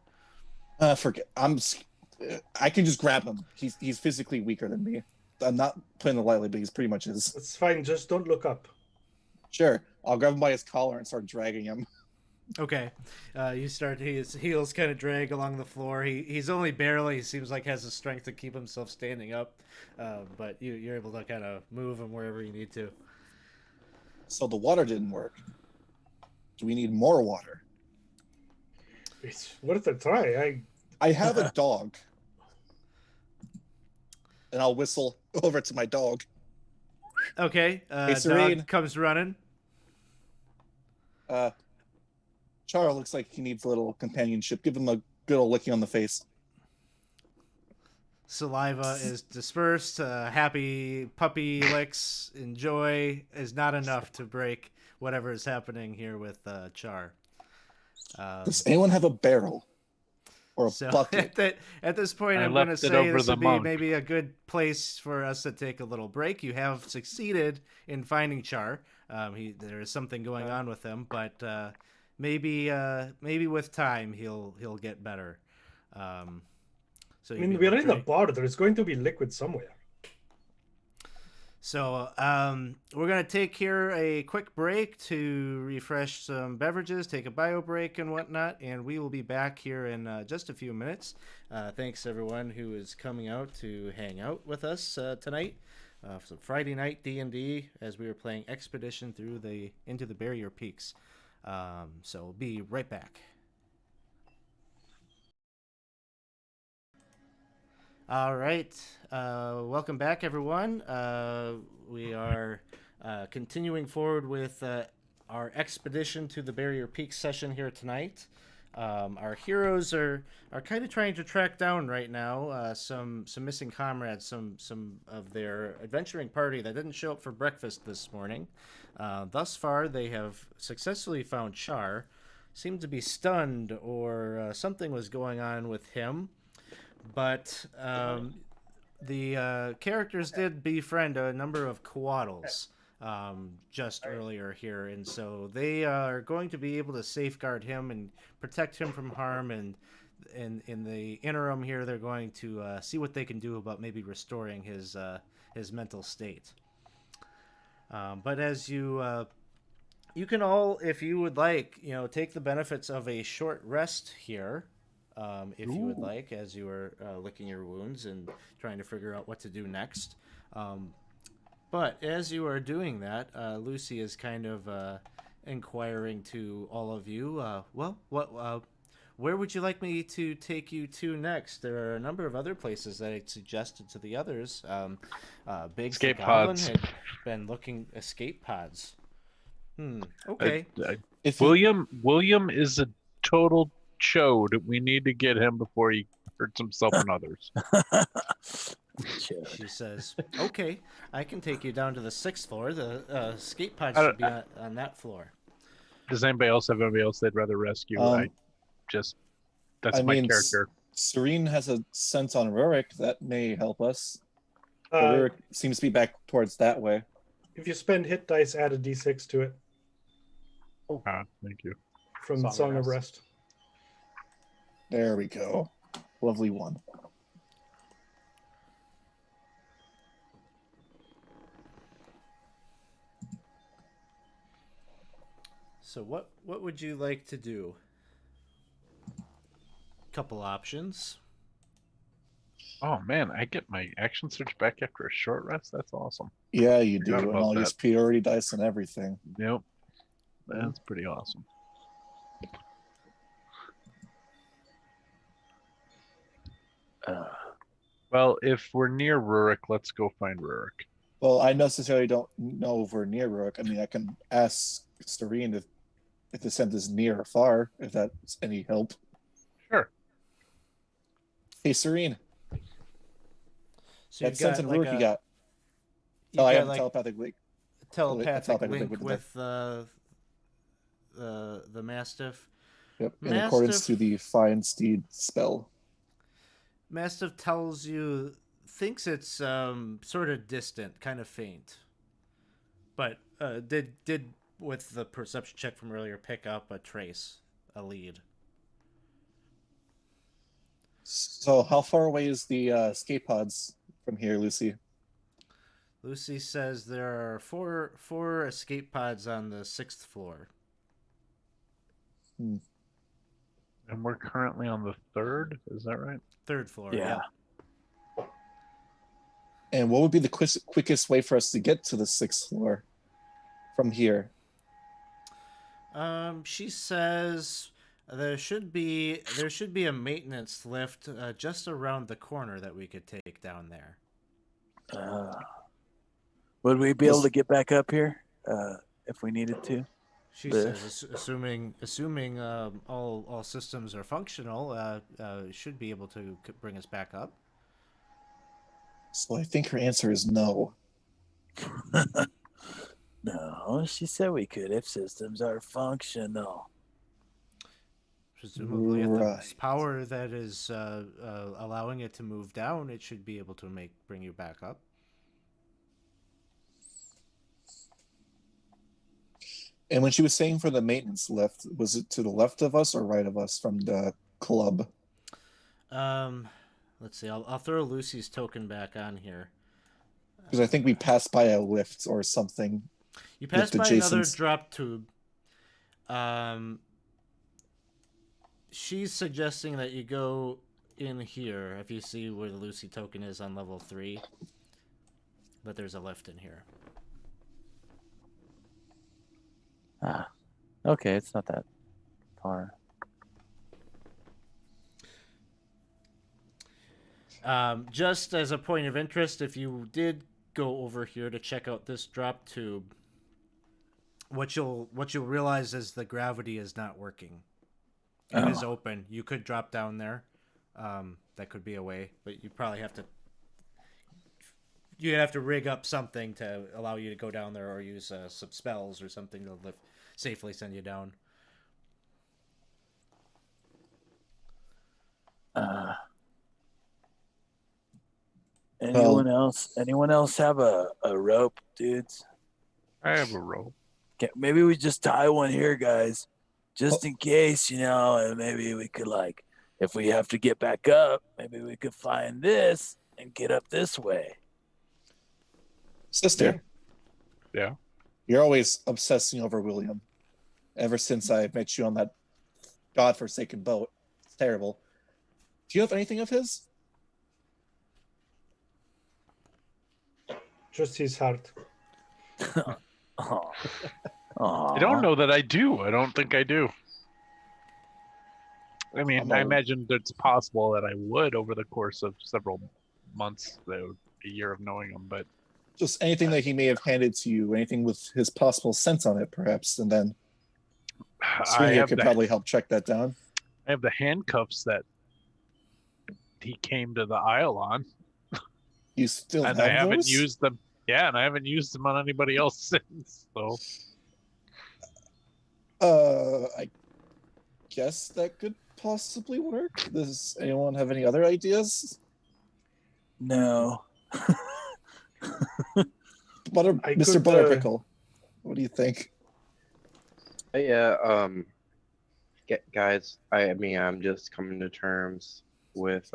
Forget. I can just grab him. He's physically weaker than me. I'm not putting it lightly, but he's pretty much is. It's fine. Just don't look up. Sure. I'll grab him by his collar and start dragging him. Okay. You start, his heels kind of drag along the floor. He's only barely, he seems like has the strength to keep himself standing up. But you're able to kind of move him wherever you need to. So the water didn't work. Do we need more water? It's worth a try. I have a dog. And I'll whistle over to my dog. Okay. Hey, Serene. Dog comes running. Char looks like he needs a little companionship. Give him a good old licking on the face. Saliva is dispersed. Happy puppy licks. Enjoy is not enough to break whatever is happening here with Char. Does anyone have a barrel or a bucket? At this point, I'm going to say this would be maybe a good place for us to take a little break. You have succeeded in finding Char. There is something going on with him, but maybe with time he'll get better. So I mean, we're in a bar. There's going to be liquid somewhere. So we're going to take here a quick break to refresh some beverages, take a bio break and whatnot, and we will be back here in just a few minutes. Thanks, everyone who is coming out to hang out with us tonight. So Friday night D&D as we were playing Expedition into the Barrier Peaks. So we'll be right back. All right. Welcome back, everyone. We are continuing forward with our Expedition to the Barrier Peaks session here tonight. Our heroes are kind of trying to track down right now some missing comrades, some of their adventuring party that didn't show up for breakfast this morning. Thus far, they have successfully found Char. Seemed to be stunned or something was going on with him. But the characters did befriend a number of coatls just earlier here, and so they are going to be able to safeguard him and protect him from harm. And in the interim here, they're going to see what they can do about maybe restoring his mental state. But as you can all, if you would like, take the benefits of a short rest here. If you would like, as you are licking your wounds and trying to figure out what to do next. But as you are doing that, Lucy is kind of inquiring to all of you, where would you like me to take you to next? There are a number of other places that I suggested to the others. Big escape Goblin pods. had been looking escape pods. Okay. William is a total chode. We need to get him before he hurts himself and others. She says, okay, I can take you down to the 6th floor. The escape pod should be on that floor. Does anybody else have anybody else they'd rather rescue? That's my character. Serene has a scent on Rurik that may help us. Rurik seems to be back towards that way. If you spend hit dice, add a d6 to it Thank you. from Song of Rest. There we go. Lovely one. So what would you like to do? Couple options. Oh man, I get my action surge back after a short rest. That's awesome. Yeah, you do. Forgot And about I'll that. use priority dice and everything. Yep, that's pretty awesome. Well, if we're near Rurik, let's go find Rurik. Well, I necessarily don't know if we're near Rurik. I mean, I can ask Serene if the scent is near or far, if that's any help. Sure. Hey, Serene. So That scent in Rurik you got. You Oh, I got have a telepathic link. telepathic link with with the Mastiff. Yep, in accordance to the Fine Steed spell. Mastiff tells you, thinks it's sort of distant, kind of faint, but did with the perception check from earlier pick up a trace, a lead. So, how far away is the escape pods from here, Lucy? Lucy says there are four escape pods on the 6th floor. Hmm. And we're currently on the 3rd. Is that right? 3rd floor. Yeah. And what would be the quickest way for us to get to the 6th floor from here? She says there should be a maintenance lift just around the corner that we could take down there. Would we be able to get back up here if we needed to? She says, assuming all systems are functional, should be able to bring us back up. So I think her answer is no. No, she said we could if systems are functional. Presumably, if the power that is allowing it to move down, it should be able to bring you back up. And when she was saying for the maintenance lift, was it to the left of us or right of us from the club? Let's see. I'll throw Lucy's token back on here. Because I think we passed by a lift or something. You passed by another drop tube. She's suggesting that you go in here if you see where the Lucy token is on level 3. But there's a lift in here. Ah, okay, it's not that far. Just as a point of interest, if you did go over here to check out this drop tube, what you'll realize is the gravity is not working. It is open. You could drop down there. That could be a way, but you probably have to. You'd have to rig up something to allow you to go down there, or use some spells or something to safely send you down. Anyone else have a rope, dudes? I have a rope. Okay, maybe we just tie one here, guys, just in case, and maybe we could, if we have to get back up, maybe we could find this and get up this way. Sister. Yeah. You're always obsessing over William. Ever since I met you on that godforsaken boat. It's terrible. Do you have anything of his? Just his heart. I don't know that I do. I don't think I do. I mean, I imagine that it's possible that I would over the course of several months, a year of knowing him, but just anything that he may have handed to you, anything with his possible scent on it, perhaps, and then Sweeney could probably help check that down. I have the handcuffs that he came to the Isle on. You still and have I haven't those? used them. Yeah, and I haven't used them on anybody else since. So, I guess that could possibly work. Does anyone have any other ideas? No. Mr. could, Butterpickle, what do you think? Yeah, guys, I mean, I'm just coming to terms with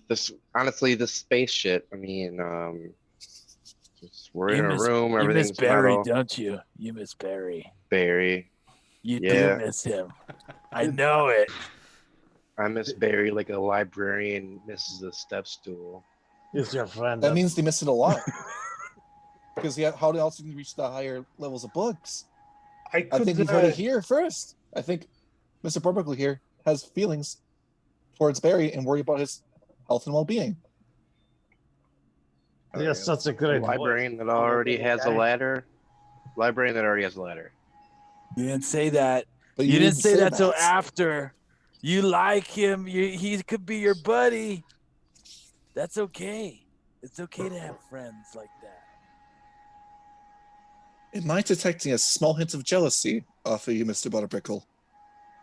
this. Honestly, this space shit. I mean, we're in a room. You miss Everything's Barry, metal. don't you? You miss Barry. Barry. You Yeah. do miss him. I know it. I miss Barry like a librarian misses a step stool. He's your friend. That means they miss it a lot. Because how else can you reach the higher levels of books? I think you've heard it here first. I think Mr. Butterpickle here has feelings towards Barry and worry about his health and well-being. Yes, that's a great librarian that already has a ladder. Librarian that already has a ladder. You didn't say that. But you didn't say that till after. You like him. He could be your buddy. That's okay. It's okay to have friends like that. Am I detecting a small hint of jealousy off of you, Mr. Butterpickle?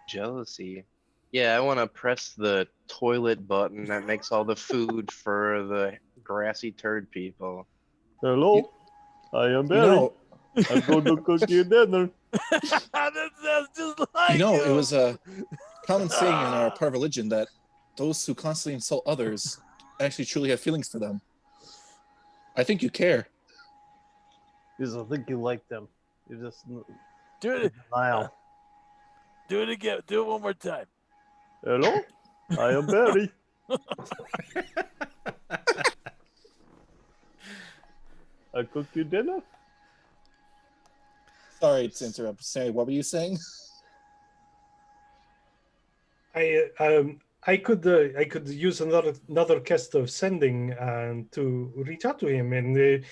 Jealousy? Yeah, I want to press the toilet button that makes all the food for the grassy turd people. Hello, I am Barry. I'm going to cook you dinner. That sounds just like it was a common saying in our part of religion that those who constantly insult others actually truly have feelings for them. I think you care. Because I think you like them. You just do it. Denial. Do it again. Do it one more time. Hello, I am Barry. I cook you dinner. Sorry to interrupt. Sammy, what were you saying? I could use another cast of sending to reach out to him, and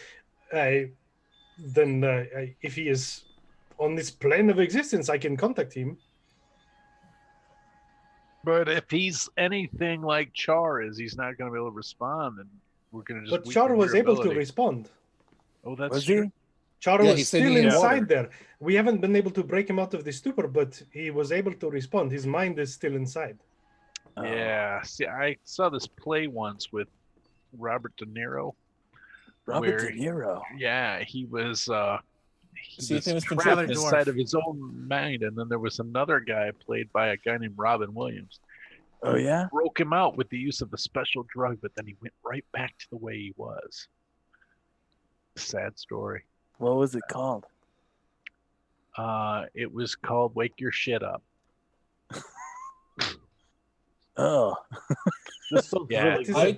if he is on this plane of existence, I can contact him. But if he's anything like Char is, he's not going to be able to respond, and we're going to just. But Char was able to respond. Oh, that's was true. he? Char was still inside water. there. We haven't been able to break him out of the stupor, but he was able to respond. His mind is still inside. Yeah. See, I saw this play once with Robert De Niro. Robert De Niro. Yeah, he was. See, He was it's been trapped Dwarf. inside of his own mind, and then there was another guy played by a guy named Robin Williams. Oh yeah. Broke him out with the use of a special drug, but then he went right back to the way he was. Sad story. What was it called? It was called "Wake Your Shit Up." Oh. Yeah, It is a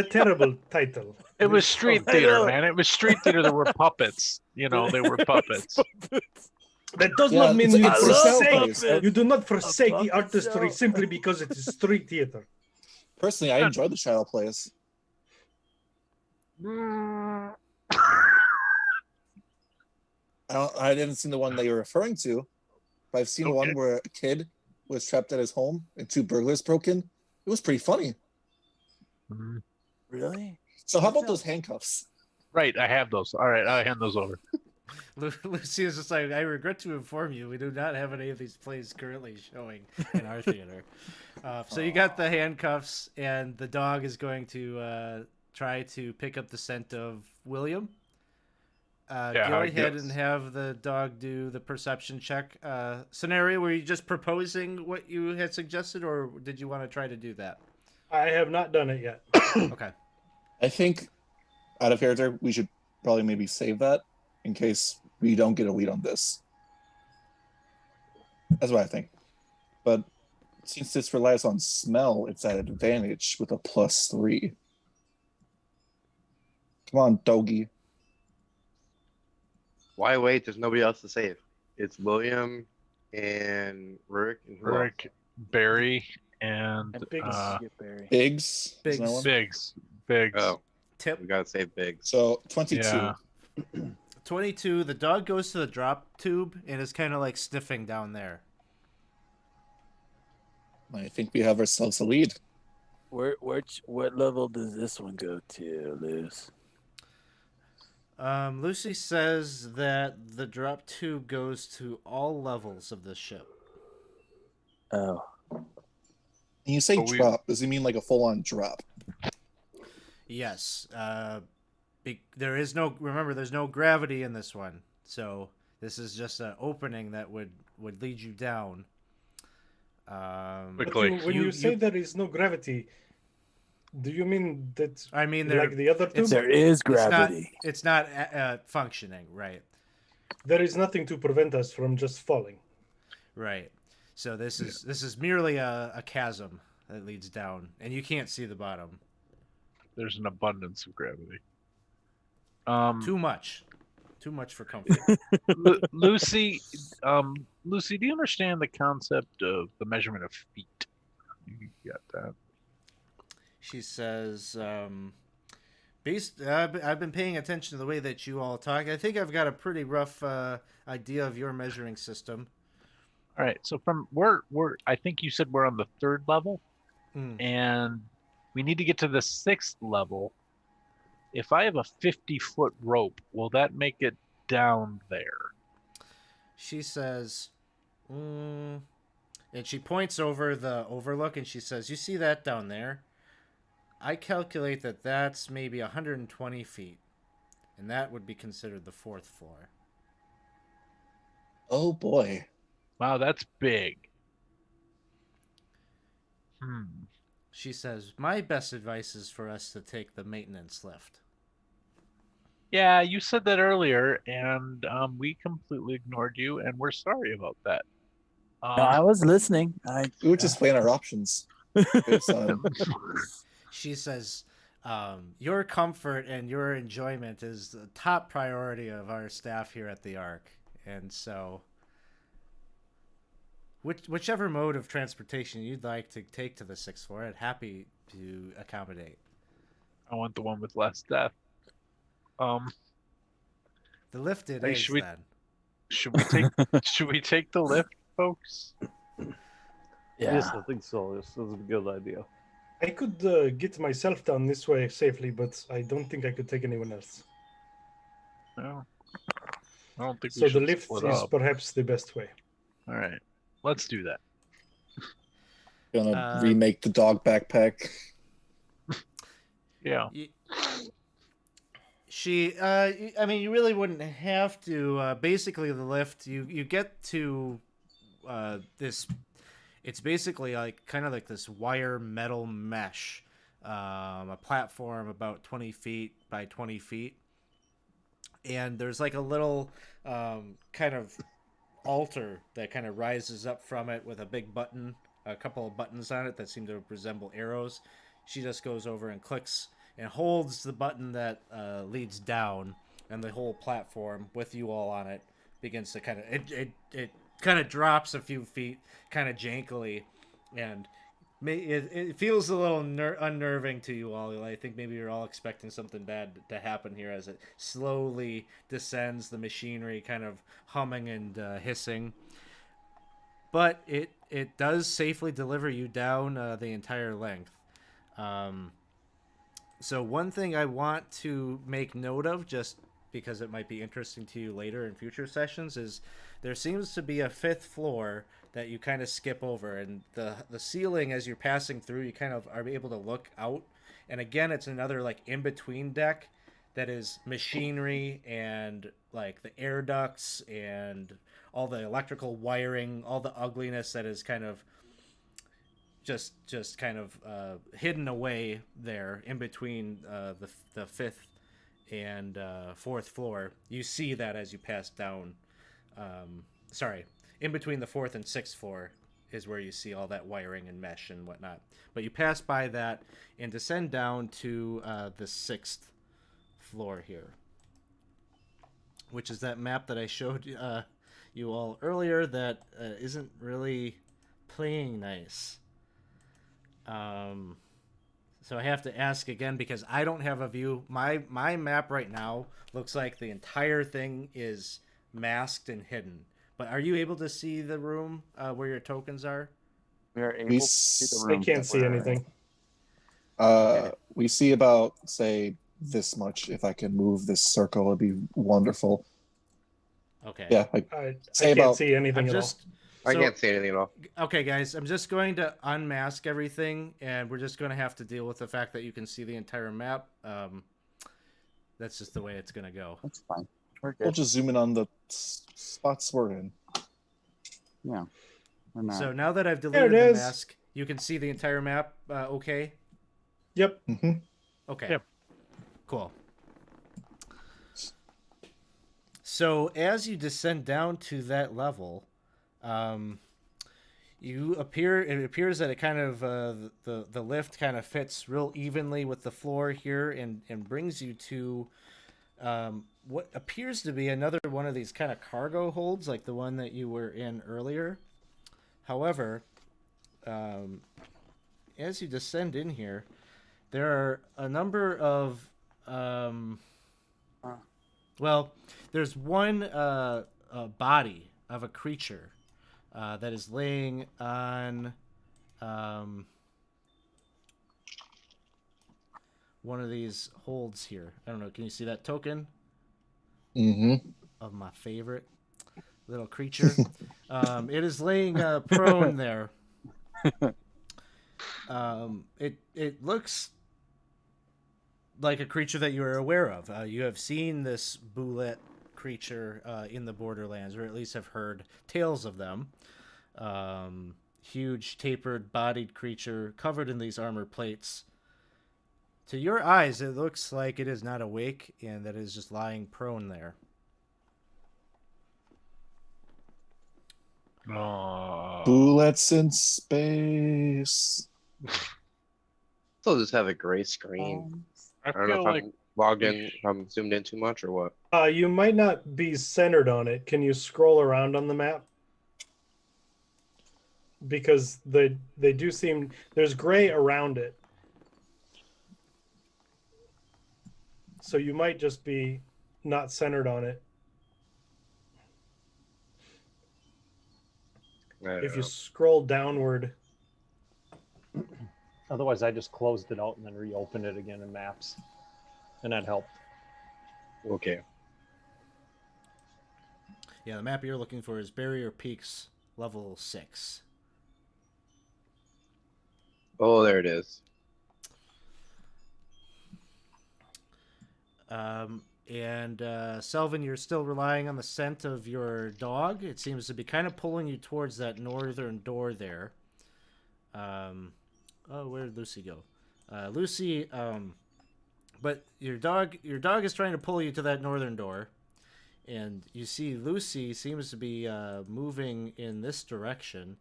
terrible title. It was street theater, man. It was street theater. There were puppets. They were puppets. That does not mean you puppets. You do not forsake the puppet artistry show. simply because it is street theater. Personally, I enjoyed the child plays. I didn't see the one that you're referring to, but I've seen one where a kid was trapped at his home and 2 burglars broke in. It was pretty funny. Really? So how about those handcuffs? Right, I have those. All right, I'll hand those over. Lucy is just like, I regret to inform you, we do not have any of these plays currently showing in our theater. So you got the handcuffs, and the dog is going to try to pick up the scent of William. Go ahead and have the dog do the perception check. Scenario, were you just proposing what you had suggested, or did you want to try to do that? I have not done it yet. Okay. I think, out of character, we should probably maybe save that in case we don't get a lead on this. That's what I think. But since this relies on smell, it's at advantage with a +3. Come on, doggy. Why wait? There's nobody else to save. It's William and Rick and who else? Rick, Barry, and Biggs. Biggs. Biggs. Is that one? Biggs. Oh, Tip. we gotta save Biggs. So 22. Yeah. 22, the dog goes to the drop tube and is kind of like sniffing down there. I think we have ourselves a lead. What level does this one go to, Luz? Lucy says that the drop tube goes to all levels of the ship. Oh. When you say drop, does it mean like a full-on drop? Yes. There is no. Remember, there's no gravity in this one, so this is just an opening that would lead you down. But Quickly. when you say there is no gravity, do you mean that I mean, like the other two? There is gravity. It's not functioning, right? There is nothing to prevent us from just falling. Right. So this is merely a chasm that leads down, and you can't see the bottom. There's an abundance of gravity. Too much for comfort. Lucy, Lucy, do you understand the concept of the measurement of feet? You got that? She says, I've been paying attention to the way that you all talk. I think I've got a pretty rough idea of your measuring system. All right. So I think you said we're on the 3rd level, and we need to get to the 6th level. If I have a 50-foot rope, will that make it down there? She says, and she points over the overlook, and she says, "You see that down there? I calculate that that's maybe 120 feet, and that would be considered the 4th floor." Oh boy. Wow, that's big. She says, "My best advice is for us to take the maintenance lift." Yeah, you said that earlier, and we completely ignored you, and we're sorry about that. No, I was listening. We were just weighing our options. She says, "Your comfort and your enjoyment is the top priority of our staff here at the Ark, and so whichever mode of transportation you'd like to take to the 6th floor, I'd happy to accommodate." I want the one with less death. The lift it Hey, is then. Should we take the lift, folks? Yeah. Yes, I think so. This is a good idea. I could get myself down this way safely, but I don't think I could take anyone else. No, I don't think we So should the lift split is up. perhaps the best way. All right, let's do that. Gonna remake the dog backpack. Yeah. I mean, you really wouldn't have to. Basically, the lift, you get to this. It's basically like kind of like this wire metal mesh, a platform about 20 feet by 20 feet, and there's like a little kind of altar that kind of rises up from it with a big button, a couple of buttons on it that seem to resemble arrows. She just goes over and clicks and holds the button that leads down, and the whole platform with you all on it begins to kind of it kind of drops a few feet, kind of jankily, and it feels a little unnerving to you all. I think maybe you're all expecting something bad to happen here as it slowly descends, the machinery kind of humming and hissing. But it does safely deliver you down the entire length. So one thing I want to make note of, just because it might be interesting to you later in future sessions, is there seems to be a 5th floor that you kind of skip over, and the ceiling, as you're passing through, you kind of are able to look out, and again, it's another like in-between deck that is machinery and like the air ducts and all the electrical wiring, all the ugliness that is kind of just kind of hidden away there in between the 5th and 4th floor. You see that as you pass down. In between the 4th and 6th floor is where you see all that wiring and mesh and whatnot. But you pass by that and descend down to the 6th floor here, which is that map that I showed you all earlier that isn't really playing nice. So I have to ask again because I don't have a view. My map right now looks like the entire thing is masked and hidden. But are you able to see the room where your tokens are? We are able to see the room. I can't see anything. Okay. We see about, say, this much. If I can move this circle, it'd be wonderful. Okay. Yeah, I say can't about see anything I'm at just I So- can't see anything at all. Okay, guys, I'm just going to unmask everything, and we're just going to have to deal with the fact that you can see the entire map. That's just the way it's going to go. That's fine. We're We'll good. just zoom in on the spots we're in. Yeah. We're not. So now that I've There deleted it the is. mask, you can see the entire map. Okay. Yep. Mm-hmm. Okay. Yep. Cool. So as you descend down to that level, you appear. It appears that it kind of the lift kind of fits real evenly with the floor here, and brings you to what appears to be another one of these kind of cargo holds, like the one that you were in earlier. However, as you descend in here, there are a number of well, there's one body of a creature that is laying on one of these holds here. I don't know. Can you see that token Mm-hmm. of my favorite little creature? It is laying prone there. It looks like a creature that you are aware of. You have seen this Boulette creature in the Borderlands, or at least have heard tales of them. Huge, tapered, bodied creature covered in these armor plates. To your eyes, it looks like it is not awake and that it is just lying prone there. Bullets in space. Still just have a gray screen. I I don't know feel if like I'm logged in, if I'm zoomed in too much or what. You might not be centered on it. Can you scroll around on the map? Because they do seem there's gray around it. So you might just be not centered on it. I don't If you know. scroll downward, Otherwise, I just closed it out and then reopened it again in maps, and that helped. Okay. Yeah, the map you're looking for is Barrier Peaks level 6. Oh, there it is. And Selvin, you're still relying on the scent of your dog. It seems to be kind of pulling you towards that northern door there. Where did Lucy go? Lucy, but your dog is trying to pull you to that northern door, and you see Lucy seems to be moving in this direction,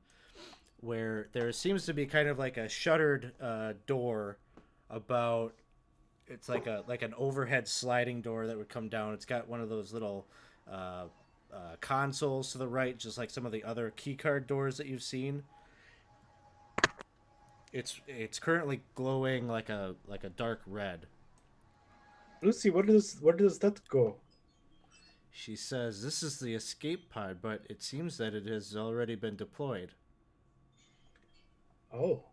where there seems to be kind of like a shuttered door about. It's like an overhead sliding door that would come down. It's got one of those little consoles to the right, just like some of the other keycard doors that you've seen. It's currently glowing like a dark red. Lucy, where does that go? She says this is the escape pod, but it seems that it has already been deployed. Oh,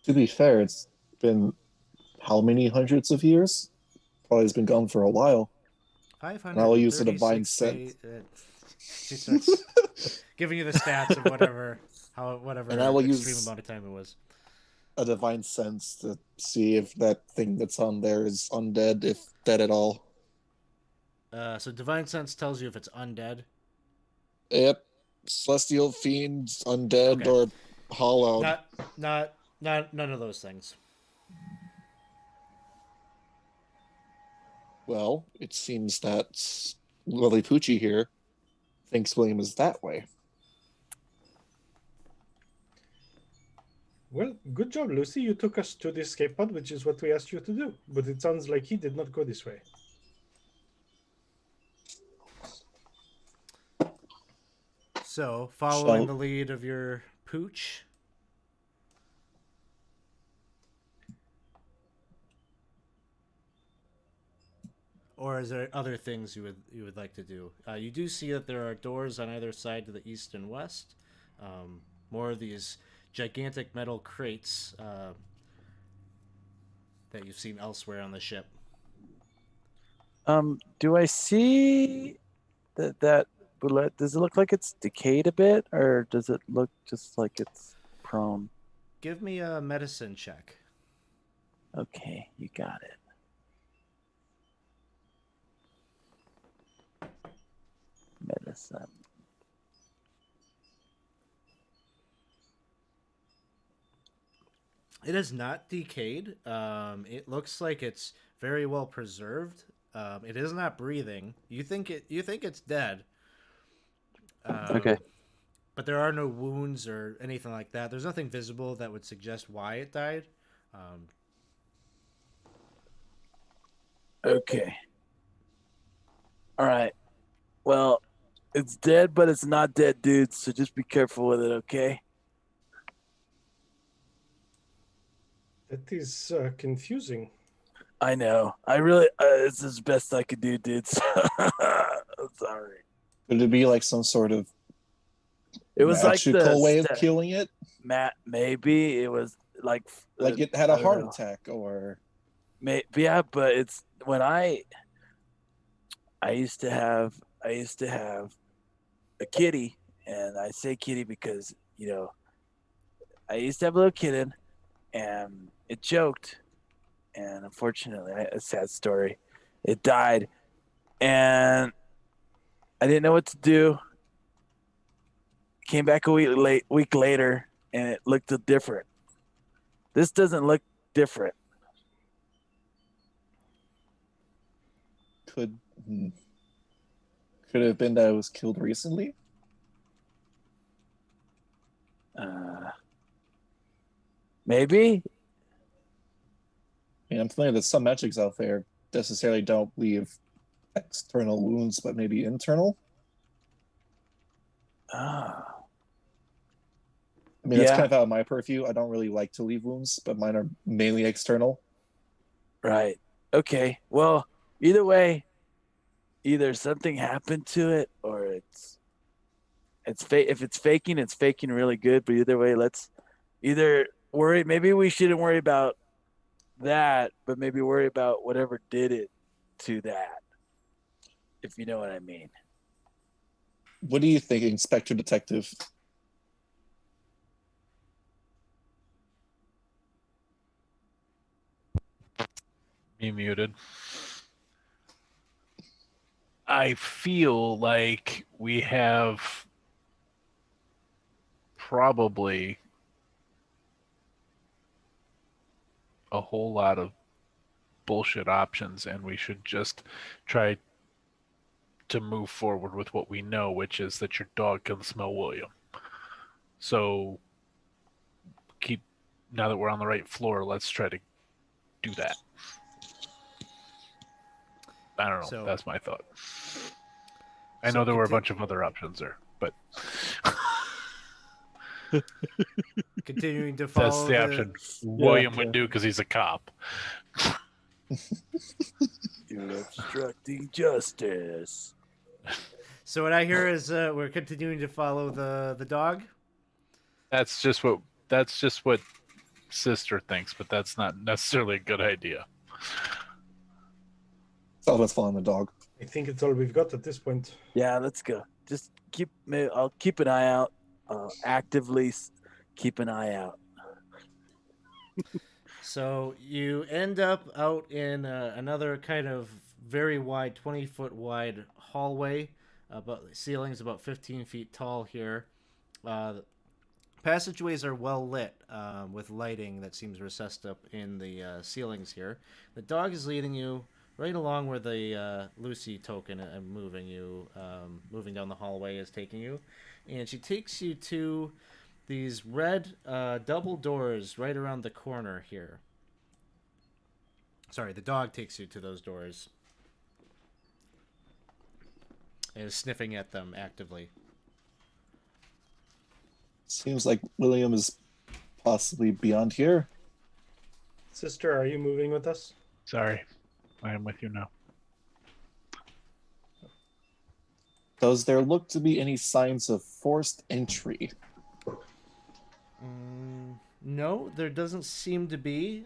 To be fair, it's been how many hundreds of years? Probably has been gone for a while. 536 And I'll use the divine sense. She starts giving you the stats of whatever And I will extreme use- amount of time it was. A divine sense to see if that thing that's on there is undead, if dead at all. So divine sense tells you if it's undead. Yep. Celestial fiends, undead, Okay. or hollowed. Not none of those things. Well, it seems that Lily Poochie here thinks William is that way. well, good job, Lucy. You took us to the escape pod, which is what we asked you to do. But it sounds like he did not go this way. So following So- the lead of your pooch. Or is there other things you would like to do? You do see that there are doors on either side to the east and west. More of these gigantic metal crates that you've seen elsewhere on the ship. Do I see that But does it look like it's decayed a bit, or does it look just like it's prone? Give me a medicine check. Okay, you got it. Medicine. It is not decayed. It looks like it's very well preserved. It is not breathing. You think it's dead. Okay. But there are no wounds or anything like that. There's nothing visible that would suggest why it died. Okay. All right. Well, it's dead, but it's not dead, dude. So just be careful with it, okay? That is confusing. I know. I really. It's as best I could do, dude. I'm sorry. Could it be like some sort of It was like magical way of the killing it? maybe it was like Like it had a I don't heart know. attack, or Yeah, but it's when I used to have a kitty, and I say kitty because I used to have a little kitten, and it choked, and unfortunately, a sad story, it died, and I didn't know what to do. Came back a week later, and it looked different. This doesn't look different. could it have been that it was killed recently? Maybe. I mean, I'm familiar that some magics out there necessarily don't leave external wounds, but maybe internal. Ah. I mean, that's Yeah. kind of out of my purview. I don't really like to leave wounds, but mine are mainly external. Right. Okay. Well, either way, either something happened to it, or if it's faking, it's faking really good. But either way, let's either worry. Maybe we shouldn't worry about that, but maybe worry about whatever did it to that. If you know what I mean. What do you think, Inspector Detective? Me muted. I feel like we have probably a whole lot of bullshit options, and we should just try to move forward with what we know, which is that your dog can smell William. So now that we're on the right floor, let's try to do that. I don't know. So- That's my thought. I So know there were a conti- bunch of other options there, but Continuing to that's follow the option William would do because he's a cop. You're obstructing justice. So what I hear is we're continuing to follow the dog. That's just what sister thinks, but that's not necessarily a good idea. So let's follow the dog. I think it's all we've got at this point. Yeah, let's go. Just I'll keep an eye out. Actively keep an eye out. So you end up out in another kind of very wide, 20-foot wide hallway. Ceiling's about 15 feet tall here. Passageways are well lit with lighting that seems recessed up in the ceilings here. The dog is leading you right along where the Lucy token and moving down the hallway is taking you. And she takes you to these red double doors right around the corner here. Sorry, the dog takes you to those doors and is sniffing at them actively. Seems like William is possibly beyond here. Sister, are you moving with us? Sorry, I am with you now. Does there look to be any signs of forced entry? No, there doesn't seem to be.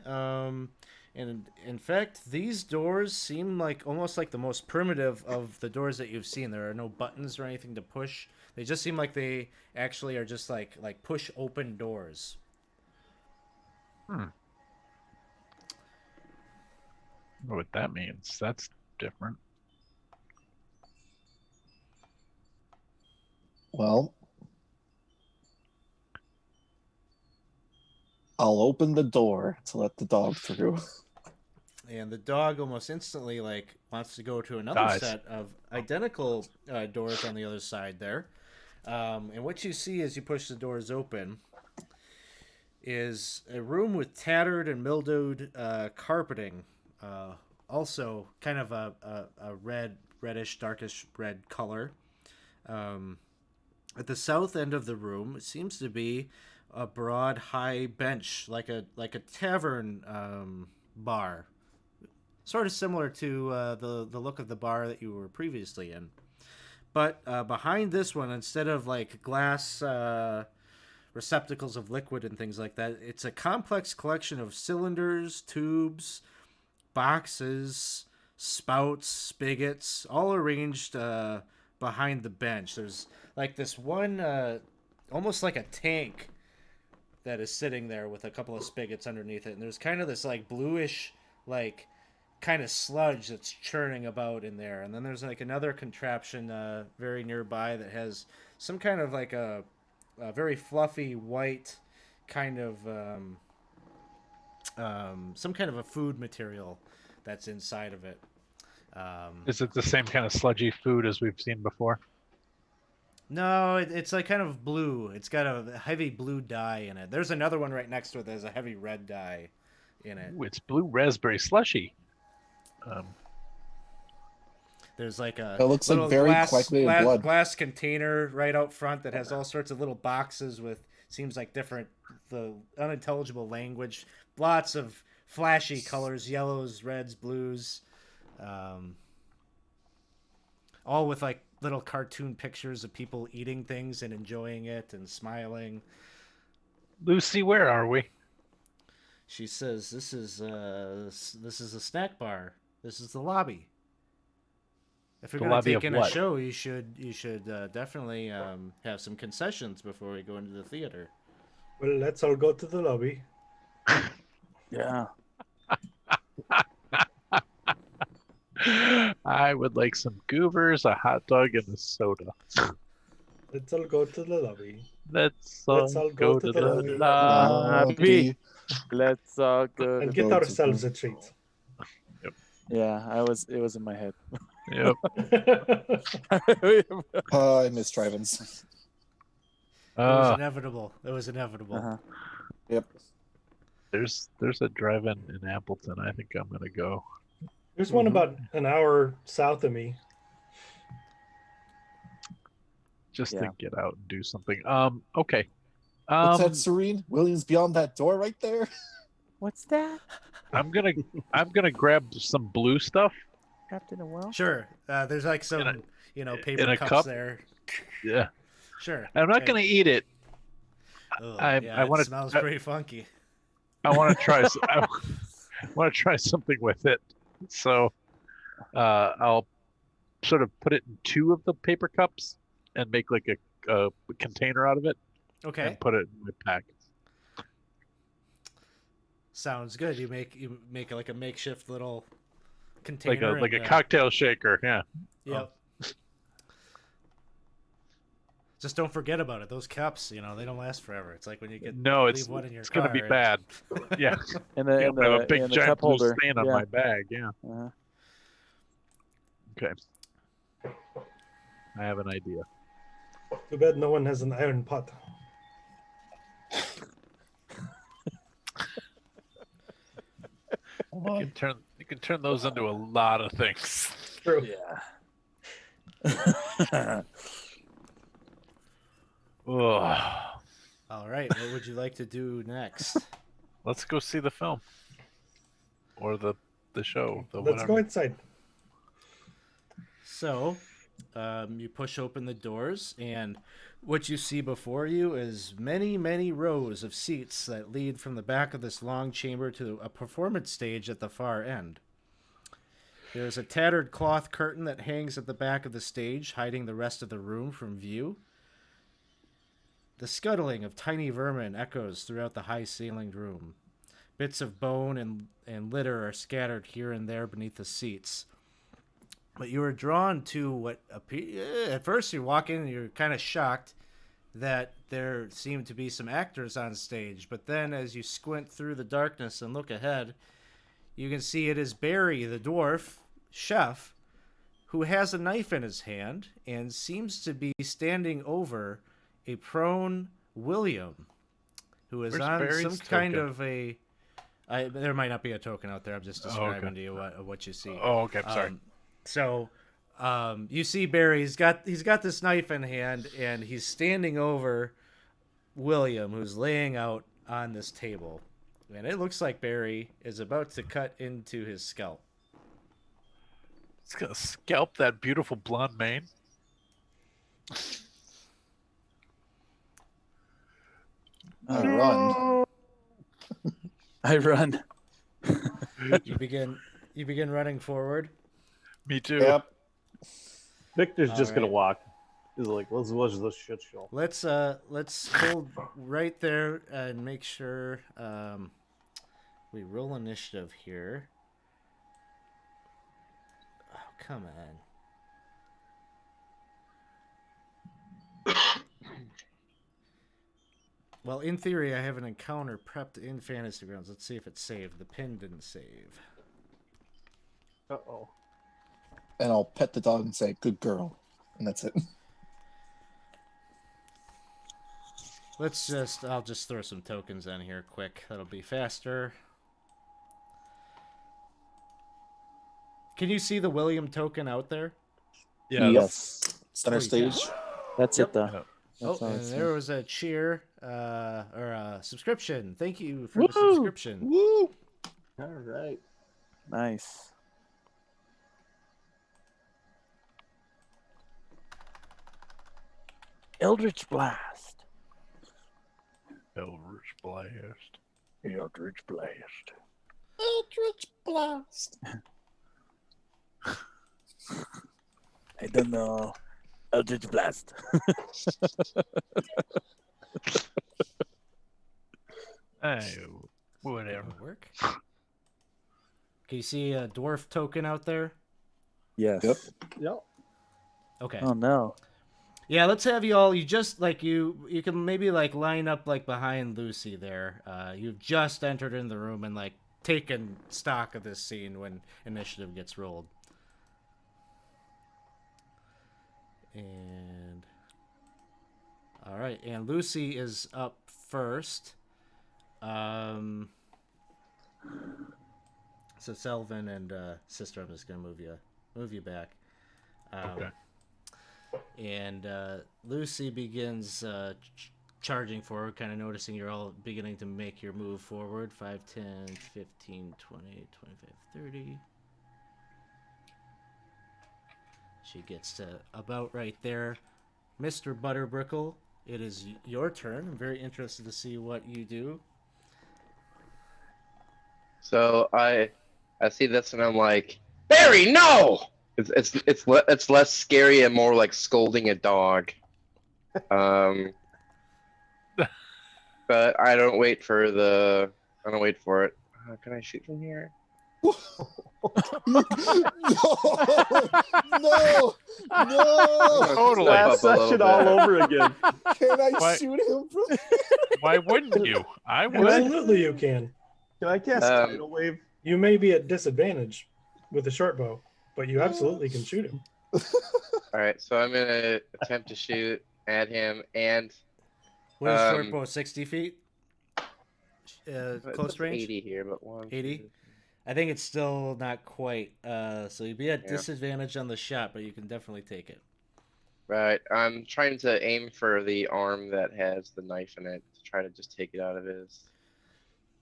And in fact, these doors seem like almost like the most primitive of the doors that you've seen. There are no buttons or anything to push. They just seem like they actually are just like push open doors. I don't know what that means. That's different. Well, I'll open the door to let the dog through. And the dog almost instantly wants to go to another Dies. set of identical doors on the other side there. And what you see as you push the doors open is a room with tattered and mildewed carpeting. Also kind of a reddish, darkish red color. At the south end of the room, it seems to be a broad, high bench, like a tavern bar, sort of similar to the look of the bar that you were previously in. But behind this one, instead of glass receptacles of liquid and things like that, it's a complex collection of cylinders, tubes, boxes, spouts, spigots, all arranged behind the bench. There's this one, almost like a tank that is sitting there with a couple of spigots underneath it, and there's kind of this bluish kind of sludge that's churning about in there. And then there's another contraption very nearby that has some kind of a very fluffy white kind of some kind of a food material that's inside of it. Is it the same kind of sludgy food as we've seen before? No, it's kind of blue. It's got a heavy blue dye in it. There's another one right next to it that has a heavy red dye in it. Ooh, it's blue raspberry slushy. There's a It looks like very coagulated blood. glass container right out front that has all sorts of little boxes with seems like different the unintelligible language. Lots of flashy colors, yellows, reds, blues, all with little cartoon pictures of people eating things and enjoying it and smiling. Lucy, where are we? She says, "This is a snack bar. This is the lobby. If you're going to take in a show, you should definitely have some concessions before we go into the theater." Well, let's all go to the lobby. Yeah. I would like some goobers, a hot dog, and a soda. Let's all go to the lobby. Let's all go to the lobby. Let's all go And to get the... ourselves a treat. Yep. Yeah, it was in my head. Yep. I miss drive-ins. It was inevitable. It was inevitable. Uh-huh. Yep. There's a drive-in in Appleton. I think I'm gonna go. There's one about an hour south of me. Just to get out and do something. Okay. What's that, Serene? Williams beyond that door right there. What's that? I'm gonna grab some blue stuff. Trapped in a well? Sure. There's some paper in a cups cup? there. Yeah. Sure. I'm not gonna eat it. Ugh, I want to. It smells pretty funky. I want to try. I want to try something with it. So, I'll sort of put it in two of the paper cups and make a container out of it. Okay. And put it in my pack. Sounds good. You make a makeshift little container. Like a cocktail shaker. Yeah. Yep. Just don't forget about it. Those cups, they don't last forever. It's like when you leave one in your car. It's gonna be bad. Yeah. And I have a big giant cup blue holder. stain on my bag. Yeah. Uh-huh. Okay. I have an idea. Too bad no one has an iron pot. You can turn those into a lot of things. True. Yeah. All right. What would you like to do next? Let's go see the film. Or the show. Let's go inside. So, You push open the doors, and what you see before you is many, many rows of seats that lead from the back of this long chamber to a performance stage at the far end. There's a tattered cloth curtain that hangs at the back of the stage, hiding the rest of the room from view. The scuttling of tiny vermin echoes throughout the high-ceilinged room. Bits of bone and litter are scattered here and there beneath the seats. But you are drawn to what at first you walk in and you're kind of shocked that there seem to be some actors on stage. But then as you squint through the darkness and look ahead, you can see it is Barry, the dwarf chef, who has a knife in his hand and seems to be standing over a prone William, who is Where's on Barry's some token? kind of a. There might not be a token out there. I'm just describing to you what you see. Oh, okay. Sorry. So, you see Barry. He's got this knife in hand, and he's standing over William, who's laying out on this table, and it looks like Barry is about to cut into his scalp. It's gonna scalp that beautiful blonde mane. I run. I run. You begin running forward. Me too. Yep. Victor's All just gonna right. walk. He's like, let's watch this shit show. Let's hold right there and make sure we roll initiative here. Oh, come on. Well, in theory, I have an encounter prepped in Fantasy Grounds. Let's see if it saved. The pin didn't save. Uh-oh. And I'll pet the dog and say, "Good girl," and that's it. I'll just throw some tokens in here quick. That'll be faster. Can you see the William token out there? Yeah. Yes. Center Holy cow. stage. That's it, though. Oh, That's all I and see. there was a cheer or a subscription. Thank you for the subscription. Woo! All right. Nice. Eldritch Blast. Eldritch Blast. Eldritch Blast. Eldritch blast. I don't know. Eldritch Blast. Oh, whatever. That'll work. Can you see a dwarf token out there? Yes. Yep. Yep. Okay. Oh no. Yeah, let's have you all. You just like you can maybe like line up like behind Lucy there. You've just entered in the room and like taken stock of this scene when initiative gets rolled. And all right, and Lucy is up first. So Selvin and Sister, I'm just gonna move you back. Okay. And Lucy begins charging forward, kind of noticing you're all beginning to make your move forward. 5, 10, 15, 20, 25, 30. She gets to about right there. Mr. Butterbrickle, it is your turn. I'm very interested to see what you do. So I see this and I'm like, Barry, no! It's less scary and more like scolding a dog. But I don't wait for it. Can I shoot from here? No! Totally. Last Up a little session bit. all over again. Can I Why- shoot him from? Why wouldn't you? I would. Absolutely, you can. Can I cast Tidal Wave? You may be at disadvantage with a short bow, but you absolutely can shoot him. All right, so I'm gonna attempt to shoot at him, and What is short bow? 60 feet? it Close says range? 80 here, but 1, 80? 2, I think it's still not quite. So you'd be at Yeah. disadvantage on the shot, but you can definitely take it. Right, I'm trying to aim for the arm that has the knife in it to try to just take it out of his.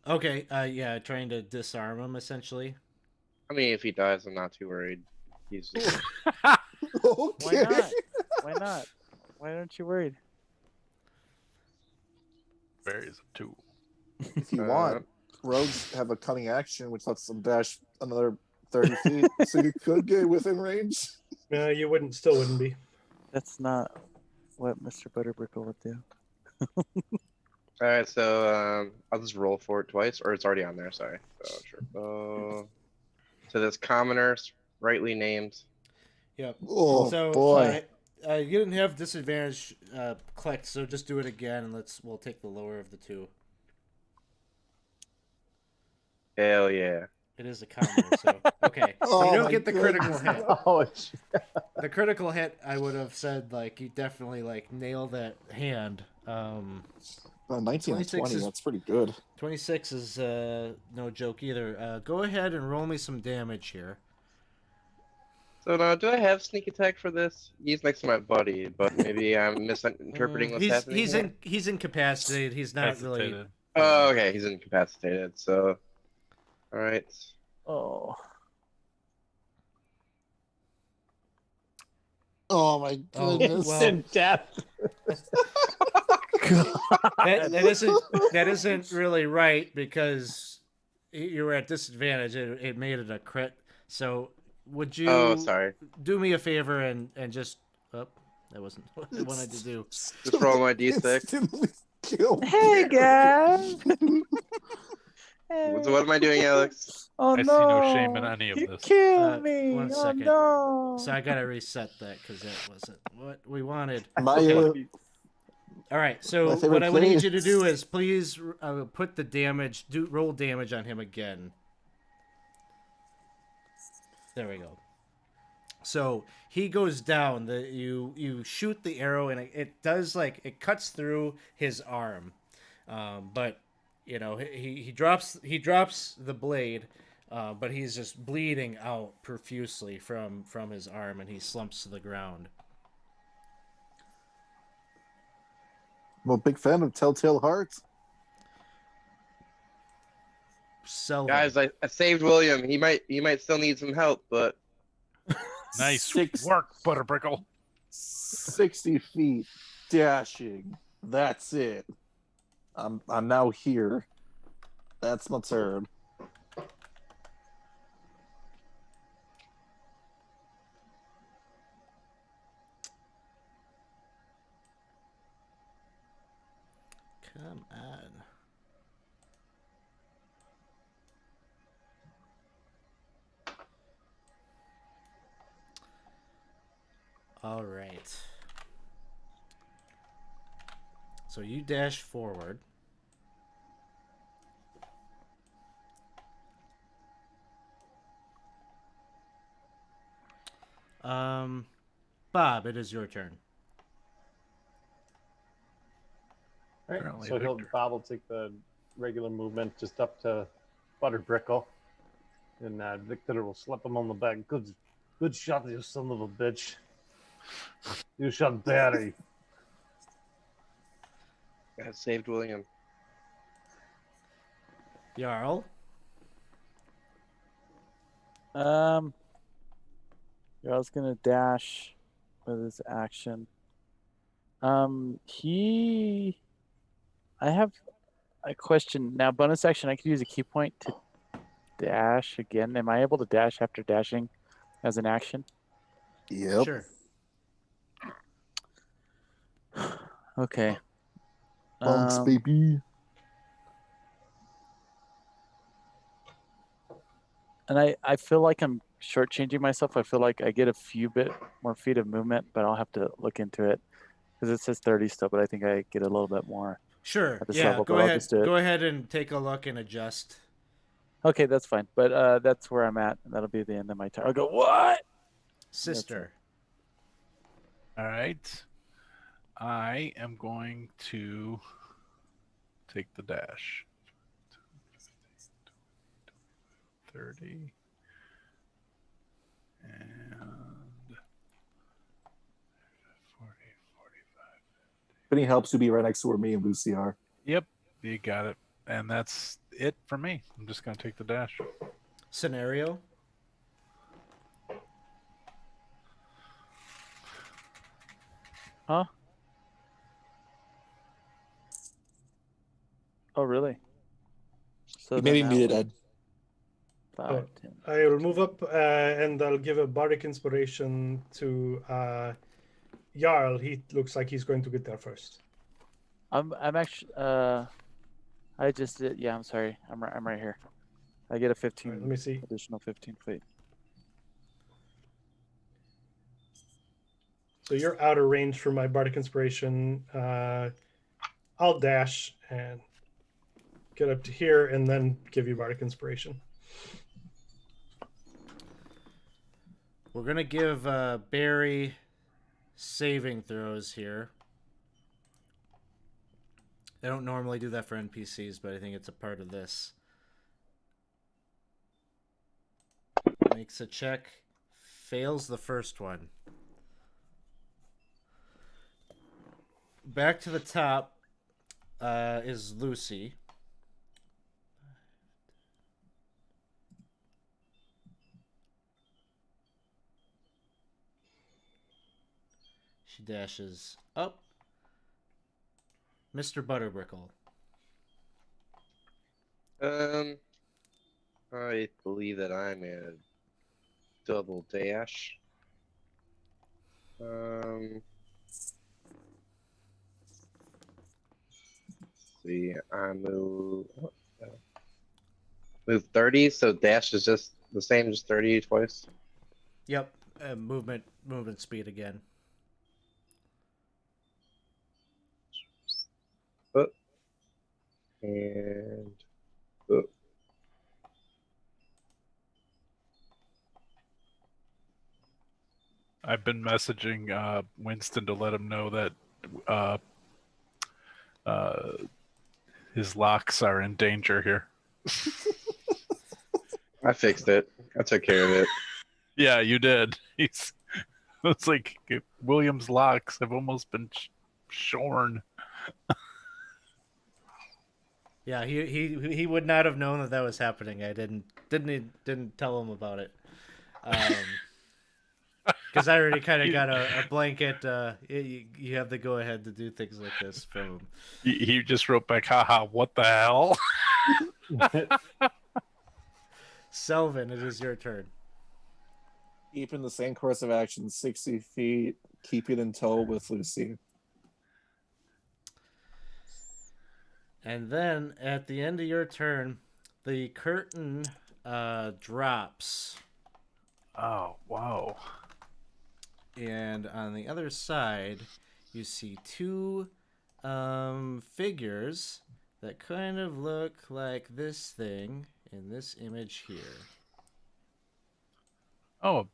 Okay, yeah, trying to disarm him, essentially. I mean, if he dies, I'm not too worried. He's just... Okay. aren't you worried? Barry is a 2. If you want, rogues have a cunning action which lets them dash another 30 feet, so you could get within range. No, you wouldn't. Still wouldn't be. That's not what Mr. Butterbrickle would do. All right, so I'll just roll for it twice, or it's already on there. Sorry. So sure. So this commoner, rightly named. Yep. Oh So, boy. You didn't have disadvantage clicked, so just do it again, and we'll take the lower of the two. Hell yeah. It is a commoner, so okay. Oh, You don't my get the critical hit. Ouch. The critical hit, I would have said, like, you definitely like nail that hand. 19 and 20, is- that's pretty good. 26 is no joke either. Go ahead and roll me some damage here. So now, do I have sneak attack for this? He's next to my buddy, but maybe I'm misinterpreting what's happening. He's incapacitated. He's not really. Hesitated. Oh, okay. He's incapacitated. So, all right. Oh. Oh my Oh, goodness. well. In death. That isn't really right because you were at disadvantage. It made it a crit. So would you Oh, sorry. do me a favor and just that wasn't what I wanted to do. Just roll my d6. Instantly kill Hey, guys. So what am I doing, Alex? Oh I no! see no shame in any of You this. killed me! One Oh second. no! So I gotta reset that because that wasn't what we wanted. My, All right. So My favorite what I would need you to place. do is please put the damage. Roll damage on him again. There we go. So he goes down. You shoot the arrow and it does it cuts through his arm, but you know he drops the blade, but he's just bleeding out profusely from his arm and he slumps to the ground. I'm a big fan of Telltale Heart. Selvin. Guys, I saved William. He might still need some help, but Nice Six- work, Butterbrickle. 60 feet dashing. That's it. I'm now here. That's my turn. Come on. All right. So you dash forward. Bob, it is your turn. Right. Apparently So Victor. Bob will take the regular movement just up to Butterbrickle, and Victor will slap him on the back. Good shot, you son of a bitch. You shot Barry. I saved William. Jarl. Jarl's gonna dash with his action. I have a question now. Bonus action. I could use a key point to dash again. Am I able to dash after dashing as an action? Yep. Sure. Okay. Bumps, baby. And I feel like I'm shortchanging myself. I feel like I get a few bit more feet of movement, but I'll have to look into it because it says 30 still. But I think I get a little bit more. Sure. At this Yeah. level, Go but I'll ahead. just do it. Go ahead and take a look and adjust. Okay, that's fine. But that's where I'm at. That'll be the end of my turn. I'll go, what? Sister. All right. I am going to take the dash. 30. And 40, 45. If any helps, you'll be right next to where me and Lucy are. Yep, you got it. And that's it for me. I'm just going to take the dash. Scenario. Huh? really? So You then maybe that muted was Ed. 5, Oh. 10. I will move up and I'll give a bardic inspiration to Jarl. He looks like he's going to get there first. I'm actually I just did. Yeah, I'm sorry. I'm right here. I get a 15. All right, let me see. Additional 15 feet. So you're out of range for my bardic inspiration. I'll dash and get up to here and then give you bardic inspiration. We're gonna give Barry saving throws here. I don't normally do that for NPCs, but I think it's a part of this. Makes a check, fails the first one. Back to the top is Lucy. She dashes up. Mr. Butterbrickle. I believe that I'm a double dash. See, I move 30, so dash is just the same, just 30 twice. Yep, movement speed again. And I've been messaging Winston to let him know that his locks are in danger here. I fixed it. I took care of it. Yeah, you did. It's like William's locks have almost been shorn. Yeah, he would not have known that was happening. I didn't tell him about it. Because I already kind of got a blanket. You have the go ahead to do things like this from him. He just wrote back, haha, what the hell? Selvin, it is your turn. Keeping the same course of action, 60 feet, keeping in tow with Lucy. And then at the end of your turn, the curtain drops. Oh, wow. And on the other side, you see two figures that kind of look like this thing in this image here. Oh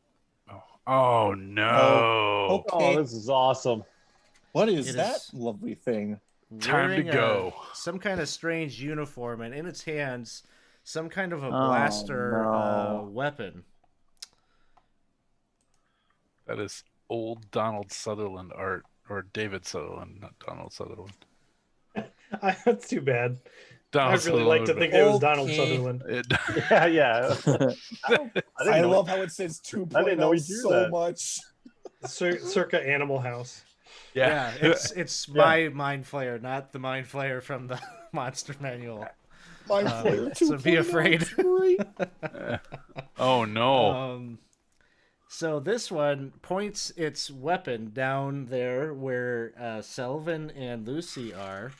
no. Oh, okay. Oh, this is awesome. What is It that is lovely thing? Time to go. Some kind of strange uniform, and in its hands, some kind of a Oh, blaster no. weapon. That is old Donald Sutherland art, or David Sutherland, not Donald Sutherland. That's too bad. Donald I'd really like to Sutherland. think it was Donald Sutherland. Yeah. I love how it says 2.0 I didn't know he drew so that. much. Circa Animal House. Yeah, it's my Mind Flayer, not the Mind Flayer from the Monster Manual. Mind Flayer 2.0. So be afraid. Oh no. So this one points its weapon down there where Selvin and Lucy are,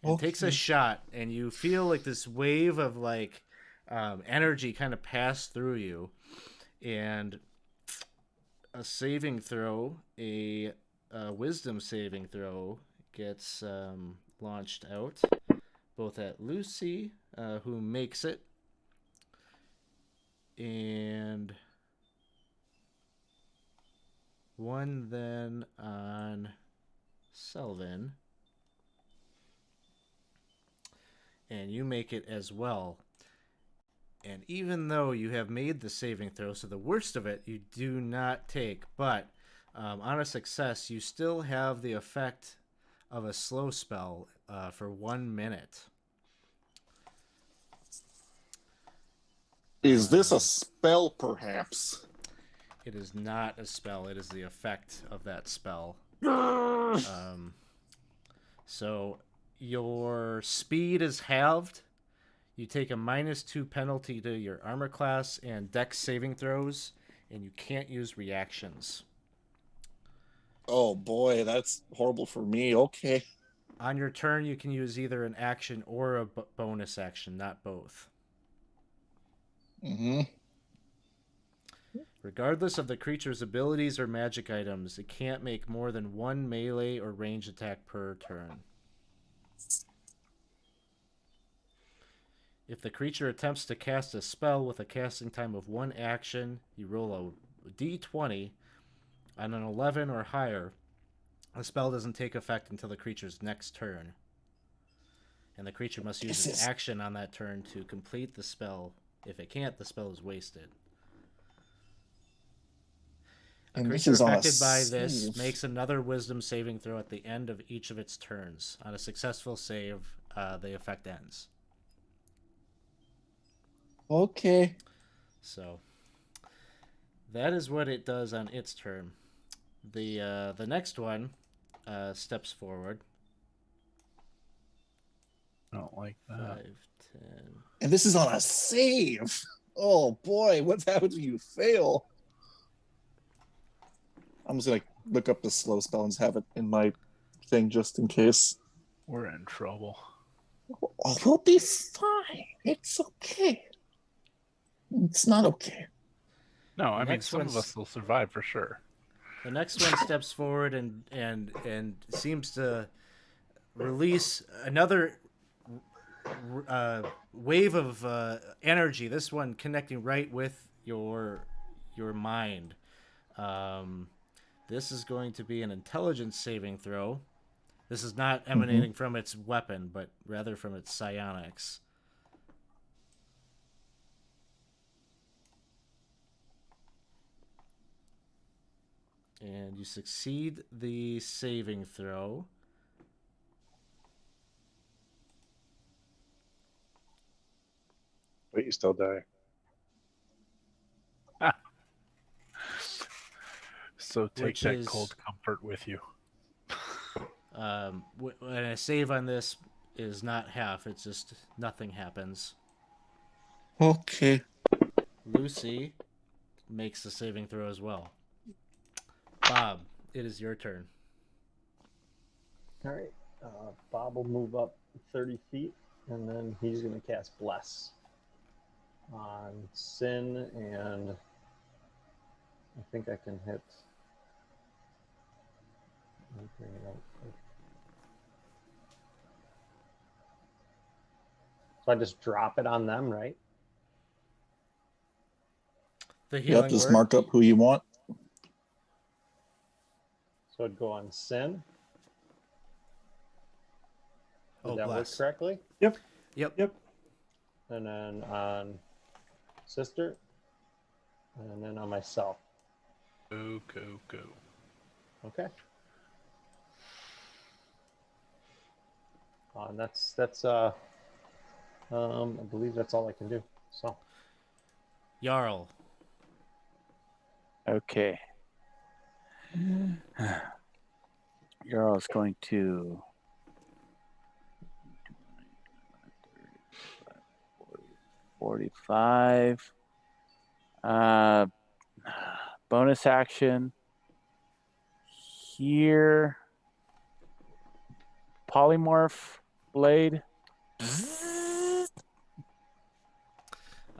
and takes a shot, and you feel like this wave of like energy kind of pass through you, and a saving throw, a wisdom saving throw gets launched out, both at Lucy, who makes it, and one then on Selvin. And you make it as well. And even though you have made the saving throw, so the worst of it you do not take, but on a success, you still have the effect of a slow spell for 1 minute. Is this a spell, perhaps? It is not a spell. It is the effect of that spell. So your speed is halved. You take a -2 penalty to your armor class and dex saving throws, and you can't use reactions. Oh boy, that's horrible for me. Okay. On your turn, you can use either an action or a bonus action, not both. Mm-hmm. Regardless of the creature's abilities or magic items, it can't make more than one melee or range attack per turn. If the creature attempts to cast a spell with a casting time of 1 action, you roll a d20. On an 11 or higher, the spell doesn't take effect until the creature's next turn. And the creature must use its action on that turn to complete the spell. If it can't, the spell is wasted. A creature affected by this makes another wisdom saving throw at the end of each of its turns. On a successful save, the effect ends. Okay. So that is what it does on its turn. The next one steps forward. I don't like that. 5, 10. And this is on a save. Oh boy, what happens when you fail? I'm just gonna look up the slow spell and just have it in my thing just in case. We're in trouble. Oh, we'll be fine. It's okay. It's not okay. No, I mean some of us will survive for sure. The next one steps forward and seems to release another wave of energy. This one connecting right with your mind. This is going to be an intelligence saving throw. This is not emanating from its weapon, but rather from its psionics. And you succeed the saving throw. But you still die. So take that cold comfort with you. And a save on this is not half. It's just nothing happens. Okay. Lucy makes the saving throw as well. Bob, it is your turn. All right. Bob will move up 30 feet, and then he's going to cast Bless on Sin, and I think I can hit. Let me bring it up. So I just drop it on them, right? The healing Yep, just word. mark up who you want. So it'd go on Sin. Did that Bless. work correctly? Yep. Yep. And then on Sister. And then on myself. Go. Okay. And that's I believe that's all I can do. So Jarl. Okay. Jarl's going to 45. Bonus action here. Polymorph blade.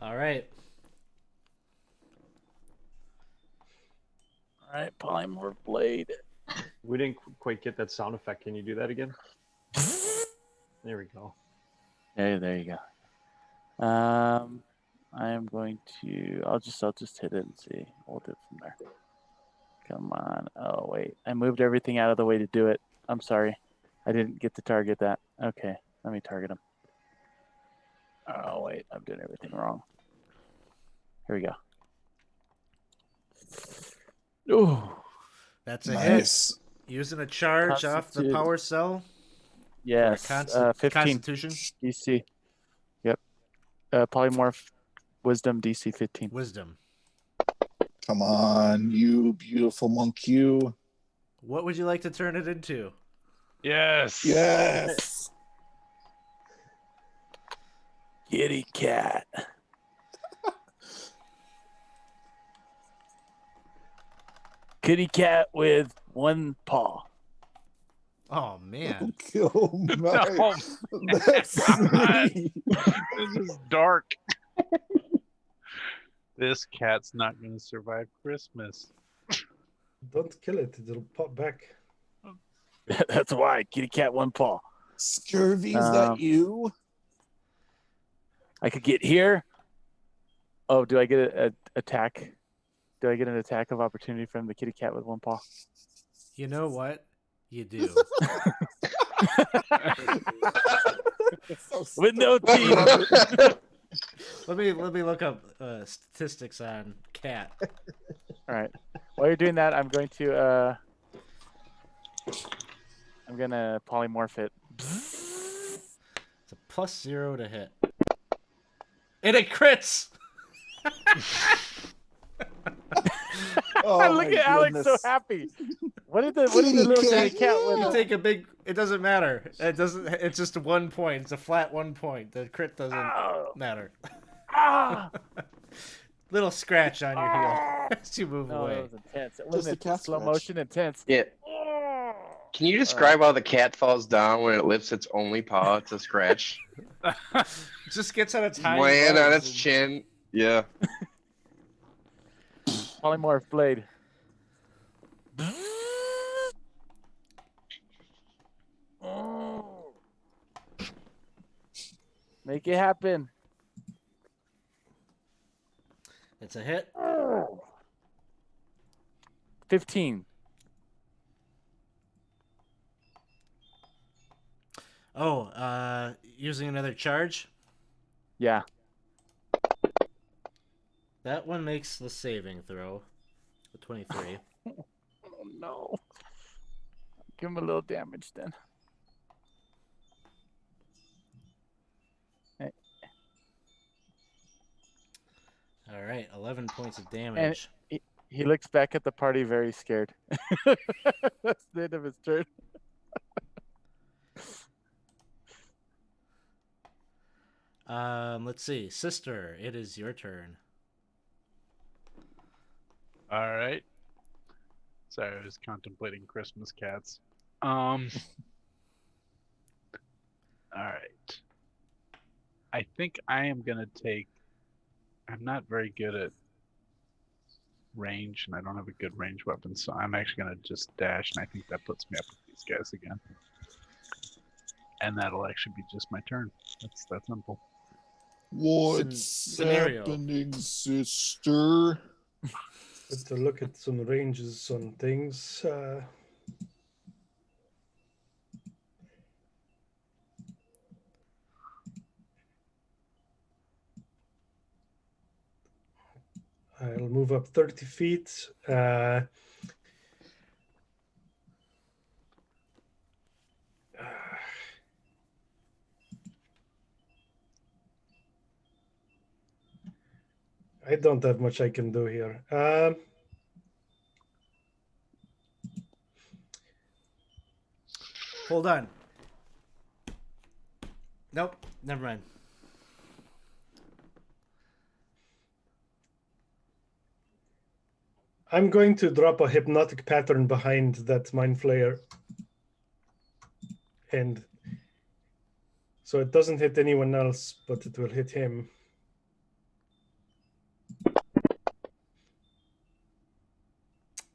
All right. All right, polymorph blade. we didn't quite get that sound effect. Can you do that again? There we go. There you go. I am going to. I'll just hit it and see. We'll do it from there. Come on. Oh wait, I moved everything out of the way to do it. I'm sorry. I didn't get to target that. Okay, let me target him. Oh wait, I'm doing everything wrong. Here we go. Ooh. That's a Nice. hit. Using a charge off the power cell. Yes. 15 Constitution. DC. Yep. Polymorph Wisdom DC 15. Wisdom. Come on, you beautiful monk, you. What would you like to turn it into? Yes. Yes. Kitty cat. Kitty cat with one paw. Oh man. Oh my! No, That's God. This is dark. This cat's not going to survive Christmas. Don't kill it; it'll pop back. That's why. Kitty cat, one paw. Scurvy, is that you? I could get here. Oh, do I get an attack? Do I get an attack of opportunity from the kitty cat with one paw? You know what? You do. With no teeth. Let me look up statistics on cat. All right. While you're doing that, I'm going to polymorph it. It's a +0 to hit. And it crits! Oh, Look my at Alex so goodness. happy. What did the little kitty cat with You a... take a big. It doesn't matter. It doesn't. It's just 1 point. It's a flat 1 point. The crit doesn't matter. Ah! Little scratch on your heel as you move No, away. that was intense. It Just a wasn't cat slow scratch. motion intense. Yeah. Can you describe how the cat falls down when it lifts its only paw to scratch? Just gets on its hind Land on legs its and- chin. Yeah. Polymorph blade. Make it happen. It's a hit. 15. Oh, using another charge. Yeah. That one makes the saving throw. A 23. Oh no. Give him a little damage then. All right, 11 points of damage. He looks back at the party very scared. That's the end of his turn. Let's see, sister. It is your turn. All right. Sorry, I was contemplating Christmas cats. All right. I think I am gonna take. I'm not very good at range, and I don't have a good range weapon, so I'm actually gonna just dash, and I think that puts me up with these guys again. And that'll actually be just my turn. That's that simple. What's Scenario. happening, sister? Let's look at some ranges on things. I'll move up 30 feet. I don't have much I can do here. Hold on. Nope, never mind. I'm going to drop a hypnotic pattern behind that mind flayer. And so it doesn't hit anyone else, but it will hit him.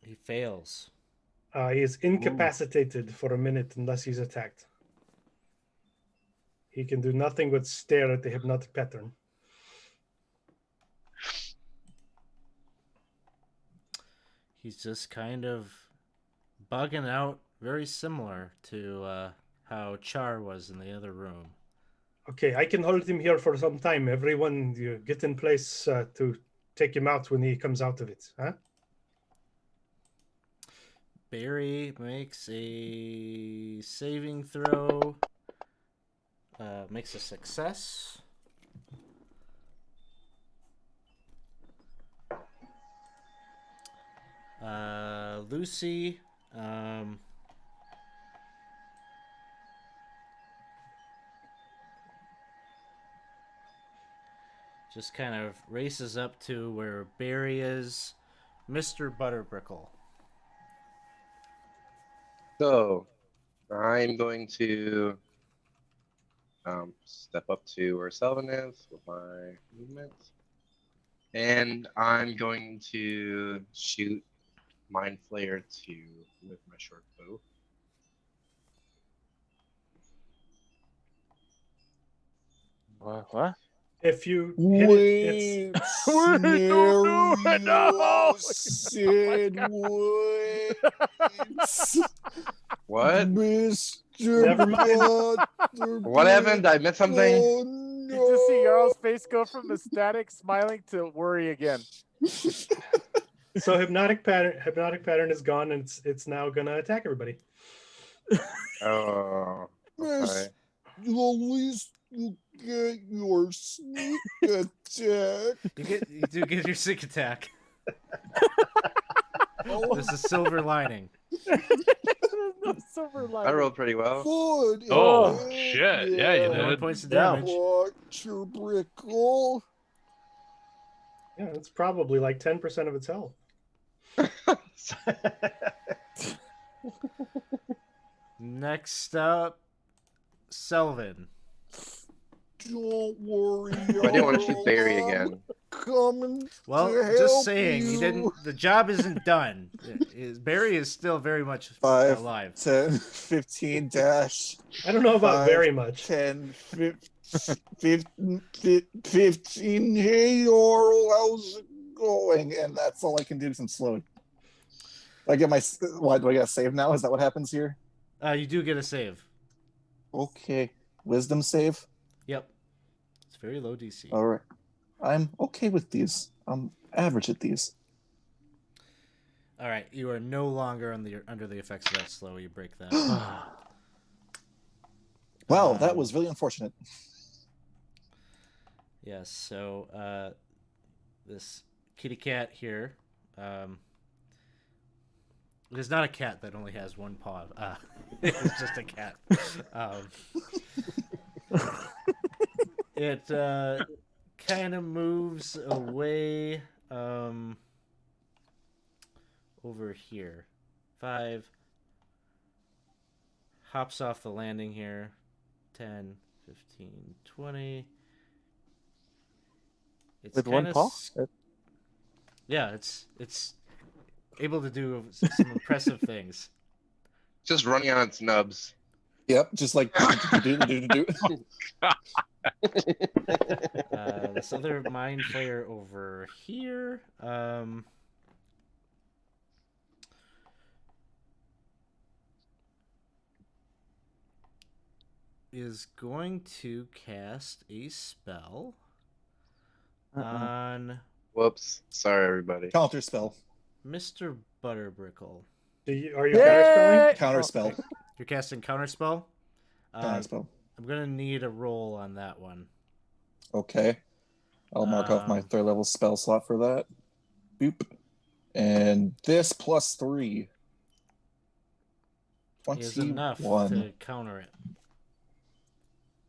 He fails. He is incapacitated for a minute unless he's attacked. He can do nothing but stare at the hypnotic pattern. He's just kind of bugging out, very similar to how Char was in the other room. Okay, I can hold him here for some time. Everyone, you get in place to take him out when he comes out of it. Huh? Barry makes a saving throw. Makes a success. Lucy. just kind of races up to where Barry is, Mr. Butterbrickle. So I'm going to step up to where Selvin is with my movement. And I'm going to shoot Mind Flayer 2 with my short bow. What? If you hit it, it's Scenario no. said What? Mr. Never mind. What happened? Did I miss something? Oh, You just see Jarl's face go from ecstatic smiling to worry again. So hypnotic pattern is gone, and it's now gonna attack everybody. Oh, okay. At least you get your sneak attack. You do get your sick attack. There's a silver lining. No silver I lining. rolled pretty well. Good. Oh, heck shit. Yeah, you One did. points of Yeah. damage. Butterbrickle. Yeah, it's probably like 10% of its health. Next up, Selvin. Don't worry. I didn't want to shoot Jarl, Barry I'm again. Coming Well, to help just saying, you. you didn't. The job isn't done. Barry is still very much 5, alive. 10, 15 dash. I don't know about 5, very much. 10, 15. Hey, Jarl, how's it going? And that's all I can do because I'm slowed. I get my. What, do I get a save now? Is that what happens here? You do get a save. Okay. Wisdom save? Yep. It's very low DC. All right. I'm okay with these. I'm average at these. All right, you are no longer under the effects of that slow. You break that. Wow, that was really unfortunate. Yes. So this kitty cat here. It is not a cat that only has one paw. It's just a cat. It kind of moves away over here. 5. Hops off the landing here. 10, 15, 20. It's With one kinda paw? Yeah, it's able to do some impressive things. Just running on its nubs. Yep, just like This other mind flayer over here. Is going to cast a spell on Whoops. Sorry, everybody. counter spell. Mr. Butterbrickle. Are you counterspelling? Counter spell. You're casting counterspell? Counter spell. I'm going to need a roll on that one. Okay. I'll mark off my 3rd level spell slot for that. Boop. And this plus 3. Is enough 21. to counter it.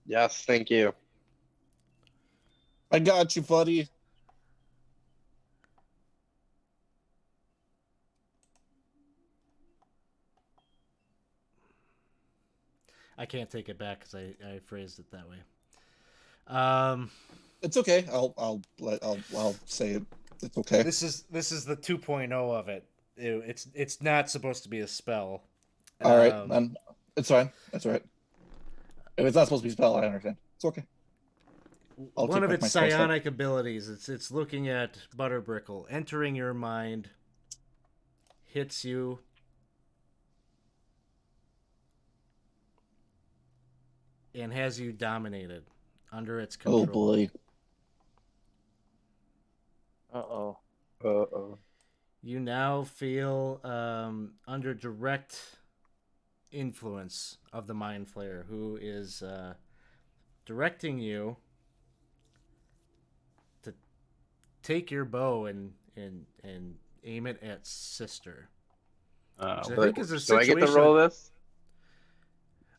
Yes, thank you. I got you, buddy. I can't take it back because I phrased it that way. It's okay. I'll say it. It's okay. This is the 2.0 of it. It's not supposed to be a spell. All right, it's fine. That's all right. If it's not supposed to be a spell, I understand. It's okay. One of its psionic abilities. It's looking at Butterbrickle, entering your mind, hits you. And has you dominated under its control. Oh boy. Uh-oh. Uh-oh. You now feel under direct influence of the Mind Flayer, who is directing you to take your bow and aim it at Sister. Which I think is a do I get to situation- roll this?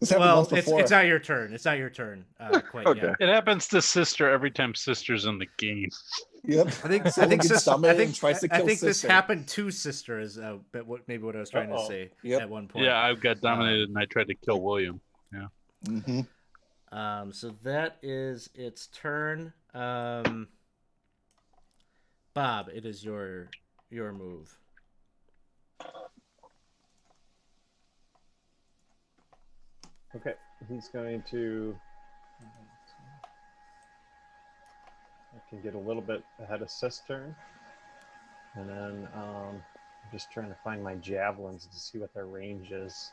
This happened Well, once before. it's not your turn. It's not your turn quite Okay. yet. It happens to Sister every time Sister's in the game. Yep. I think Someone gets sister, summoned I think and tries to I kill think this Sister. happened to Sister is maybe what I was trying to Uh-oh. say Yep. at one point. Yeah, I got dominated and I tried to kill William. Yeah. Mm-hmm. So that is its turn. Bob, it is your move. Okay, he's going to. I can get a little bit ahead of Cistern. And then I'm just trying to find my javelins to see what their range is.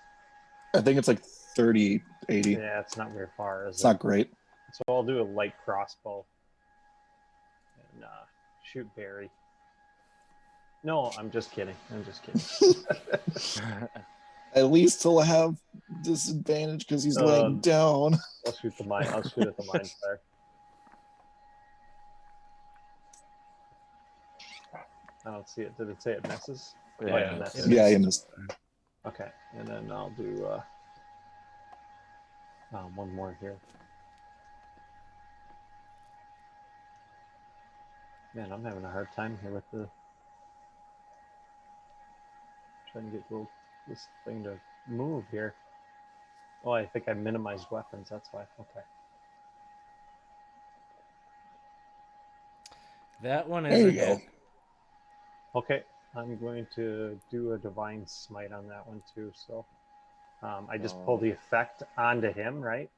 I think it's like 30, 80. Yeah, it's not very far, is It's it? not great. So I'll do a light crossbow. And shoot Barry. No, I'm just kidding. I'm just kidding. At least he'll have disadvantage because he's laying down. I'll shoot the mine. I'll shoot at the mine fire. I don't see it. Did it say it misses? Yeah, Oh, it misses. Yeah, he missed. Okay, and then I'll do one more here. Man, I'm having a hard time here with the trying to get this thing to move here. Oh, I think I minimized weapons. That's why. Okay. That one There is you a go. hit. Okay, I'm going to do a divine smite on that one too. So I just pull the effect onto him, right?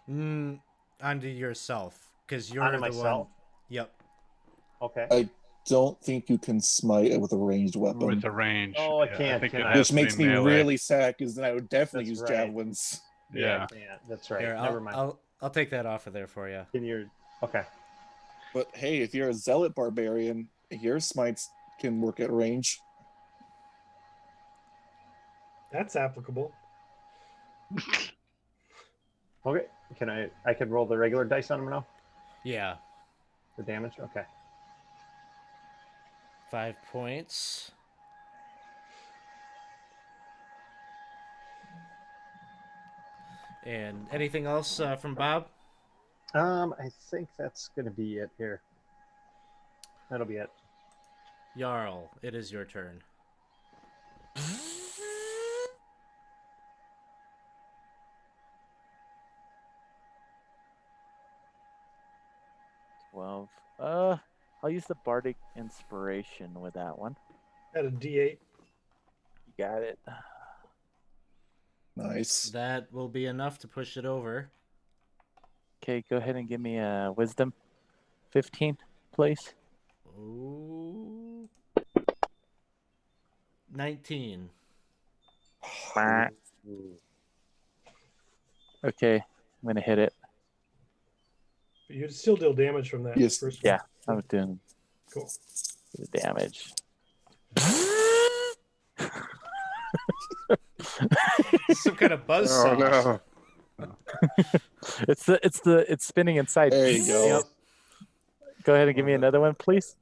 Onto yourself, because you're Onto the myself? one. Yep. Okay. I don't think you can smite it with a ranged weapon. With the range. Oh, I yeah, can't, think can it I? has Which to be makes me melee. really sad because then I would definitely That's use right. javelins. Yeah. I can't. That's right. Here, Never mind. I'll take that off of there for you. Can you? Okay. But hey, if you're a zealot barbarian, your smites can work at range. That's applicable. Okay. Can I can roll the regular dice on him now? Yeah. The damage? Okay. 5 points. And anything else from Bob? I think that's gonna be it here. That'll be it. Jarl, it is your turn. I'll use the bardic inspiration with that one. At a D8. You got it. Nice. That will be enough to push it over. Okay, go ahead and give me a wisdom 15, please. Ooh. 19. Okay, I'm gonna hit it. But you'd still deal damage from that Yes. first Yeah, one. I'm doing Cool. the damage. Some kind of buzz Oh saw. no. It's spinning inside. There you go. Yep. Go ahead and give me another one, please.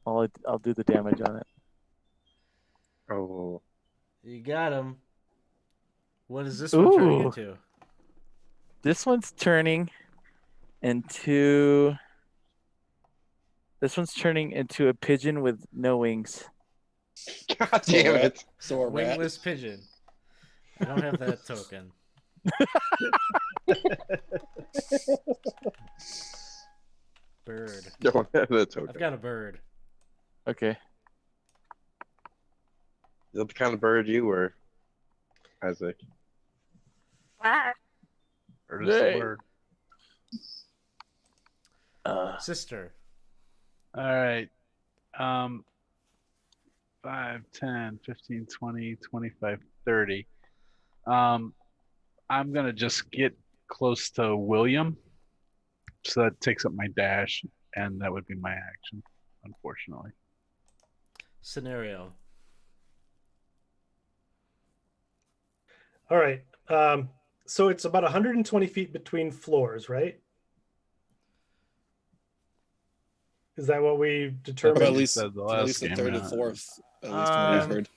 I'll do the damage on it. Oh. You got him. What is this one turning Ooh. into? This one's turning into a pigeon with no wings. God damn it. So a rat. Wingless pigeon. I don't have that token. Bird. Don't have the token. I've got a bird. Okay. Is that the kind of bird you were, Isaac? Or just a Hey. word. Sister. All right. 5, 10, 15, 20, 25, 30. I'm going to just get close to William. So that takes up my dash, and that would be my action, unfortunately. Scenario. All right. So it's about 120 feet between floors, right? Is that what we But determined? at least, said the at last least the game, third yeah. and fourth. At least from what we've heard.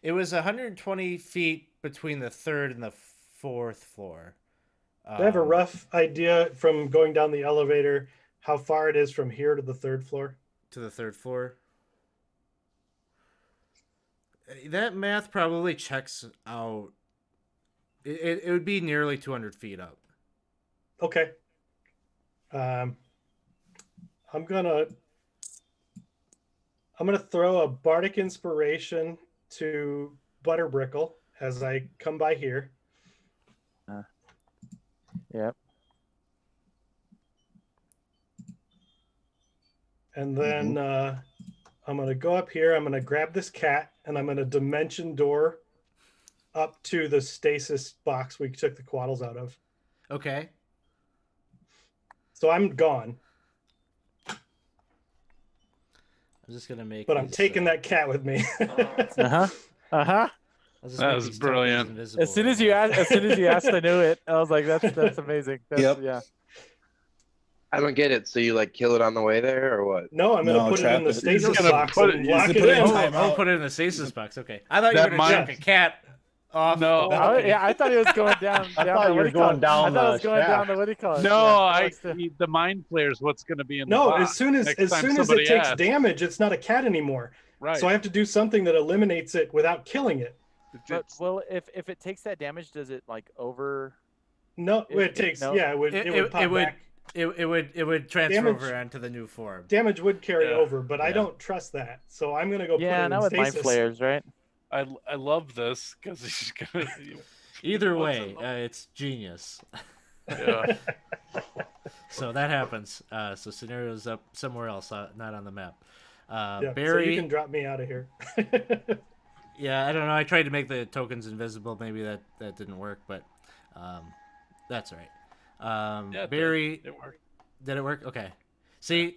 It was 120 feet between the third and the 4th floor. Do I have a rough idea from going down the elevator how far it is from here to the 3rd floor? To the 3rd floor. That math probably checks out. It would be nearly 200 feet up. Okay. I'm gonna throw a bardic inspiration to Butterbrickle as I come by here. Yep. And then I'm going to go up here. I'm going to grab this cat and I'm going to dimension door up to the stasis box we took the quaddles out of. Okay. So I'm gone. I'm just going to make But I'm taking that cat with me. Uh-huh. Uh-huh. That was brilliant. As soon as you asked, I knew it. I was like, that's amazing. Yep. Yeah. I don't get it. So you like kill it on the way there, or what? No, I'm gonna put it in the stasis box and lock it in. I'll put it in the stasis box. Okay. I thought you were gonna chuck a cat off. No. I thought he was going down. I thought you were going down. I thought it was going down the what do you call it? No, the mind player's what's going to be in the No, box as soon as it takes damage, it's not a cat anymore. Right. So I have to do something that eliminates it without killing it. But, well, if it takes that damage, does it like over? No, it takes. No. Yeah, it would pop back. It would transfer over onto the new form. Damage would carry over, but I don't trust that. So I'm gonna go put it in not with mind stasis. flayers, right? I love this because he's gonna. Either way, it's genius. Yeah. So that happens. So scenarios up somewhere else, not on the map. Yeah, Barry, so you can drop me out of here. Yeah, I don't know. I tried to make the tokens invisible. Maybe that didn't work, but that's all right. Yeah, Barry, it worked. Did it work? Okay. See,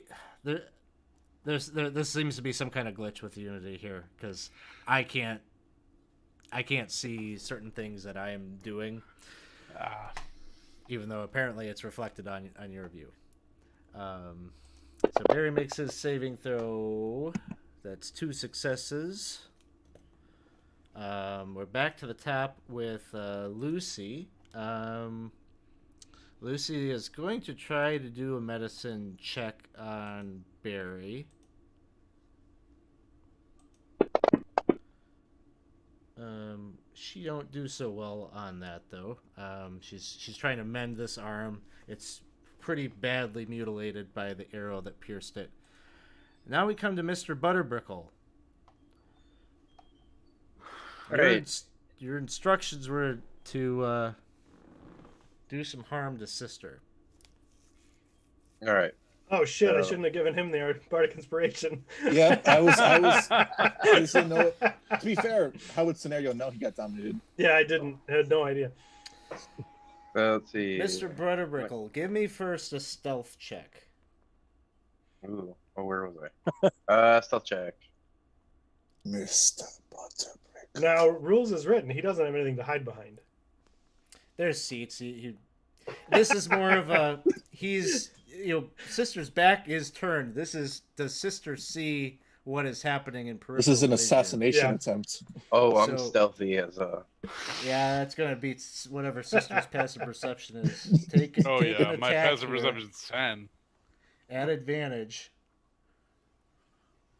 this seems to be some kind of glitch with Unity here because I can't see certain things that I am doing, even though apparently it's reflected on your view. So Barry makes his saving throw. That's 2 successes. We're back to the top with Lucy. Lucy is going to try to do a medicine check on Barry. She don't do so well on that though. She's trying to mend this arm. It's pretty badly mutilated by the arrow that pierced it. Now we come to Mr. Butterbrickle. Your instructions were to do some harm to Sister. All right. Oh shit! I shouldn't have given him the bardic inspiration. Yeah, I didn't know. To be fair, how would Scenario know he got dominated? Yeah, I didn't. I had no idea. Let's see. Mr. Butterbrickle, give me first a stealth check. Ooh. Oh, where was I? Stealth check. Mr. Butterbrickle. Now, rules is written. He doesn't have anything to hide behind. There's seats. This is more of a Sister's back is turned. Does Sister see what is happening in peripheral This is an vision? assassination attempt. Oh, I'm stealthy as a. Yeah, that's gonna beat whatever Sister's passive perception is. Take Oh take yeah, an my attack passive here perception is 10. at advantage.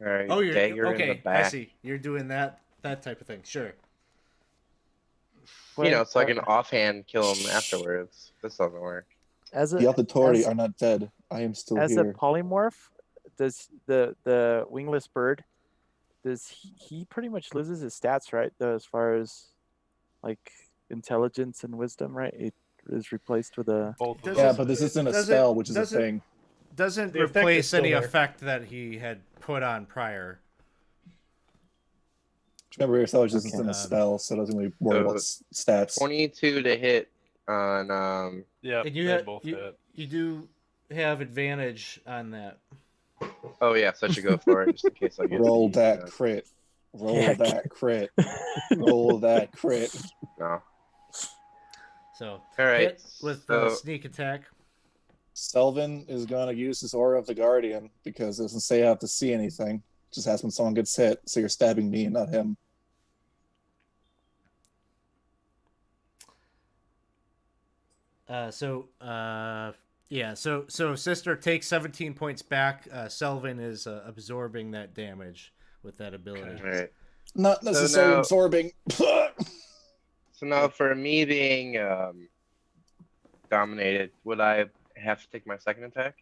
All right. Oh, you're dagger in the okay. I back. see. You're doing that type of thing. Sure. You know, so I can offhand kill him afterwards. This doesn't work. As a, The Altatori as- are not dead. I am still as here. a polymorph, does the wingless bird, does he pretty much loses his stats, right? Though, as far as like intelligence and wisdom, right? It is replaced with a. Both of Yeah, those. but this isn't a doesn't- spell, which is a doesn't- thing. Doesn't The effect is replace still any there. effect that he had put on prior. Remember, yourself just Okay. isn't a spell, so it doesn't really worry about stats. 22 to hit on. Yeah, And you they have, both you, hit. you do have advantage on that. Oh yeah, so I should go for it just in case I get. Roll the, that crit. Roll Yeah. that crit. Roll that crit. No. So All right. hit with so, sneak attack. Selvin is going to use his Aura of the Guardian because it doesn't say I have to see anything. It just has when someone gets hit, so you're stabbing me, not him. Yeah, so sister takes 17 points back. Selvin is absorbing that damage with that ability. All right. Not So necessarily now, absorbing. so now for me being dominated, would I have to take my second attack?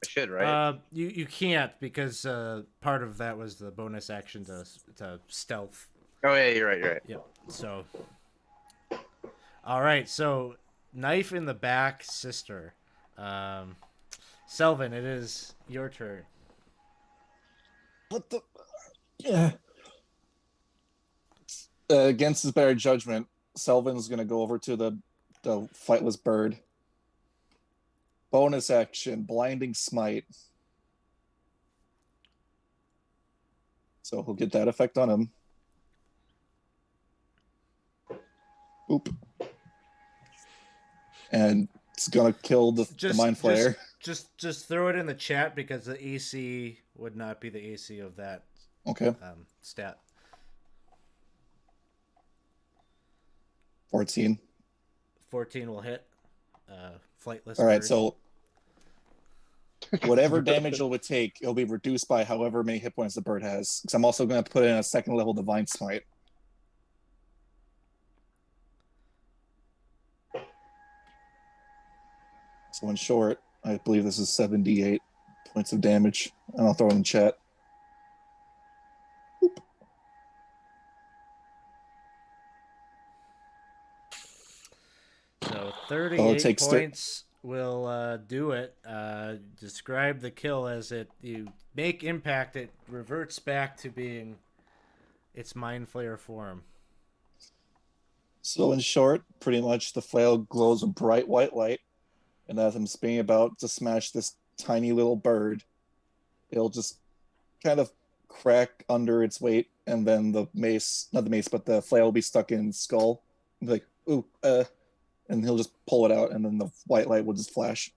I should, right? You can't because part of that was the bonus action to stealth. Oh yeah, you're right. You're right. Yep. So, all right. So, knife in the back, sister. Selvin, it is your turn. What the? Yeah. Against his better judgment, Selvin's gonna go over to the flightless bird. Bonus action, blinding smite. So he'll get that effect on him. Oop. And it's gonna kill the mind flayer. Just throw it in the chat because the AC would not be the AC of that. Okay. Stat. 14. 14 will hit. Flightless. All right, bird. so whatever damage it would take, it'll be reduced by however many hit points the bird has. Because I'm also going to put in a second level divine smite. So in short, I believe this is 78 points of damage. And I'll throw it in chat. Oop. So 38 takes points will do it. Describe the kill as you make impact, it reverts back to being its mind flayer form. So in short, pretty much the flail glows a bright white light, and as I'm spinning about to smash this tiny little bird, it'll just kind of crack under its weight, and then the mace, not the mace, but the flail will be stuck in his skull. Be like, ooh, and he'll just pull it out, and then the white light will just flash.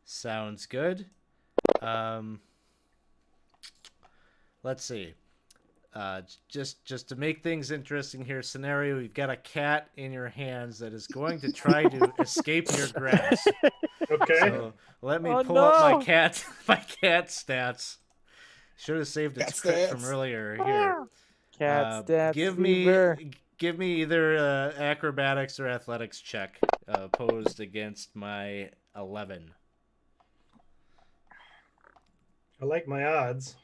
Sounds good. Let's see. Just to make things interesting here, scenario, you've got a cat in your hands that is going to try to escape your grasp. Okay. So let me pull up my cat stats. Should have saved its crit from earlier here. Cat stats. Give me either acrobatics or athletics check opposed against my 11. I like my odds.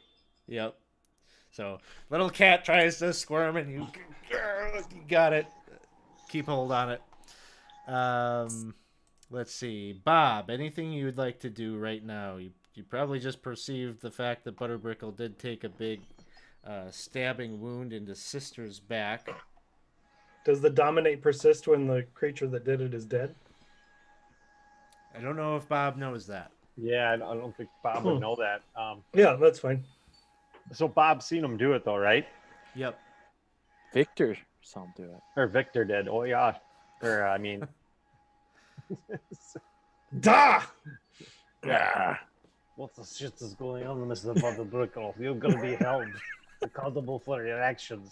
Yep. So little cat tries to squirm and you got it. Keep hold on it. Let's see. Bob, anything you would like to do right now? You probably just perceived the fact that Butterbrickle did take a big stabbing wound into Sister's back. Does the dominate persist when the creature that did it is dead? I don't know if Bob knows that. Yeah, I don't think Bob would know that. Yeah, that's fine. So Bob's seen him do it though, right? Yep. Victor saw him do it. Or Victor did. Oh yeah. Or I mean. Da! Yeah. What the shit is going on, Mr. Butterbrickle? You're gonna be held accountable for your actions.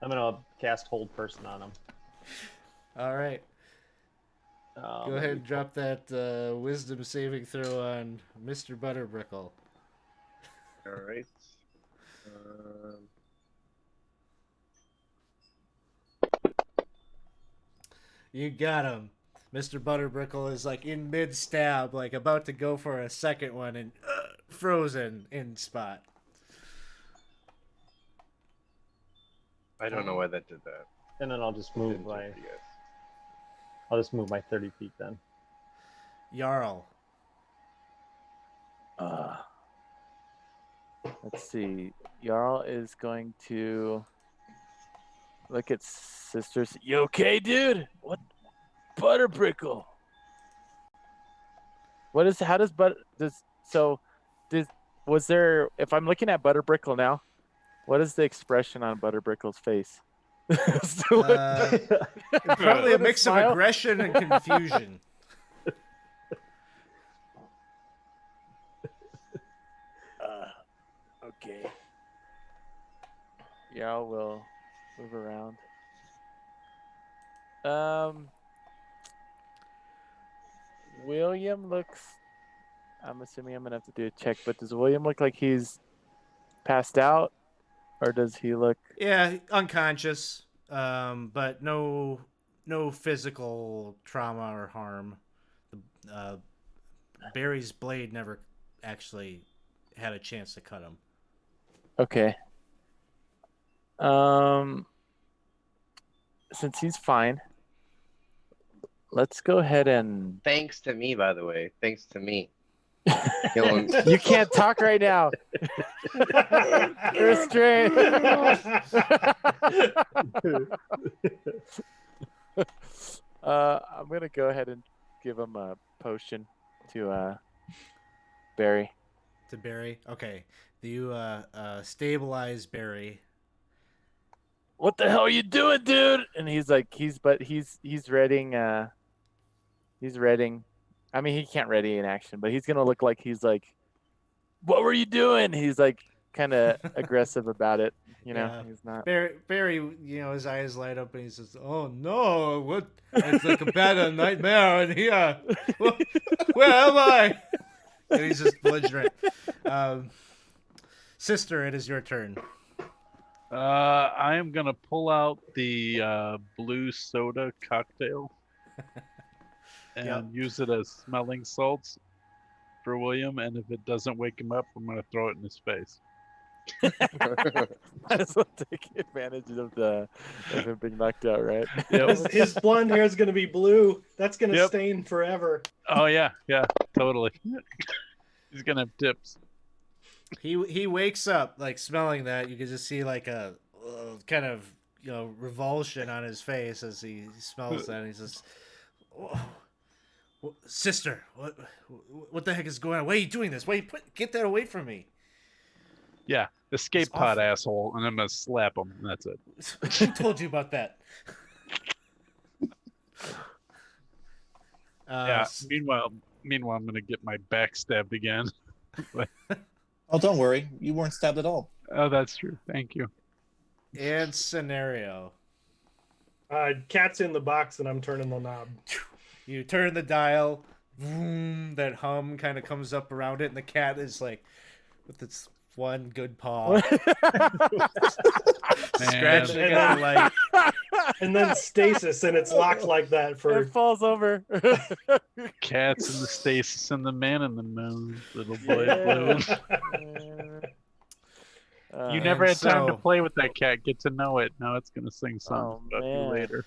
I'm gonna cast Hold Person on him. All right. Go ahead and drop that wisdom saving throw on Mr. Butterbrickle. All right. You got him. Mr. Butterbrickle is like in mid stab, like about to go for a second one, and frozen in spot. I don't know why that did that. And then I'll just move Didn't my. do it, you guys. I'll just move my 30 feet then. Jarl. Let's see. Jarl is going to look at sisters. You okay, dude? What? Butterbrickle. What is? How does was there? If I'm looking at Butterbrickle now, what is the expression on Butterbrickle's face? Probably a mix of aggression and confusion. Okay. Jarl will move around. William looks. I'm assuming I'm gonna have to do a check, but does William look like he's passed out, or does he look? Yeah, unconscious, but no physical trauma or harm. Uh, Barry's blade never actually had a chance to cut him. Okay. Since he's fine, let's go ahead and. Thanks to me, by the way. Thanks to me. Kill him. You can't talk right now. Restrain. I'm gonna go ahead and give him a potion to Barry. To Barry, okay. Do you stabilize Barry? What the hell are you doing, dude? And he's like, he's reading. He's reading. I mean, he can't ready in action, but he's gonna look like he's like, what were you doing? He's like kind of aggressive about it. You know, Yeah. he's not. Barry, you know, his eyes light up and he says, "Oh no, what? It's like a bad nightmare in here. Where am I?" And he's just belligerent. Sister, it is your turn. I am gonna pull out the blue soda cocktail and Yep. use it as smelling salts for William. And if it doesn't wake him up, I'm gonna throw it in his face. I just want to take advantage of him being knocked out, right? His blonde hair is going to be blue. That's going to Yep. stain forever. Oh yeah, totally. He's gonna have tips. He wakes up like smelling that. You can just see like a kind of revulsion on his face as he smells that. And he says, "Oh, sister, what the heck is going on? Why are you doing this? Get that away from me!" Yeah, escape It's pod awful. asshole, and I'm gonna slap him. And that's it. Who told you about that? Yeah. Meanwhile, I'm gonna get my back stabbed again. Oh, don't worry. You weren't stabbed at all. Oh, that's true. Thank you. And scenario. Cat's in the box and I'm turning the knob. You turn the dial, vroom, that hum kind of comes up around it, and the cat is like, with its one good paw, scratching at the light. And then stasis, and it's locked like that for. It falls over. Cats in the stasis and the man in the moon. Little boy blue. You never had time to play with that cat. Get to know it. Now it's gonna sing songs about you later.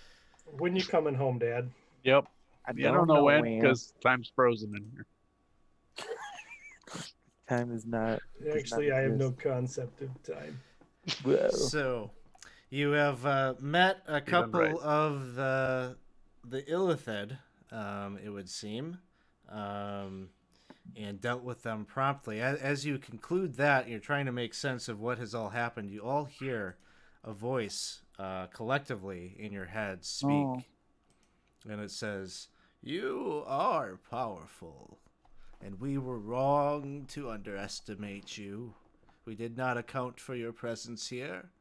When you coming home, Dad? Yep. I don't know when because time's frozen in here. Time is not. Actually, I have no concept of time. So, you have met a couple of the Illithid, it would seem, and dealt with them promptly. As you conclude that, you're trying to make sense of what has all happened. You all hear a voice collectively in your head speak, and it says, "You are powerful, and we were wrong to underestimate you. We did not account for your presence here.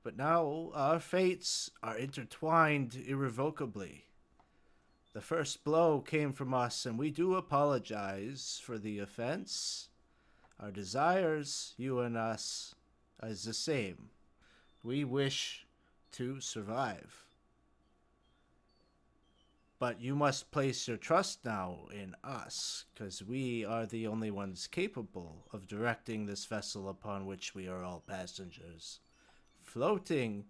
But now our fates are intertwined irrevocably. The first blow came from us, and we do apologize for the offense. Our desires, you and us, is the same. We wish to survive. But you must place your trust now in us, because we are the only ones capable of directing this vessel upon which we are all passengers, floating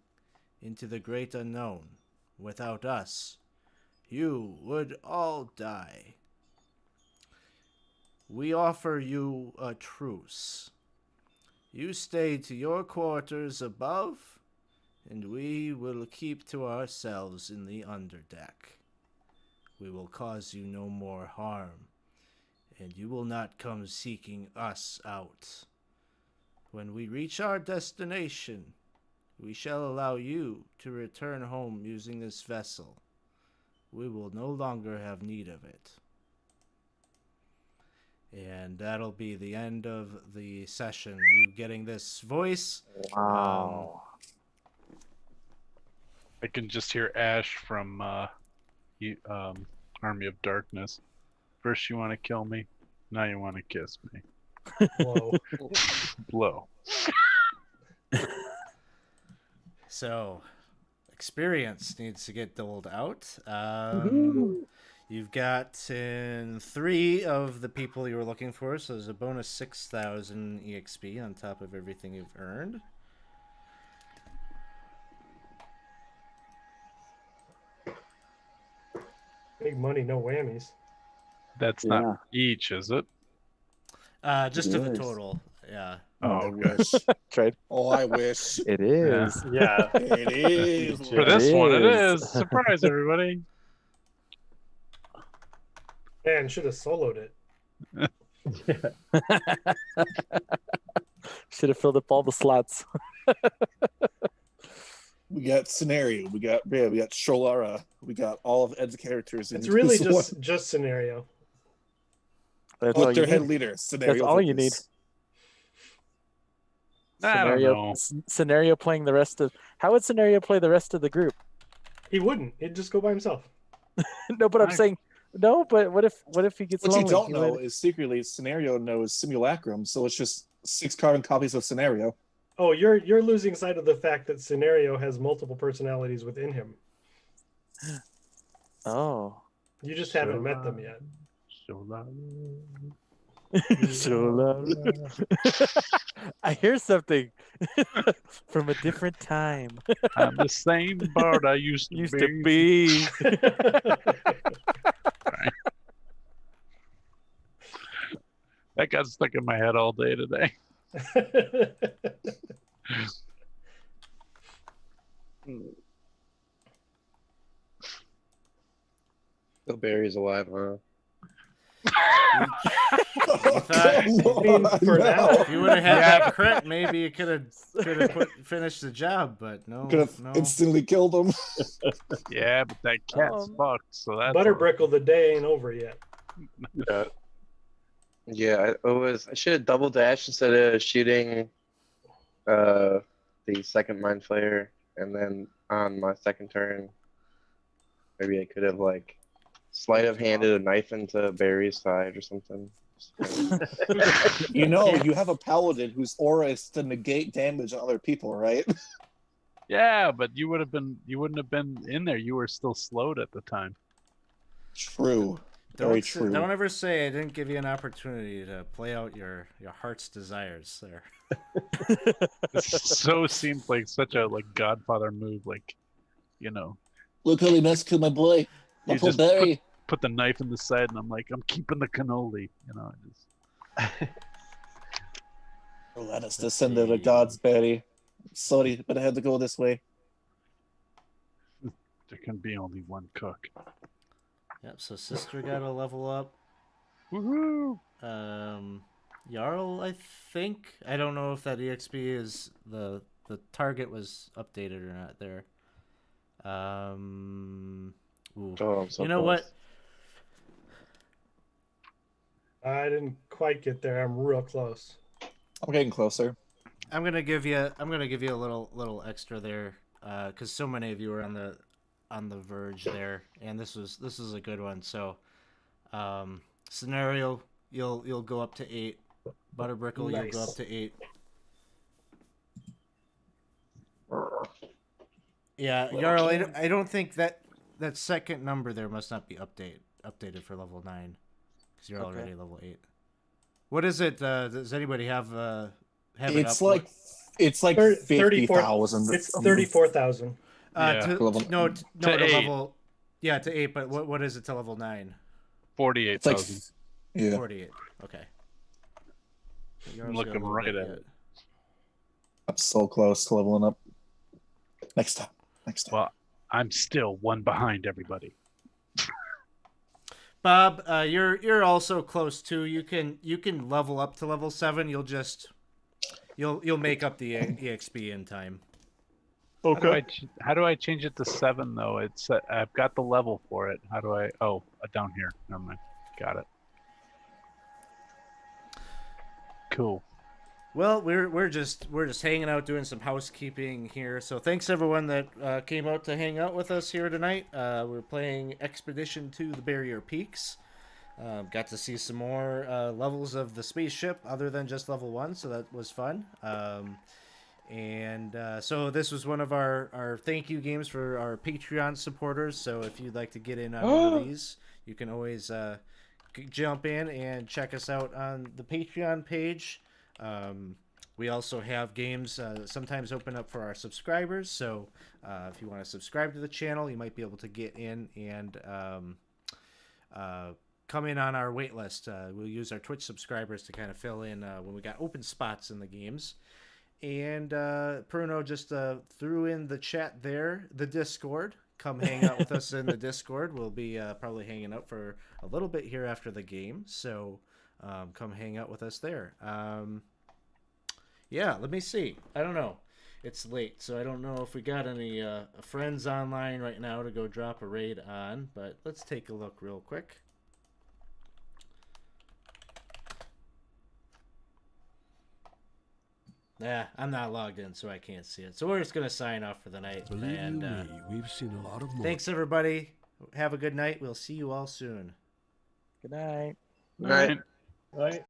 into the great unknown. Without us, you would all die. We offer you a truce. You stay to your quarters above, and we will keep to ourselves in the underdeck. We will cause you no more harm, and you will not come seeking us out. When we reach our destination, we shall allow you to return home using this vessel. We will no longer have need of it." And that'll be the end of the session. You getting this voice. Wow. I can just hear Ash from Army of Darkness. First you want to kill me, now you want to kiss me. Whoa. Blow. So, experience needs to get doled out. You've gotten 3 of the people you were looking for, so there's a bonus 6,000 EXP on top of everything you've earned. Big money, no whammies. That's not each, is it? Just to the Yes. total, yeah. Oh, I okay. wish. Tried. Oh, I wish. It is. Yeah. It is. For this one, it is. is. Surprise, everybody. Man, should have soloed it. Should have filled up all the slots. We got scenario. We got Rhea. We got Sholara. We got all of Ed's characters. It's in really this one. just scenario. That's all With you their head need. leader. Scenario. That's all you need. focus. I don't know. Scenario playing the rest of. How would Scenario play the rest of the group? He wouldn't. He'd just go by himself. No, but I'm saying no. But what if he gets What lonely? you don't He know might- is secretly Scenario knows Simulacrum, so it's just 6 carbon copies of Scenario. Oh, you're losing sight of the fact that Scenario has multiple personalities within him. Oh. You just haven't met them yet. I hear something from a different time. I'm the same bird I used to be. That got stuck in my head all day today. Still Barry's alive, huh? For now. If you would have had that crit, maybe you could have finished the job, but no. Could have no. instantly killed him. Yeah, but that cat's fucked, so that's Butterbrickle, the day ain't over yet. Yeah, I should have double dashed instead of shooting the second mind flayer, and then on my second turn, maybe I could have like sleight of handed a knife into Barry's side or something. You know, you have a paladin whose aura is to negate damage on other people, right? Yeah, but you wouldn't have been in there. You were still slowed at the time. True. Very true. Don't ever say I didn't give you an opportunity to play out your heart's desires there. This so seems like such a Godfather move, you know. Look how he messed with my boy. My You poor just Barry. put the knife in the side, and I'm like, I'm keeping the cannoli, you know. Let us descend to the gods, Barry. Sorry, but I had to go this way. There can be only one cook. Yep, so sister got a level up. Woohoo! Jarl, I think. I don't know if that EXP is the target was updated or not there. Ooh. Oh, I'm so you know close. what? I didn't quite get there. I'm real close. I'm getting closer. I'm gonna give you a little extra there, because so many of you are on the verge there, and this is a good one. So, scenario, you'll go up to 8. Butterbrickle, Nice. you'll go up to 8. Yeah, Jarl, I don't think that second number there must not be updated for level 9, because you're already level 8. What is it? Does anybody have it It's up? it's like 50,000. It's 34,000. To To 8. level, yeah, to 8. But what is it to level 9? 48,000. Yeah. 48. Okay. I'm looking right at it. I'm so close to leveling up. Next time. Well, I'm still one behind everybody. Bob, you're also close too. You can level up to level 7. You'll make up the EXP in time. Okay. How do I change it to 7 though? I've got the level for it. How do I? Oh, down here. Never mind. Got it. Cool. Well, we're just hanging out, doing some housekeeping here. So thanks everyone that came out to hang out with us here tonight. We're playing Expedition to the Barrier Peaks. Got to see some more levels of the spaceship other than just level 1, so that was fun. So this was one of our thank you games for our Patreon supporters. So if you'd like to get in on one of these, you can always jump in and check us out on the Patreon page. We also have games sometimes open up for our subscribers. So if you want to subscribe to the channel, you might be able to get in and come in on our wait list. We'll use our Twitch subscribers to kind of fill in when we got open spots in the games. And Pruno just threw in the chat there, the Discord. Come hang out with us in the Discord. We'll be probably hanging out for a little bit here after the game. So come hang out with us there. Yeah, let me see. I don't know. It's late, so I don't know if we got any friends online right now to go drop a raid on. But let's take a look real quick. Yeah, I'm not logged in, so I can't see it. So we're just gonna sign off for the night. Believe you me, we've seen a lot of more. Thanks, everybody. Have a good night. We'll see you all soon. Good night. Right. Right.